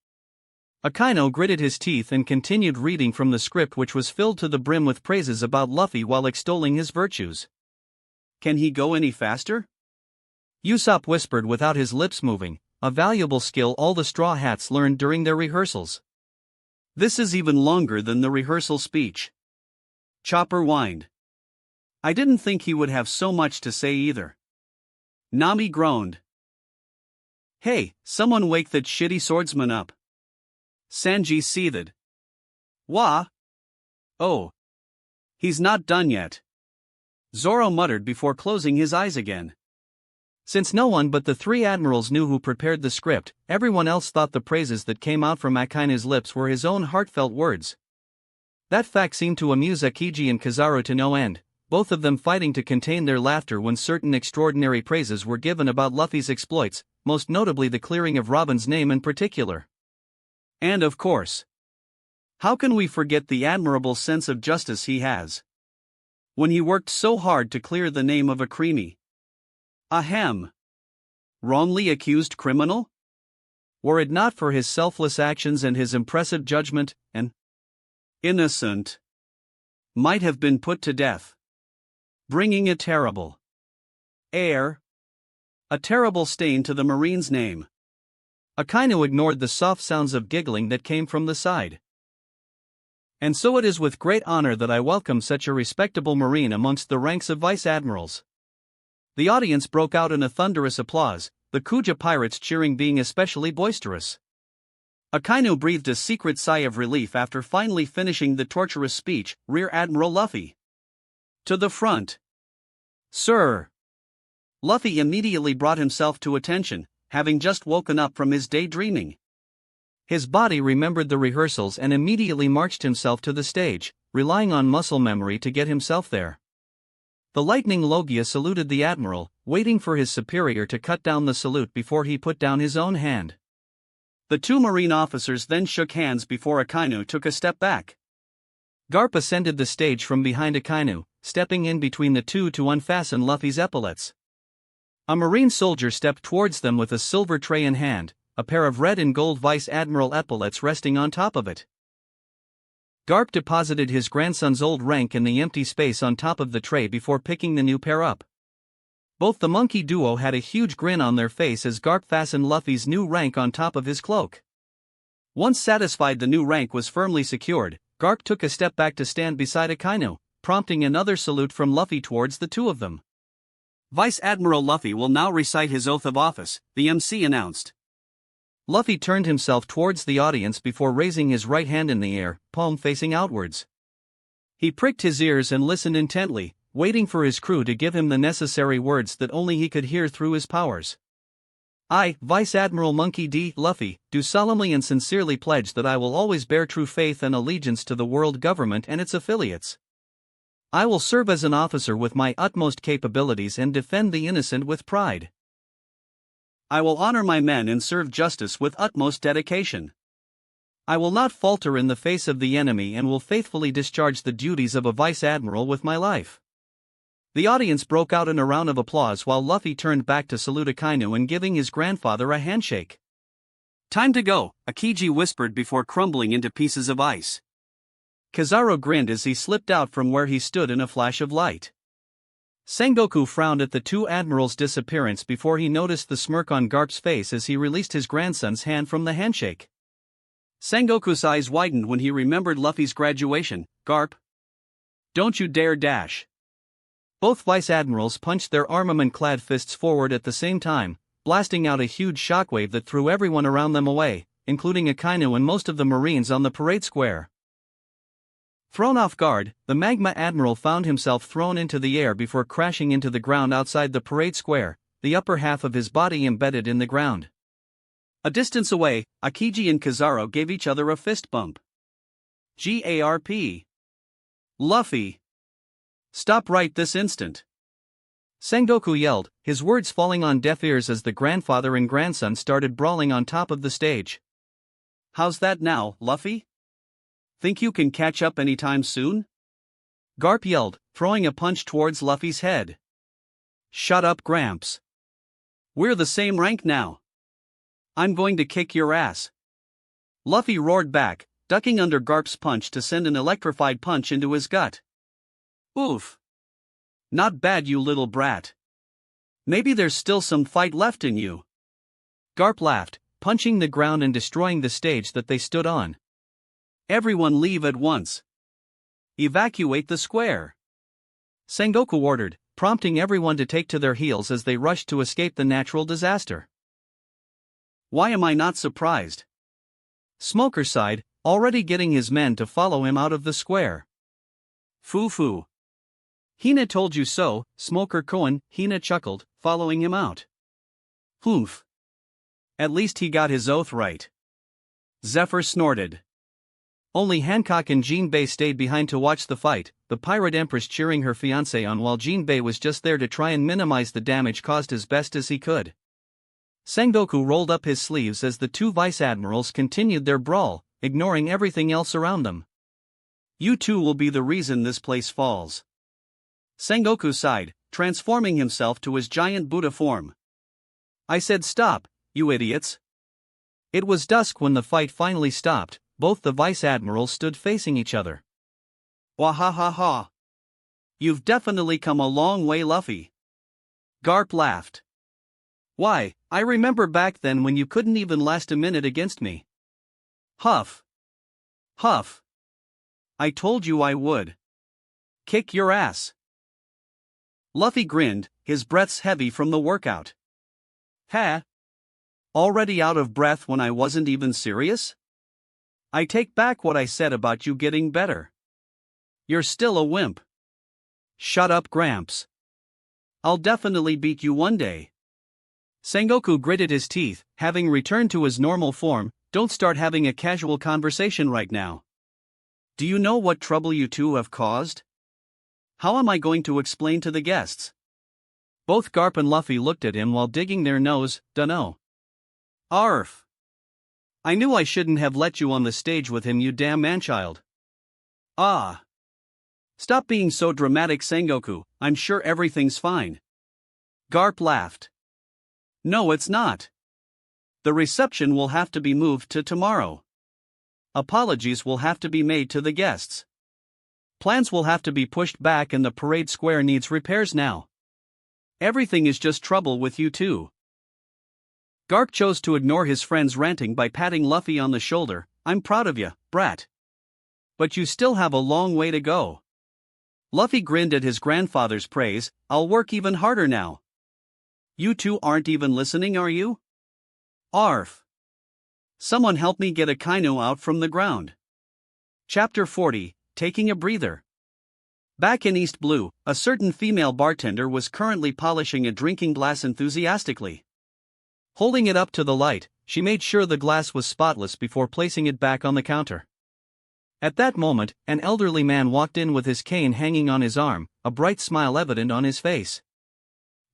Akainu gritted his teeth and continued reading from the script, which was filled to the brim with praises about Luffy while extolling his virtues. "Can he go any faster?" Usopp whispered without his lips moving, a valuable skill all the Straw Hats learned during their rehearsals. "This is even longer than the rehearsal speech." Chopper whined. "I didn't think he would have so much to say either." Nami groaned. "Hey, someone wake that shitty swordsman up." Sanji seethed. "Wah? Oh. He's not done yet." Zoro muttered before closing his eyes again. Since no one but the three admirals knew who prepared the script, everyone else thought the praises that came out from Akainu's lips were his own heartfelt words. That fact seemed to amuse Aokiji and Kizaru to no end, both of them fighting to contain their laughter when certain extraordinary praises were given about Luffy's exploits, most notably the clearing of Robin's name in particular. And of course, how can we forget the admirable sense of justice he has? When he worked so hard to clear the name of a creamy, ahem, wrongly accused criminal? Were it not for his selfless actions and his impressive judgment, an innocent might have been put to death, bringing a terrible a terrible stain to the Marine's name. Akainu ignored the soft sounds of giggling that came from the side. "And so it is with great honor that I welcome such a respectable Marine amongst the ranks of vice admirals." The audience broke out in a thunderous applause, the Kuja pirates cheering being especially boisterous. Akainu breathed a secret sigh of relief after finally finishing the torturous speech. "Rear Admiral Luffy. To the front." "Sir." Luffy immediately brought himself to attention, having just woken up from his daydreaming. His body remembered the rehearsals and immediately marched himself to the stage, relying on muscle memory to get himself there. The Lightning Logia saluted the admiral, waiting for his superior to cut down the salute before he put down his own hand. The two Marine officers then shook hands before Akainu took a step back. Garp ascended the stage from behind Akainu, stepping in between the two to unfasten Luffy's epaulets. A Marine soldier stepped towards them with a silver tray in hand, a pair of red and gold Vice Admiral epaulets resting on top of it. Garp deposited his grandson's old rank in the empty space on top of the tray before picking the new pair up. Both the monkey duo had a huge grin on their face as Garp fastened Luffy's new rank on top of his cloak. Once satisfied the new rank was firmly secured, Garp took a step back to stand beside Akainu, prompting another salute from Luffy towards the two of them. Vice Admiral Luffy will now recite his oath of office, the MC announced. Luffy turned himself towards the audience before raising his right hand in the air, palm facing outwards. He pricked his ears and listened intently, waiting for his crew to give him the necessary words that only he could hear through his powers. I, Vice Admiral Monkey D. Luffy, do solemnly and sincerely pledge that I will always bear true faith and allegiance to the world government and its affiliates. I will serve as an officer with my utmost capabilities and defend the innocent with pride. I will honor my men and serve justice with utmost dedication. I will not falter in the face of the enemy and will faithfully discharge the duties of a vice admiral with my life. The audience broke out in a round of applause while Luffy turned back to salute Akainu and giving his grandfather a handshake. Time to go, Aokiji whispered before crumbling into pieces of ice. Kizaru grinned as he slipped out from where he stood in a flash of light. Sengoku frowned at the two admirals' disappearance before he noticed the smirk on Garp's face as he released his grandson's hand from the handshake. Sengoku's eyes widened when he remembered Luffy's graduation. Garp, don't you dare dash. Both vice admirals punched their armament-clad fists forward at the same time, blasting out a huge shockwave that threw everyone around them away, including Akainu and most of the Marines on the parade square. Thrown off guard, the Magma Admiral found himself thrown into the air before crashing into the ground outside the parade square, the upper half of his body embedded in the ground. A distance away, Aokiji and Kizaru gave each other a fist bump. Garp. Luffy. Stop right this instant. Sengoku yelled, his words falling on deaf ears as the grandfather and grandson started brawling on top of the stage. How's that now, Luffy? Think you can catch up anytime soon? Garp yelled, throwing a punch towards Luffy's head. Shut up, Gramps. We're the same rank now. I'm going to kick your ass. Luffy roared back, ducking under Garp's punch to send an electrified punch into his gut. Oof. Not bad, you little brat. Maybe there's still some fight left in you. Garp laughed, punching the ground and destroying the stage that they stood on. Everyone leave at once. Evacuate the square. Sengoku ordered, prompting everyone to take to their heels as they rushed to escape the natural disaster. Why am I not surprised? Smoker sighed, already getting his men to follow him out of the square. Foo-foo. Hina told you so, Smoker Koen, Hina chuckled, following him out. Oof. At least he got his oath right. Zephyr snorted. Only Hancock and Jinbei stayed behind to watch the fight, the pirate empress cheering her fiancé on while Jinbei was just there to try and minimize the damage caused as best as he could. Sengoku rolled up his sleeves as the two vice admirals continued their brawl, ignoring everything else around them. You two will be the reason this place falls. Sengoku sighed, transforming himself to his giant Buddha form. I said stop, you idiots. It was dusk when the fight finally stopped. Both the vice admirals stood facing each other. Wahahaha. You've definitely come a long way, Luffy. Garp laughed. Why, I remember back then when you couldn't even last a minute against me. Huff. Huff. I told you I would. Kick your ass. Luffy grinned, his breaths heavy from the workout. Ha! Already out of breath when I wasn't even serious? I take back what I said about you getting better. You're still a wimp. Shut up, Gramps. I'll definitely beat you one day. Sengoku gritted his teeth, having returned to his normal form. Don't start having a casual conversation right now. Do you know what trouble you two have caused? How am I going to explain to the guests? Both Garp and Luffy looked at him while digging their nose. Dunno. Arf. I knew I shouldn't have let you on the stage with him, you damn manchild. Ah. Stop being so dramatic, Sengoku, I'm sure everything's fine. Garp laughed. No, it's not. The reception will have to be moved to tomorrow. Apologies will have to be made to the guests. Plans will have to be pushed back and the parade square needs repairs now. Everything is just trouble with you two. Garp chose to ignore his friend's ranting by patting Luffy on the shoulder. I'm proud of ya, brat. But you still have a long way to go. Luffy grinned at his grandfather's praise. I'll work even harder now. You two aren't even listening, are you? Arf. Someone help me get Akainu out from the ground. Chapter 40, Taking a Breather. Back in East Blue, a certain female bartender was currently polishing a drinking glass enthusiastically. Holding it up to the light, she made sure the glass was spotless before placing it back on the counter. At that moment, an elderly man walked in with his cane hanging on his arm, a bright smile evident on his face.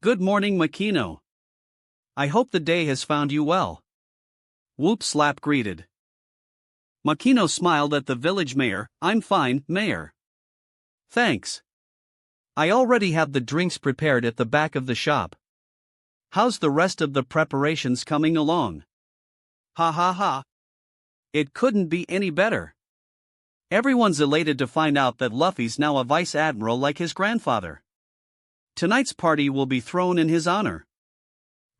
Good morning, Makino. I hope the day has found you well. Whoop Slap greeted. Makino smiled at the village mayor. I'm fine, mayor. Thanks. I already have the drinks prepared at the back of the shop. How's the rest of the preparations coming along? Ha ha ha. It couldn't be any better. Everyone's elated to find out that Luffy's now a vice admiral like his grandfather. Tonight's party will be thrown in his honor.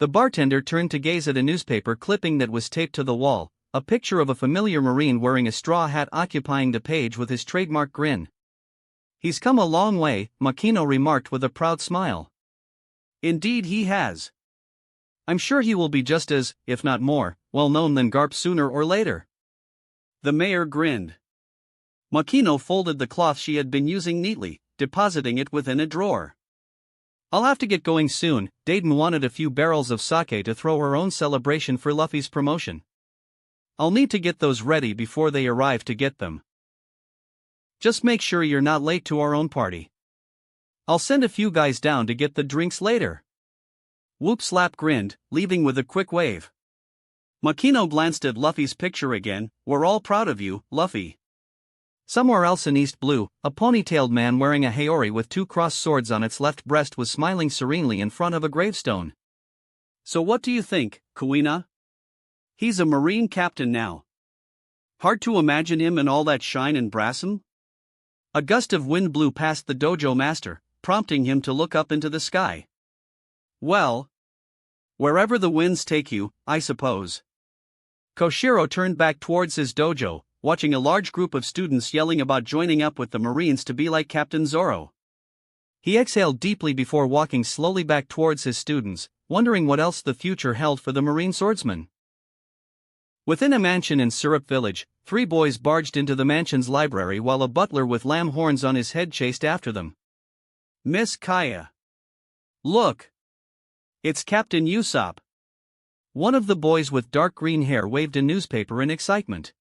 The bartender turned to gaze at a newspaper clipping that was taped to the wall, a picture of a familiar Marine wearing a straw hat occupying the page with his trademark grin. He's come a long way, Makino remarked with a proud smile. Indeed he has. I'm sure he will be just as, if not more, well known than Garp sooner or later. The mayor grinned. Makino folded the cloth she had been using neatly, depositing it within a drawer. I'll have to get going soon. Dayton wanted a few barrels of sake to throw her own celebration for Luffy's promotion. I'll need to get those ready before they arrive to get them. Just make sure you're not late to our own party. I'll send a few guys down to get the drinks later. Whoop Slap grinned, leaving with a quick wave. Makino glanced at Luffy's picture again. We're all proud of you, Luffy. Somewhere else in East Blue, a ponytailed man wearing a haori with two crossed swords on its left breast was smiling serenely in front of a gravestone. So what do you think, Kuina? He's a Marine captain now. Hard to imagine him in all that shine and brassum? A gust of wind blew past the dojo master, prompting him to look up into the sky. Well, wherever the winds take you, I suppose. Koshiro turned back towards his dojo, watching a large group of students yelling about joining up with the Marines to be like Captain Zoro. He exhaled deeply before walking slowly back towards his students, wondering what else the future held for the Marine swordsman. Within a mansion in Syrup Village, 3 boys barged into the mansion's library while a butler with lamb horns on his head chased after them. Miss Kaya. Look! It's Captain Usopp. One of the boys with dark green hair waved a newspaper in excitement.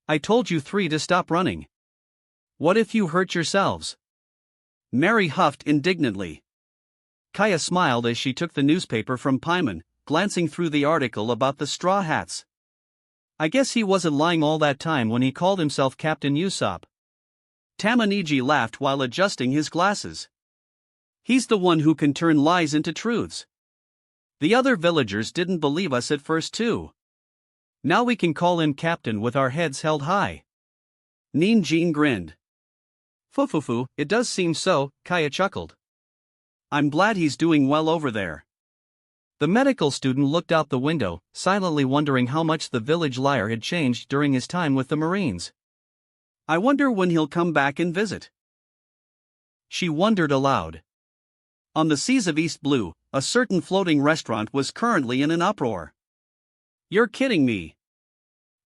I told you 3 to stop running. What if you hurt yourselves? Mary huffed indignantly. Kaya smiled as she took the newspaper from Paimon, glancing through the article about the straw hats. I guess he wasn't lying all that time when he called himself Captain Usopp. Tamaniji laughed while adjusting his glasses. He's the one who can turn lies into truths. The other villagers didn't believe us at first too. Now we can call him Captain with our heads held high. Ninjin grinned. Fufufu, it does seem so, Kaya chuckled. I'm glad he's doing well over there. The medical student looked out the window, silently wondering how much the village liar had changed during his time with the Marines. I wonder when he'll come back and visit. She wondered aloud. On the seas of East Blue, a certain floating restaurant was currently in an uproar. You're kidding me.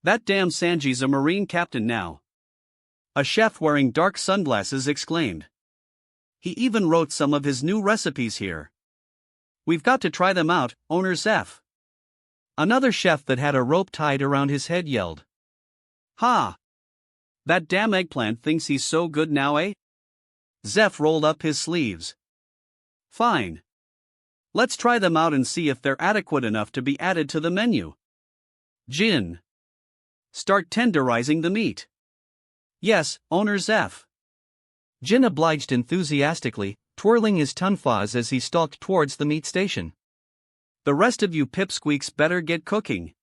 That damn Sanji's a Marine captain now. A chef wearing dark sunglasses exclaimed. He even wrote some of his new recipes here. We've got to try them out, owner Zeph. Another chef that had a rope tied around his head yelled. Ha! That damn eggplant thinks he's so good now, eh? Zeph rolled up his sleeves. Fine. Let's try them out and see if they're adequate enough to be added to the menu. Jin. Start tenderizing the meat. Yes, owner Zeph. Jin obliged enthusiastically, twirling his tonfas as he stalked towards the meat station. The rest of you pipsqueaks better get cooking.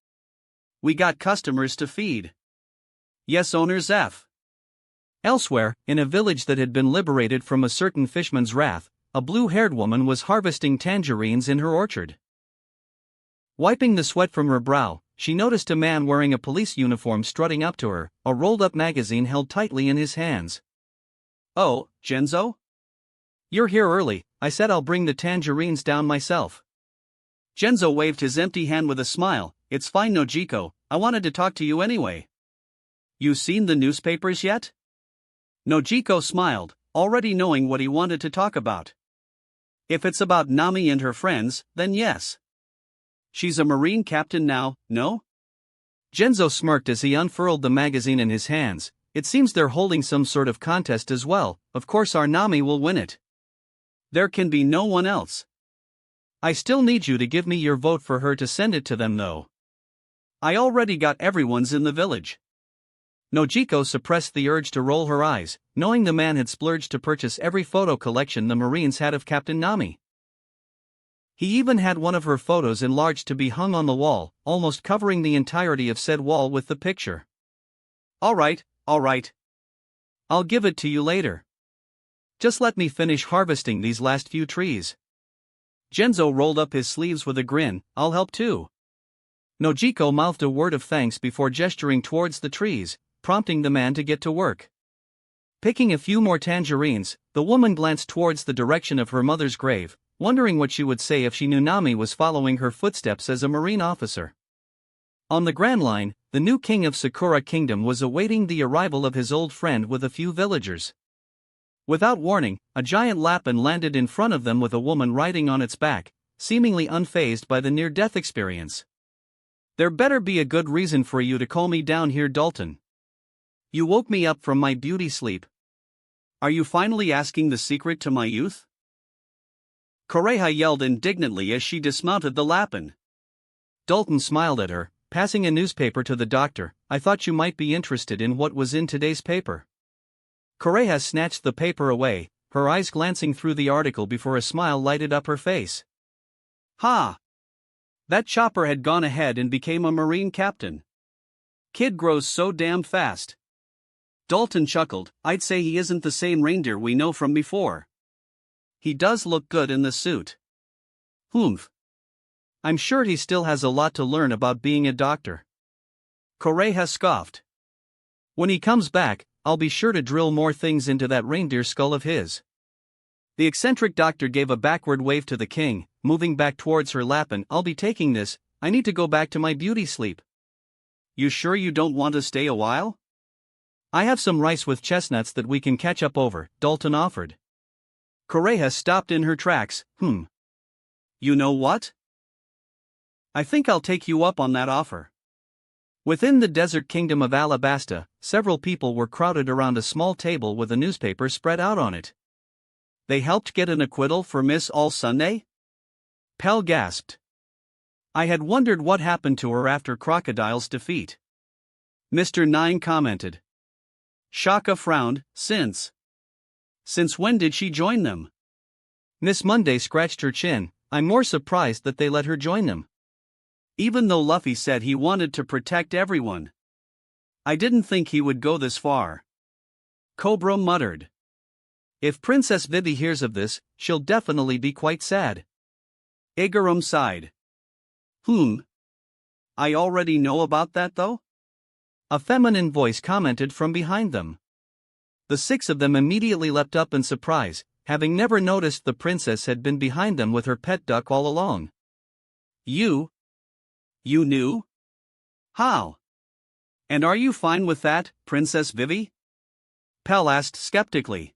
We got customers to feed. Yes, owner Zeph. Elsewhere, in a village that had been liberated from a certain fishman's wrath, a blue-haired woman was harvesting tangerines in her orchard. Wiping the sweat from her brow, she noticed a man wearing a police uniform strutting up to her, a rolled-up magazine held tightly in his hands. "Oh, Genzo? You're here early. I said I'll bring the tangerines down myself." Genzo waved his empty hand with a smile. "It's fine, Nojiko, I wanted to talk to you anyway." "You seen the newspapers yet?" Nojiko smiled, already knowing what he wanted to talk about. If it's about Nami and her friends, then yes. She's a marine captain now, no? Genzo smirked as he unfurled the magazine in his hands. It seems they're holding some sort of contest as well. Of course our Nami will win it. There can be no one else. I still need you to give me your vote for her to send it to them though. I already got everyone's in the village. Nojiko suppressed the urge to roll her eyes, knowing the man had splurged to purchase every photo collection the Marines had of Captain Nami. He even had one of her photos enlarged to be hung on the wall, almost covering the entirety of said wall with the picture. All right. I'll give it to you later. Just let me finish harvesting these last few trees. Genzo rolled up his sleeves with a grin. I'll help too. Nojiko mouthed a word of thanks before gesturing towards the trees, prompting the man to get to work. Picking a few more tangerines, the woman glanced towards the direction of her mother's grave, wondering what she would say if she knew Nami was following her footsteps as a marine officer. On the Grand Line, the new king of Sakura Kingdom was awaiting the arrival of his old friend with a few villagers. Without warning, a giant lapin landed in front of them with a woman riding on its back, seemingly unfazed by the near-death experience. There better be a good reason for you to call me down here, Dalton. You woke me up from my beauty sleep. Are you finally asking the secret to my youth? Kureha yelled indignantly as she dismounted the lapin. Dalton smiled at her, passing a newspaper to the doctor. I thought you might be interested in what was in today's paper. Kureha snatched the paper away, her eyes glancing through the article before a smile lighted up her face. Ha! That chopper had gone ahead and became a marine captain. Kid grows so damn fast. Dalton chuckled. I'd say he isn't the same reindeer we know from before. He does look good in the suit. Humph. I'm sure he still has a lot to learn about being a doctor. Kureha scoffed. When he comes back, I'll be sure to drill more things into that reindeer skull of his. The eccentric doctor gave a backward wave to the king, moving back towards her lapin. I'll be taking this, I need to go back to my beauty sleep. You sure you don't want to stay a while? I have some rice with chestnuts that we can catch up over, Dalton offered. Kureha stopped in her tracks. You know what? I think I'll take you up on that offer. Within the desert kingdom of Alabasta, several people were crowded around a small table with a newspaper spread out on it. They helped get an acquittal for Miss All Sunday? Pell gasped. I had wondered what happened to her after Crocodile's defeat. Mr. Nine commented. Shaka frowned. Since when did she join them? Miss Monday scratched her chin. I'm more surprised that they let her join them. Even though Luffy said he wanted to protect everyone. I didn't think he would go this far. Cobra muttered. If Princess Vivi hears of this, she'll definitely be quite sad. Igaram sighed. I already know about that though? A feminine voice commented from behind them. The six of them immediately leapt up in surprise, having never noticed the princess had been behind them with her pet duck all along. You knew? How? And are you fine with that, Princess Vivi? Pell asked skeptically.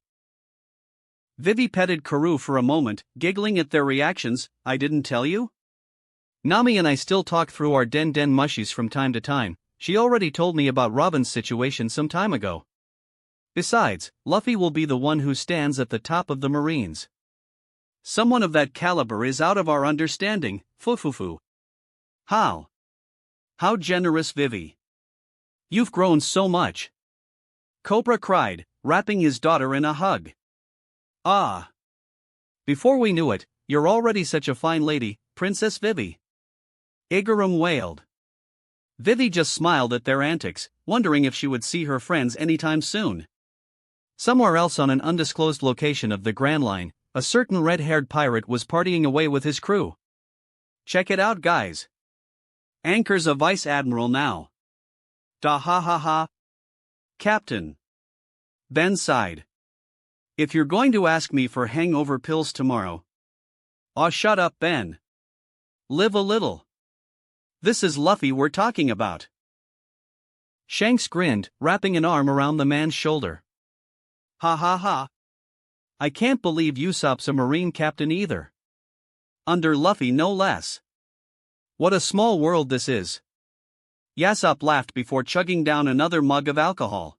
Vivi petted Karoo for a moment, giggling at their reactions. I didn't tell you? Nami and I still talk through our den mushies from time to time. She already told me about Robin's situation some time ago. Besides, Luffy will be the one who stands at the top of the Marines. Someone of that caliber is out of our understanding, fufufu. How? How generous, Vivi. You've grown so much. Cobra cried, wrapping his daughter in a hug. Ah. Before we knew it, you're already such a fine lady, Princess Vivi. Igaram wailed. Vivi just smiled at their antics, wondering if she would see her friends anytime soon. Somewhere else on an undisclosed location of the Grand Line, a certain red-haired pirate was partying away with his crew. Check it out, guys. Anchor's a vice admiral now. Da ha ha ha. Captain. Ben sighed. If you're going to ask me for hangover pills tomorrow. Aw, shut up, Ben. Live a little. This is Luffy we're talking about. Shanks grinned, wrapping an arm around the man's shoulder. Ha ha ha. I can't believe Usopp's a Marine captain either. Under Luffy no less. What a small world this is. Usopp laughed before chugging down another mug of alcohol.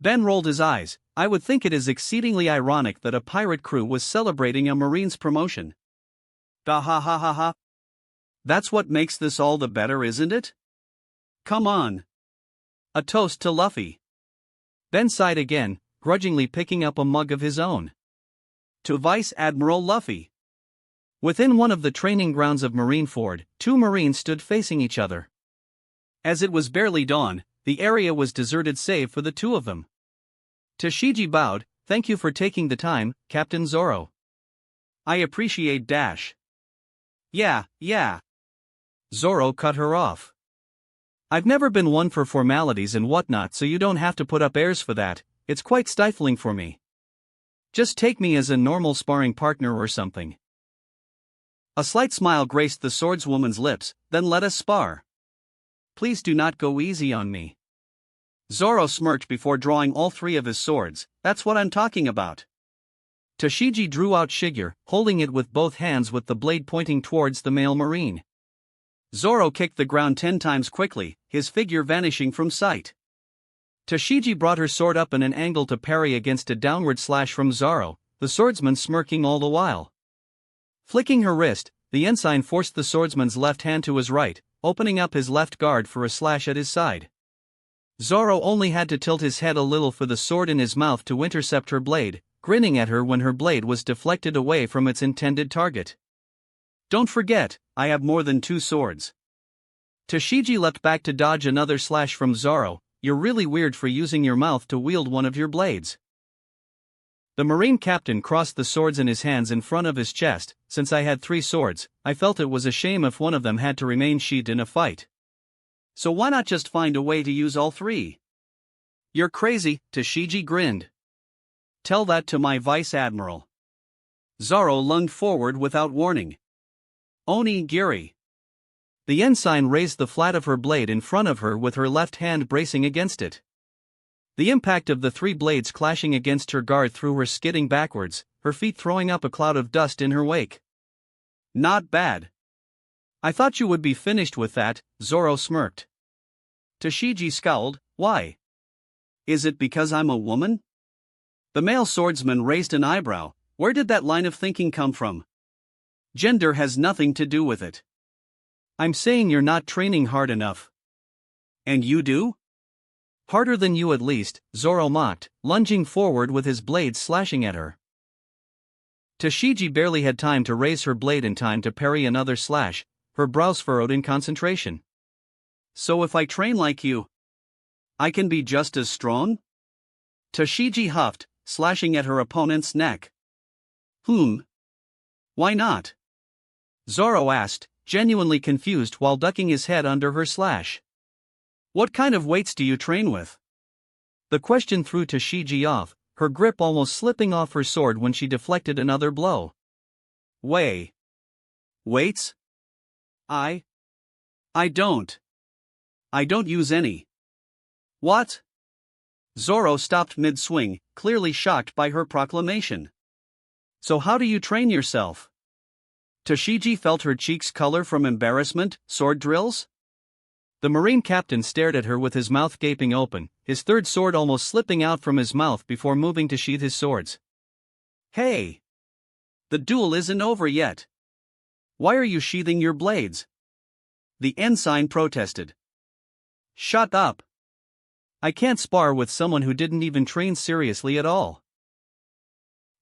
Ben rolled his eyes. I would think it is exceedingly ironic that a pirate crew was celebrating a Marine's promotion. Da ha ha ha ha. That's what makes this all the better, isn't it? Come on. A toast to Luffy. Ben sighed again, grudgingly picking up a mug of his own. To Vice Admiral Luffy. Within one of the training grounds of Marineford, two Marines stood facing each other. As it was barely dawn, the area was deserted save for the two of them. Tashigi bowed. Thank you for taking the time, Captain Zoro. I appreciate dash. Yeah. Zoro cut her off. I've never been one for formalities and whatnot, so you don't have to put up airs for that. It's quite stifling for me. Just take me as a normal sparring partner or something. A slight smile graced the swordswoman's lips. Then let us spar. Please do not go easy on me. Zoro smirked before drawing all three of his swords. That's what I'm talking about. Tashigi drew out Shiger, holding it with both hands with the blade pointing towards the male Marine. Zoro kicked the ground 10 times quickly, his figure vanishing from sight. Tashigi brought her sword up in an angle to parry against a downward slash from Zoro, the swordsman smirking all the while. Flicking her wrist, the ensign forced the swordsman's left hand to his right, opening up his left guard for a slash at his side. Zoro only had to tilt his head a little for the sword in his mouth to intercept her blade, grinning at her when her blade was deflected away from its intended target. Don't forget, I have more than 2 swords. Tashigi leapt back to dodge another slash from Zoro. You're really weird for using your mouth to wield one of your blades. The Marine captain crossed the swords in his hands in front of his chest. Since I had 3 swords, I felt it was a shame if one of them had to remain sheathed in a fight. So why not just find a way to use all 3? You're crazy, Tashigi grinned. Tell that to my vice admiral. Zoro lunged forward without warning. Onigiri. The ensign raised the flat of her blade in front of her with her left hand bracing against it. The impact of the 3 blades clashing against her guard threw her skidding backwards, her feet throwing up a cloud of dust in her wake. Not bad. I thought you would be finished with that, Zoro smirked. Tashigi scowled. Why? Is it because I'm a woman? The male swordsman raised an eyebrow. Where did that line of thinking come from? Gender has nothing to do with it. I'm saying you're not training hard enough. And you do? Harder than you at least, Zoro mocked, lunging forward with his blade slashing at her. Tashigi barely had time to raise her blade in time to parry another slash, her brows furrowed in concentration. So if I train like you, I can be just as strong? Tashigi huffed, slashing at her opponent's neck. Why not? Zoro asked, genuinely confused while ducking his head under her slash. What kind of weights do you train with? The question threw Tashigi off, her grip almost slipping off her sword when she deflected another blow. Weights? I don't use any. What? Zoro stopped mid-swing, clearly shocked by her proclamation. So how do you train yourself? Tashigi felt her cheeks color from embarrassment. Sword drills? The Marine captain stared at her with his mouth gaping open, his third sword almost slipping out from his mouth before moving to sheath his swords. Hey! The duel isn't over yet. Why are you sheathing your blades? The ensign protested. Shut up! I can't spar with someone who didn't even train seriously at all.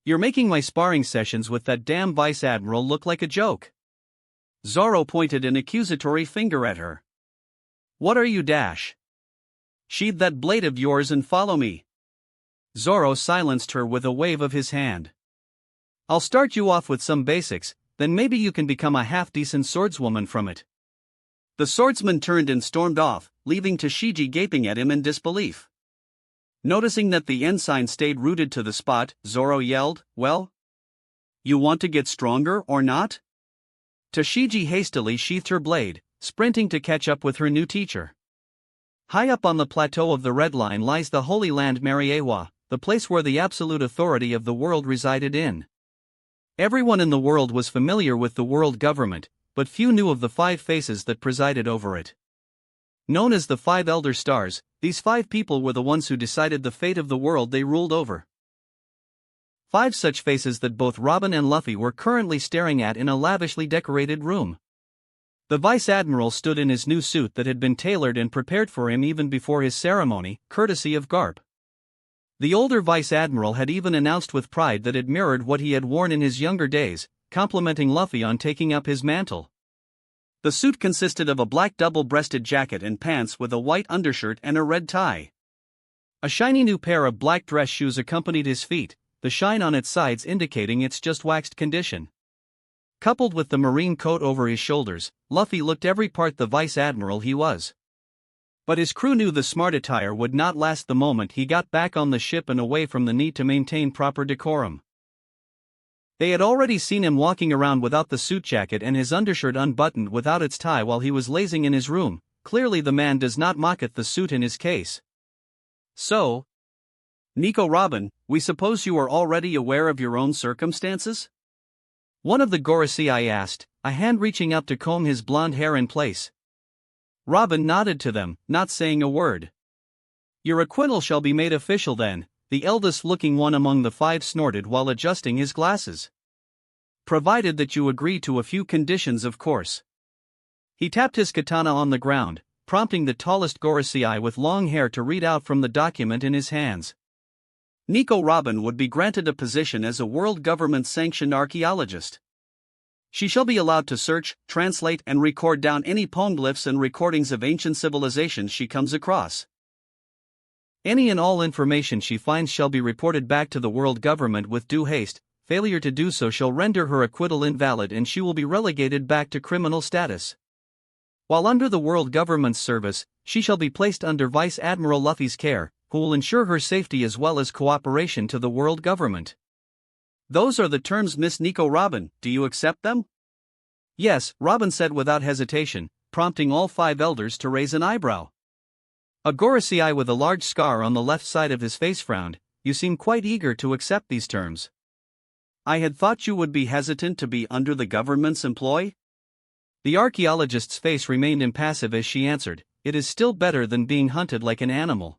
You're making my sparring sessions with that damn vice admiral look like a joke. Zoro pointed an accusatory finger at her. What are you, Dash? Sheathe that blade of yours and follow me. Zoro silenced her with a wave of his hand. I'll start you off with some basics, then maybe you can become a half-decent swordswoman from it. The swordsman turned and stormed off, leaving Tashigi gaping at him in disbelief. Noticing that the ensign stayed rooted to the spot, Zoro yelled, "Well? You want to get stronger or not?" Tashigi hastily sheathed her blade, sprinting to catch up with her new teacher. High up on the plateau of the Red Line lies the Holy Land Mariewa, the place where the absolute authority of the world resided in. Everyone in the world was familiar with the world government, but few knew of the 5 faces that presided over it. Known as the 5 Elder Stars, these 5 people were the ones who decided the fate of the world they ruled over. 5 such faces that both Robin and Luffy were currently staring at in a lavishly decorated room. The Vice Admiral stood in his new suit that had been tailored and prepared for him even before his ceremony, courtesy of Garp. The older Vice Admiral had even announced with pride that it mirrored what he had worn in his younger days, complimenting Luffy on taking up his mantle. The suit consisted of a black double-breasted jacket and pants with a white undershirt and a red tie. A shiny new pair of black dress shoes accompanied his feet, the shine on its sides indicating its just waxed condition. Coupled with the marine coat over his shoulders, Luffy looked every part the Vice Admiral he was. But his crew knew the smart attire would not last the moment he got back on the ship and away from the need to maintain proper decorum. They had already seen him walking around without the suit jacket and his undershirt unbuttoned without its tie while he was lazing in his room. Clearly the man does not mock at the suit in his case. So, Nico Robin, we suppose you are already aware of your own circumstances? One of the Gorosei asked, a hand reaching up to comb his blonde hair in place. Robin nodded to them, not saying a word. Your acquittal shall be made official then, the eldest looking one among the 5 snorted while adjusting his glasses. Provided that you agree to a few conditions, of course. He tapped his katana on the ground, prompting the tallest Gorosei with long hair to read out from the document in his hands. Nico Robin would be granted a position as a world government-sanctioned archaeologist. She shall be allowed to search, translate and record down any poneglyphs and recordings of ancient civilizations she comes across. Any and all information she finds shall be reported back to the world government with due haste. Failure to do so shall render her acquittal invalid and she will be relegated back to criminal status. While under the world government's service, she shall be placed under Vice Admiral Luffy's care, who will ensure her safety as well as cooperation to the world government. Those are the terms, Miss Nico Robin, do you accept them? Yes, Robin said without hesitation, prompting all 5 elders to raise an eyebrow. A Gorosei with a large scar on the left side of his face frowned. You seem quite eager to accept these terms. I had thought you would be hesitant to be under the government's employ? The archaeologist's face remained impassive as she answered, it is still better than being hunted like an animal.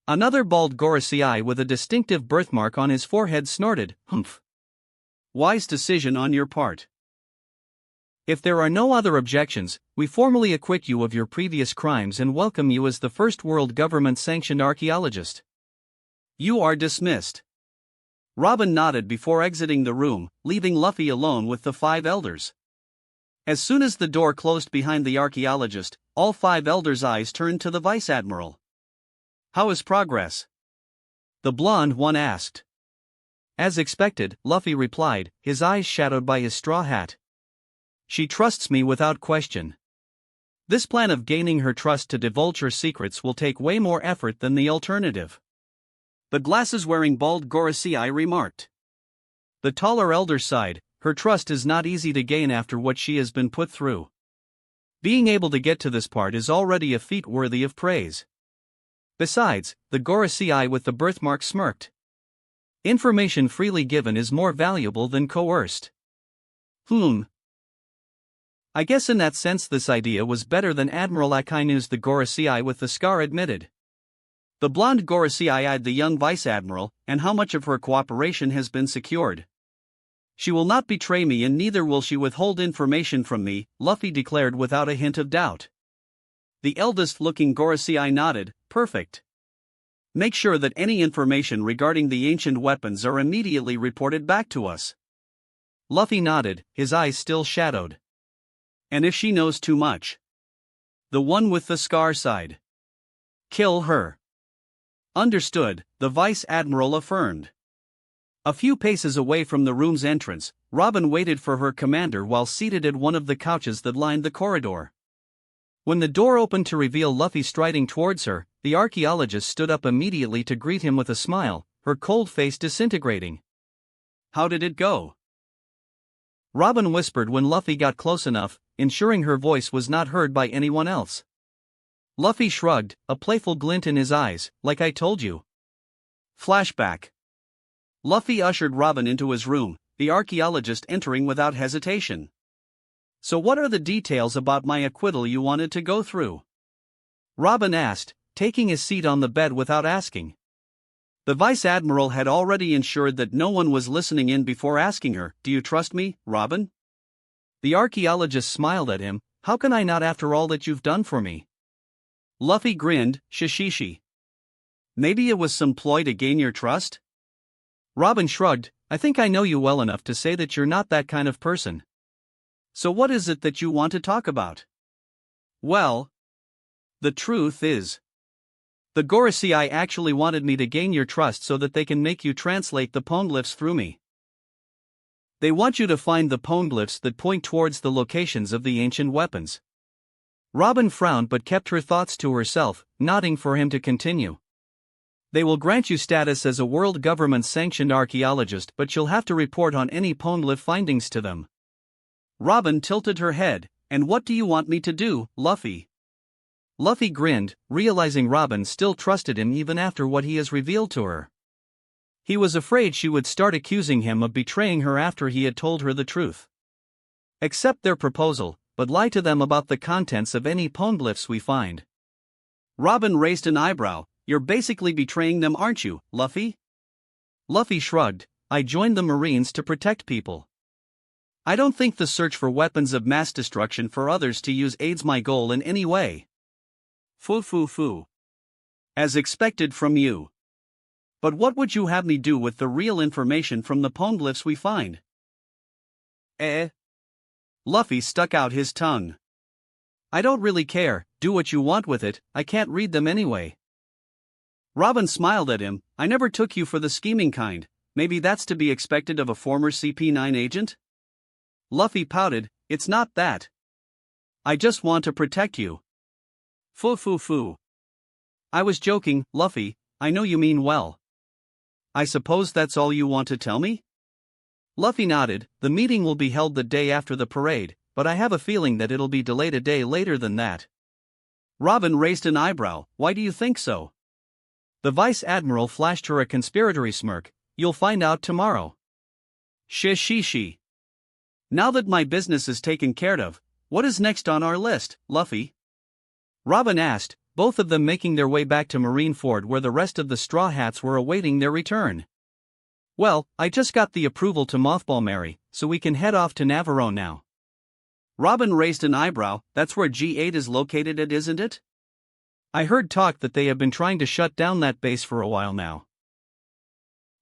Another bald Gorosei with a distinctive birthmark on his forehead snorted, humph. Wise decision on your part. If there are no other objections, we formally acquit you of your previous crimes and welcome you as the first world government-sanctioned archaeologist. You are dismissed. Robin nodded before exiting the room, leaving Luffy alone with the 5 elders. As soon as the door closed behind the archaeologist, all 5 elders' eyes turned to the Vice Admiral. How is progress? The blonde one asked. As expected, Luffy replied, his eyes shadowed by his straw hat. She trusts me without question. This plan of gaining her trust to divulge her secrets will take way more effort than the alternative. The glasses-wearing bald Gorosei remarked. The taller elder sighed, her trust is not easy to gain after what she has been put through. Being able to get to this part is already a feat worthy of praise. Besides, the Gorosei with the birthmark smirked. Information freely given is more valuable than coerced. I guess in that sense this idea was better than Admiral Akainu's, the Gorosei with the scar admitted. The blonde Gorosei eyed the young Vice Admiral, and how much of her cooperation has been secured. She will not betray me and neither will she withhold information from me, Luffy declared without a hint of doubt. The eldest-looking Gorosei nodded, perfect. Make sure that any information regarding the ancient weapons are immediately reported back to us. Luffy nodded, his eyes still shadowed. And if she knows too much? The one with the scar sighed. Kill her. Understood, the Vice Admiral affirmed. A few paces away from the room's entrance, Robin waited for her commander while seated at one of the couches that lined the corridor. When the door opened to reveal Luffy striding towards her, the archaeologist stood up immediately to greet him with a smile, her cold face disintegrating. How did it go? Robin whispered when Luffy got close enough, ensuring her voice was not heard by anyone else. Luffy shrugged, a playful glint in his eyes, like I told you. Flashback. Luffy ushered Robin into his room, the archaeologist entering without hesitation. So what are the details about my acquittal you wanted to go through? Robin asked, taking his seat on the bed without asking. The Vice Admiral had already ensured that no one was listening in before asking her, "Do you trust me, Robin?" The archaeologist smiled at him. How can I not after all that you've done for me? Luffy grinned, shishishi. Maybe it was some ploy to gain your trust? Robin shrugged. I think I know you well enough to say that you're not that kind of person. So what is it that you want to talk about? Well, the truth is, the Gorosei actually wanted me to gain your trust so that they can make you translate the poneglyphs through me. They want you to find the poneglyphs that point towards the locations of the ancient weapons. Robin frowned but kept her thoughts to herself, nodding for him to continue. They will grant you status as a world government-sanctioned archaeologist, but you'll have to report on any poneglyph findings to them. Robin tilted her head. And what do you want me to do, Luffy? Luffy grinned, realizing Robin still trusted him even after what he has revealed to her. He was afraid she would start accusing him of betraying her after he had told her the truth. Accept their proposal, but lie to them about the contents of any poneglyphs we find. Robin raised an eyebrow. You're basically betraying them, aren't you, Luffy? Luffy shrugged. I joined the Marines to protect people. I don't think the search for weapons of mass destruction for others to use aids my goal in any way. Foo. As expected from you. But what would you have me do with the real information from the poneglyphs we find? Luffy stuck out his tongue. I don't really care, do what you want with it, I can't read them anyway. Robin smiled at him. I never took you for the scheming kind. Maybe that's to be expected of a former CP9 agent? Luffy pouted. It's not that. I just want to protect you. Foo. I was joking, Luffy, I know you mean well. I suppose that's all you want to tell me? Luffy nodded. The meeting will be held the day after the parade, but I have a feeling that it'll be delayed a day later than that. Robin raised an eyebrow. Why do you think so? The Vice Admiral flashed her a conspiratory smirk. You'll find out tomorrow. Shishishi. Now that my business is taken care of, what is next on our list, Luffy? Robin asked, both of them making their way back to Marineford where the rest of the Straw Hats were awaiting their return. Well, I just got the approval to mothball Mary, so we can head off to Navarone now. Robin raised an eyebrow. That's where G8 is located at, isn't it? I heard talk that they have been trying to shut down that base for a while now.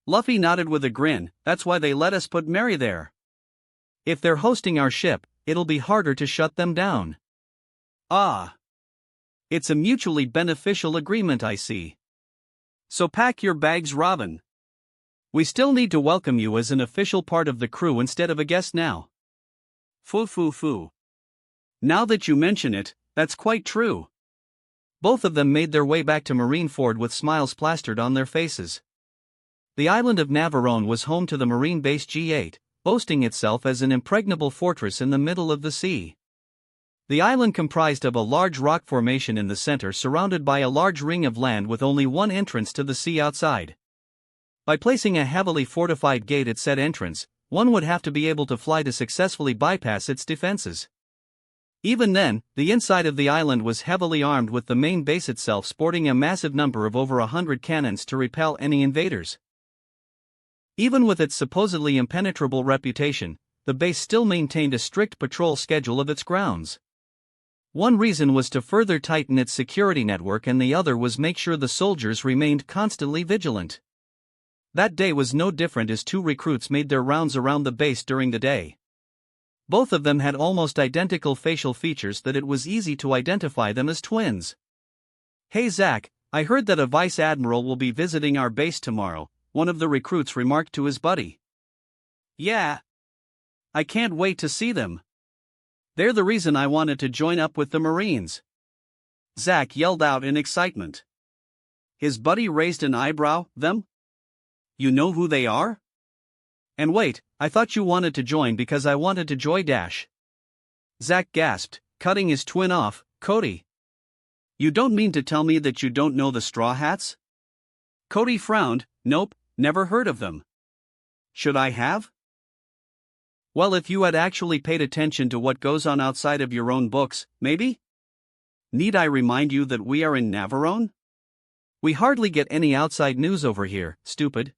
Luffy nodded with a grin. That's why they let us put Mary there. If they're hosting our ship, it'll be harder to shut them down. Ah. It's a mutually beneficial agreement, I see. So pack your bags, Robin. We still need to welcome you as an official part of the crew instead of a guest now. Foo. Now that you mention it, that's quite true. Both of them made their way back to Marineford with smiles plastered on their faces. The island of Navarone was home to the Marine Base G8, boasting itself as an impregnable fortress in the middle of the sea. The island comprised of a large rock formation in the center surrounded by a large ring of land with only one entrance to the sea outside. By placing a heavily fortified gate at said entrance, one would have to be able to fly to successfully bypass its defenses. Even then, the inside of the island was heavily armed with the main base itself sporting a massive number of over 100 cannons to repel any invaders. Even with its supposedly impenetrable reputation, the base still maintained a strict patrol schedule of its grounds. One reason was to further tighten its security network and the other was make sure the soldiers remained constantly vigilant. That day was no different as two recruits made their rounds around the base during the day. Both of them had almost identical facial features that it was easy to identify them as twins. Hey Zack, I heard that a vice admiral will be visiting our base tomorrow, one of the recruits remarked to his buddy. Yeah. I can't wait to see them. They're the reason I wanted to join up with the Marines. Zack yelled out in excitement. His buddy raised an eyebrow. Them? You know who they are? And wait, I thought you wanted to join because I wanted to joy dash. Zack gasped, cutting his twin off. Cody. You don't mean to tell me that you don't know the Straw Hats? Cody frowned. Nope, never heard of them. Should I have? Well, if you had actually paid attention to what goes on outside of your own books, maybe? Need I remind you that we are in Navarone? We hardly get any outside news over here, stupid.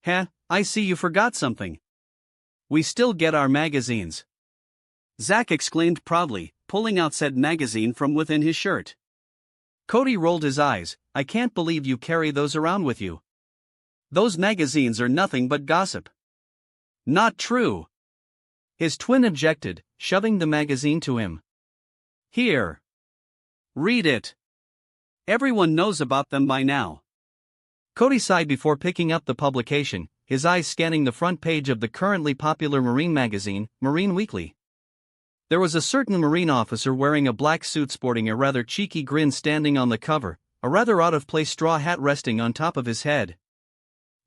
Heh, I see you forgot something. We still get our magazines. Zack exclaimed proudly, pulling out said magazine from within his shirt. Cody rolled his eyes. I can't believe you carry those around with you. Those magazines are nothing but gossip. Not true. His twin objected, shoving the magazine to him. Here. Read it. Everyone knows about them by now. Cody sighed before picking up the publication, his eyes scanning the front page of the currently popular Marine magazine, Marine Weekly. There was a certain Marine officer wearing a black suit sporting a rather cheeky grin standing on the cover, a rather out-of-place straw hat resting on top of his head.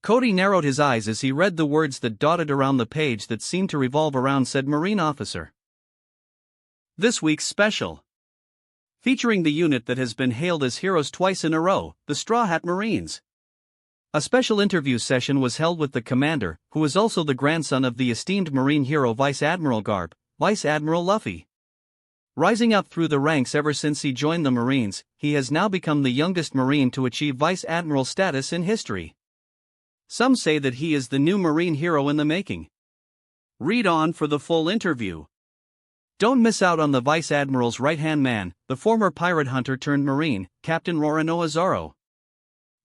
Cody narrowed his eyes as he read the words that dotted around the page that seemed to revolve around said Marine officer. This week's special. Featuring the unit that has been hailed as heroes twice in a row, the Straw Hat Marines. A special interview session was held with the commander, who is also the grandson of the esteemed Marine hero Vice Admiral Garp, Vice Admiral Luffy. Rising up through the ranks ever since he joined the Marines, he has now become the youngest Marine to achieve Vice Admiral status in history. Some say that he is the new Marine hero in the making. Read on for the full interview. Don't miss out on the Vice Admiral's right-hand man, the former pirate hunter turned Marine, Captain Roronoa Zoro.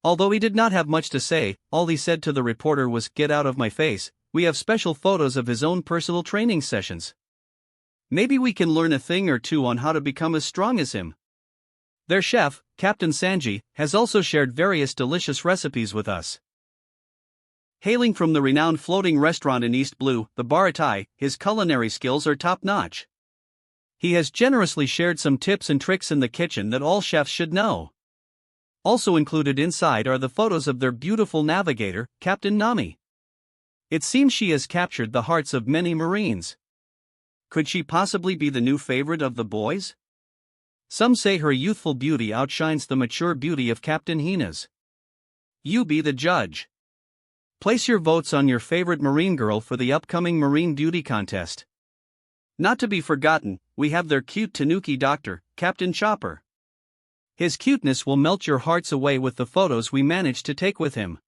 Although he did not have much to say, all he said to the reporter was, "Get out of my face." We have special photos of his own personal training sessions. Maybe we can learn a thing or two on how to become as strong as him. Their chef, Captain Sanji, has also shared various delicious recipes with us. Hailing from the renowned floating restaurant in East Blue, the Baratai, his culinary skills are top-notch. He has generously shared some tips and tricks in the kitchen that all chefs should know. Also included inside are the photos of their beautiful navigator, Captain Nami. It seems she has captured the hearts of many Marines. Could she possibly be the new favorite of the boys? Some say her youthful beauty outshines the mature beauty of Captain Hina's. You be the judge. Place your votes on your favorite Marine girl for the upcoming Marine Beauty Contest. Not to be forgotten, we have their cute Tanuki doctor, Captain Chopper. His cuteness will melt your hearts away with the photos we managed to take with him.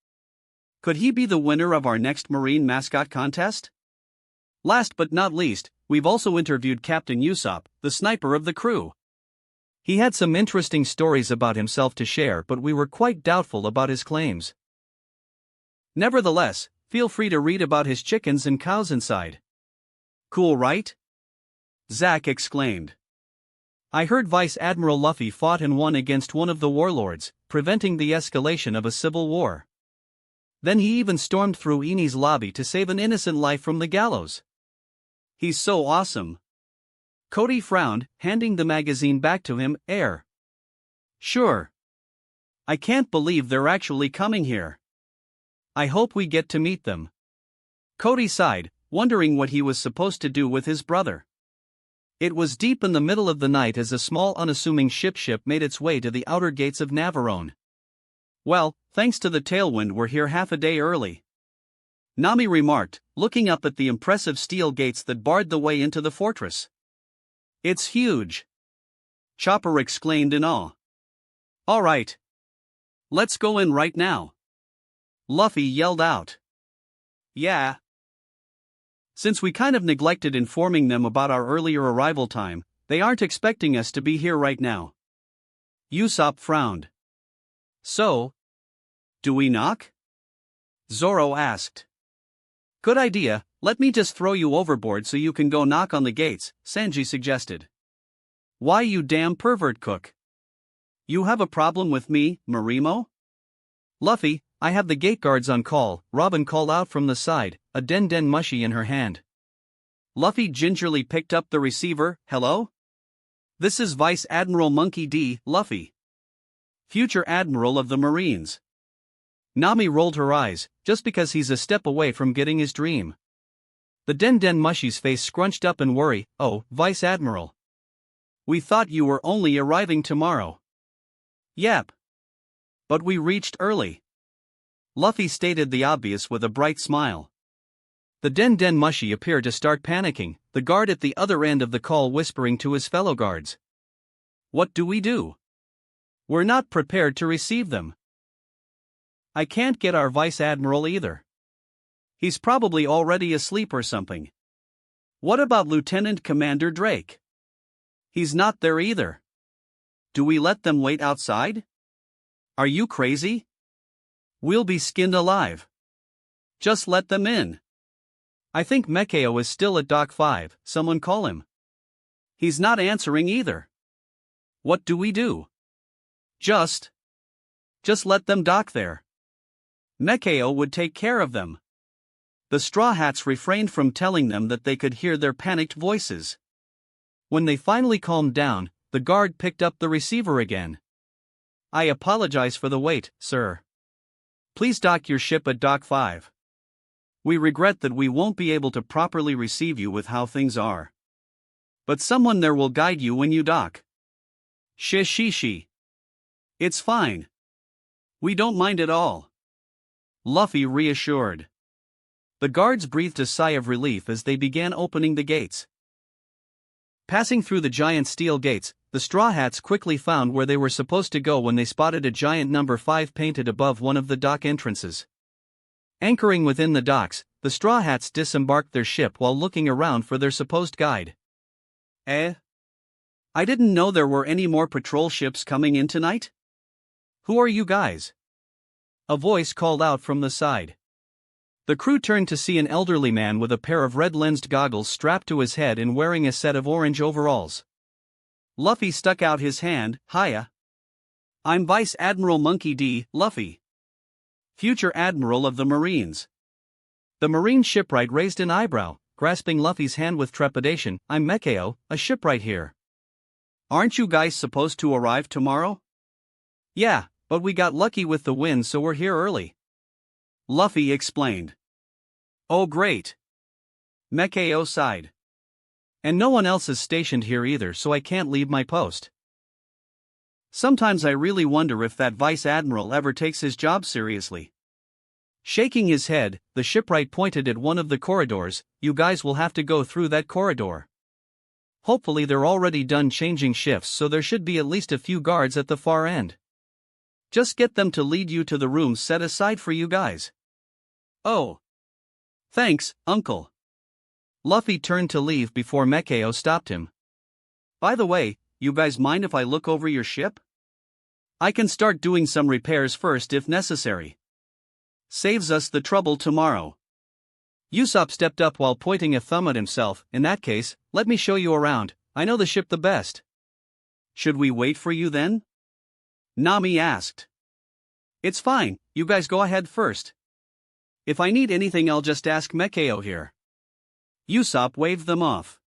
Could he be the winner of our next Marine mascot contest? Last but not least, we've also interviewed Captain Usopp, the sniper of the crew. He had some interesting stories about himself to share, but we were quite doubtful about his claims. Nevertheless, feel free to read about his chickens and cows inside. Cool, right? Zack exclaimed. I heard Vice Admiral Luffy fought and won against one of the warlords, preventing the escalation of a civil war. Then he even stormed through Eni's lobby to save an innocent life from the gallows. He's so awesome. Cody frowned, handing the magazine back to him. Sure. I can't believe they're actually coming here. I hope we get to meet them. Cody sighed, wondering what he was supposed to do with his brother. It was deep in the middle of the night as a small unassuming ship made its way to the outer gates of Navarone. Well, thanks to the tailwind we're here half a day early. Nami remarked, looking up at the impressive steel gates that barred the way into the fortress. It's huge. Chopper exclaimed in awe. All right. Let's go in right now. Luffy yelled out. Yeah. Since we kind of neglected informing them about our earlier arrival time, they aren't expecting us to be here right now. Usopp frowned. So, do we knock? Zoro asked. Good idea, let me just throw you overboard so you can go knock on the gates, Sanji suggested. Why, you damn pervert cook? You have a problem with me, Marimo? Luffy, I have the gate guards on call, Robin called out from the side, a den mushy in her hand. Luffy gingerly picked up the receiver. Hello? This is Vice Admiral Monkey D. Luffy, future Admiral of the Marines. Nami rolled her eyes, just because he's a step away from getting his dream. The Den Den Mushy's face scrunched up in worry. Oh, Vice Admiral. We thought you were only arriving tomorrow. Yep. But we reached early. Luffy stated the obvious with a bright smile. The Den Den Mushy appeared to start panicking, the guard at the other end of the call whispering to his fellow guards. What do we do? We're not prepared to receive them. I can't get our Vice Admiral either. He's probably already asleep or something. What about Lieutenant Commander Drake? He's not there either. Do we let them wait outside? Are you crazy? We'll be skinned alive. Just let them in. I think Mekao is still at Dock 5, someone call him. He's not answering either. What do we do? Just let them dock there. Mekao would take care of them. The Straw Hats refrained from telling them that they could hear their panicked voices. When they finally calmed down, the guard picked up the receiver again. I apologize for the wait, sir. Please dock your ship at Dock 5. We regret that we won't be able to properly receive you with how things are. But someone there will guide you when you dock. Shi. It's fine. We don't mind at all. Luffy reassured. The guards breathed a sigh of relief as they began opening the gates. Passing through the giant steel gates, the Straw Hats quickly found where they were supposed to go when they spotted a giant number 5 painted above one of the dock entrances. Anchoring within the docks, the Straw Hats disembarked their ship while looking around for their supposed guide. I didn't know there were any more patrol ships coming in tonight? Who are you guys? A voice called out from the side. The crew turned to see an elderly man with a pair of red-lensed goggles strapped to his head and wearing a set of orange overalls. Luffy stuck out his hand. Hiya. I'm Vice Admiral Monkey D. Luffy, future Admiral of the Marines. The Marine shipwright raised an eyebrow, grasping Luffy's hand with trepidation. I'm Mekao, a shipwright here. Aren't you guys supposed to arrive tomorrow? Yeah, but we got lucky with the wind so we're here early. Luffy explained. Oh great. Mekao sighed. And no one else is stationed here either, so I can't leave my post. Sometimes I really wonder if that Vice Admiral ever takes his job seriously. Shaking his head, the shipwright pointed at one of the corridors. You guys will have to go through that corridor. Hopefully they're already done changing shifts, so there should be at least a few guards at the far end. Just get them to lead you to the rooms set aside for you guys. Oh. Thanks, Uncle. Luffy turned to leave before Mekao stopped him. By the way, you guys mind if I look over your ship? I can start doing some repairs first if necessary. Saves us the trouble tomorrow. Usopp stepped up while pointing a thumb at himself. In that case, let me show you around. I know the ship the best. Should we wait for you then? Nami asked. It's fine, you guys go ahead first. If I need anything I'll just ask Mekao here. Usopp waved them off.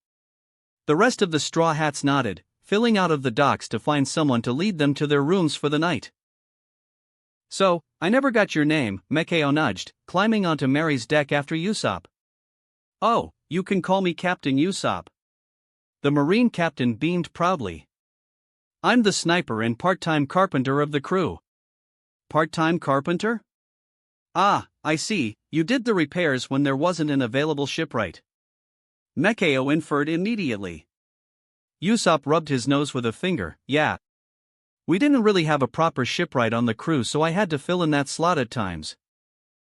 The rest of the Straw Hats nodded, filling out of the docks to find someone to lead them to their rooms for the night. So, I never got your name, Mekao nudged, climbing onto Mary's deck after Usopp. Oh, you can call me Captain Usopp. The Marine captain beamed proudly. I'm the sniper and part-time carpenter of the crew. Part-time carpenter? Ah, I see, you did the repairs when there wasn't an available shipwright. Mekao inferred immediately. Usopp rubbed his nose with a finger. Yeah. We didn't really have a proper shipwright on the crew, so I had to fill in that slot at times.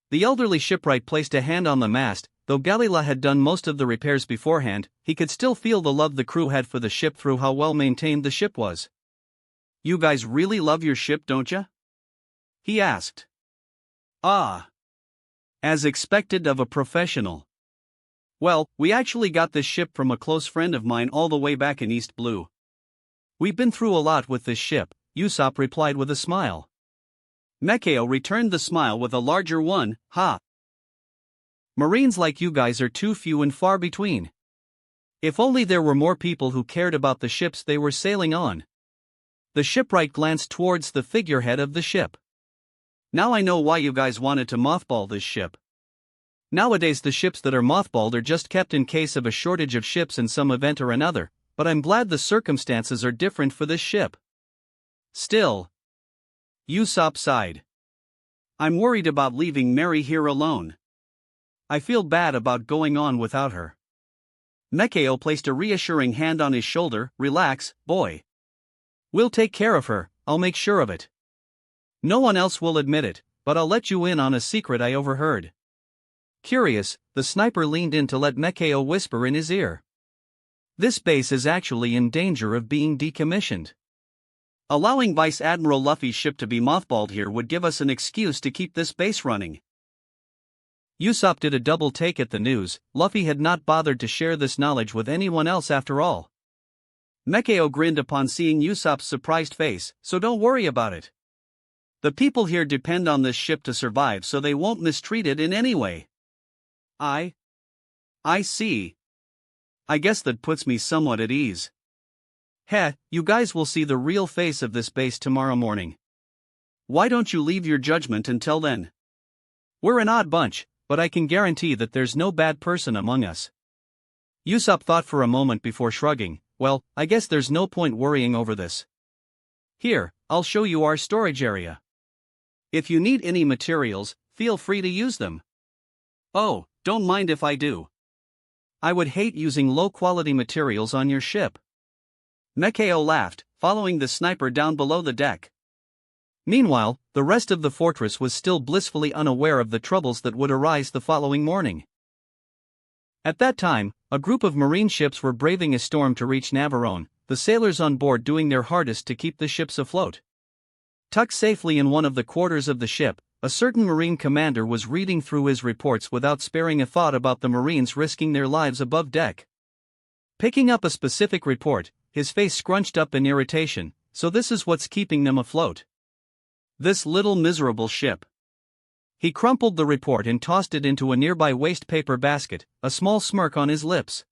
The elderly shipwright placed a hand on the mast. Though Galila had done most of the repairs beforehand, he could still feel the love the crew had for the ship through how well maintained the ship was. You guys really love your ship, don't ya? He asked. Ah. As expected of a professional. Well, we actually got this ship from a close friend of mine all the way back in East Blue. We've been through a lot with this ship, Usopp replied with a smile. Mekao returned the smile with a larger one. Ha! Marines like you guys are too few and far between. If only there were more people who cared about the ships they were sailing on. The shipwright glanced towards the figurehead of the ship. Now I know why you guys wanted to mothball this ship. Nowadays the ships that are mothballed are just kept in case of a shortage of ships in some event or another, but I'm glad the circumstances are different for this ship. Still. Usopp sighed. I'm worried about leaving Mary here alone. I feel bad about going on without her. Mekao placed a reassuring hand on his shoulder. Relax, boy. We'll take care of her, I'll make sure of it. No one else will admit it, but I'll let you in on a secret I overheard. Curious, the sniper leaned in to let Mekao whisper in his ear. This base is actually in danger of being decommissioned. Allowing Vice Admiral Luffy's ship to be mothballed here would give us an excuse to keep this base running. Usopp did a double take at the news. Luffy had not bothered to share this knowledge with anyone else after all. Mekao grinned upon seeing Usopp's surprised face, so don't worry about it. The people here depend on this ship to survive, so they won't mistreat it in any way. I see. I guess that puts me somewhat at ease. Heh, you guys will see the real face of this base tomorrow morning. Why don't you leave your judgment until then? We're an odd bunch, but I can guarantee that there's no bad person among us. Usopp thought for a moment before shrugging. Well, I guess there's no point worrying over this. Here, I'll show you our storage area. If you need any materials, feel free to use them. Oh, don't mind if I do. I would hate using low-quality materials on your ship. Mekao laughed, following the sniper down below the deck. Meanwhile, the rest of the fortress was still blissfully unaware of the troubles that would arise the following morning. At that time, a group of marine ships were braving a storm to reach Navarone, the sailors on board doing their hardest to keep the ships afloat. Tucked safely in one of the quarters of the ship, a certain marine commander was reading through his reports without sparing a thought about the marines risking their lives above deck. Picking up a specific report, his face scrunched up in irritation. So this is what's keeping them afloat. This little miserable ship. He crumpled the report and tossed it into a nearby waste paper basket, a small smirk on his lips.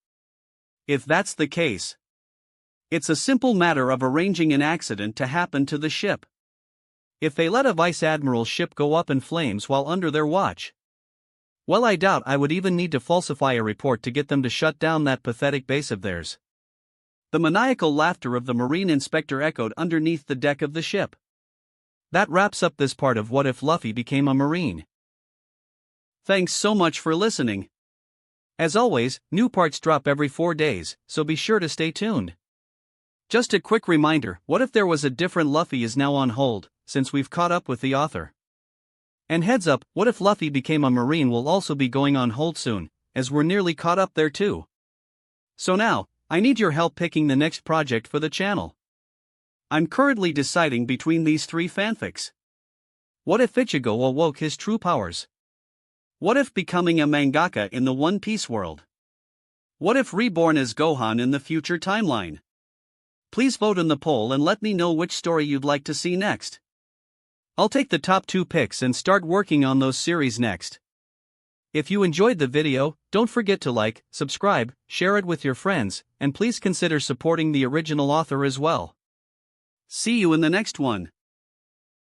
If that's the case, it's a simple matter of arranging an accident to happen to the ship. If they let a vice admiral's ship go up in flames while under their watch, well, I doubt I would even need to falsify a report to get them to shut down that pathetic base of theirs. The maniacal laughter of the marine inspector echoed underneath the deck of the ship. That wraps up this part of What If Luffy Became a Marine. Thanks so much for listening. As always, new parts drop every 4 days, so be sure to stay tuned. Just a quick reminder, What If There Was a Different Luffy is now on hold, since we've caught up with the author. And heads up, What If Luffy Became a Marine will also be going on hold soon, as we're nearly caught up there too. So now, I need your help picking the next project for the channel. I'm currently deciding between these 3 fanfics. What if Ichigo awoke his true powers? What if becoming a mangaka in the One Piece world? What if reborn as Gohan in the future timeline? Please vote in the poll and let me know which story you'd like to see next. I'll take the top 2 picks and start working on those series next. If you enjoyed the video, don't forget to like, subscribe, share it with your friends, and please consider supporting the original author as well. See you in the next one.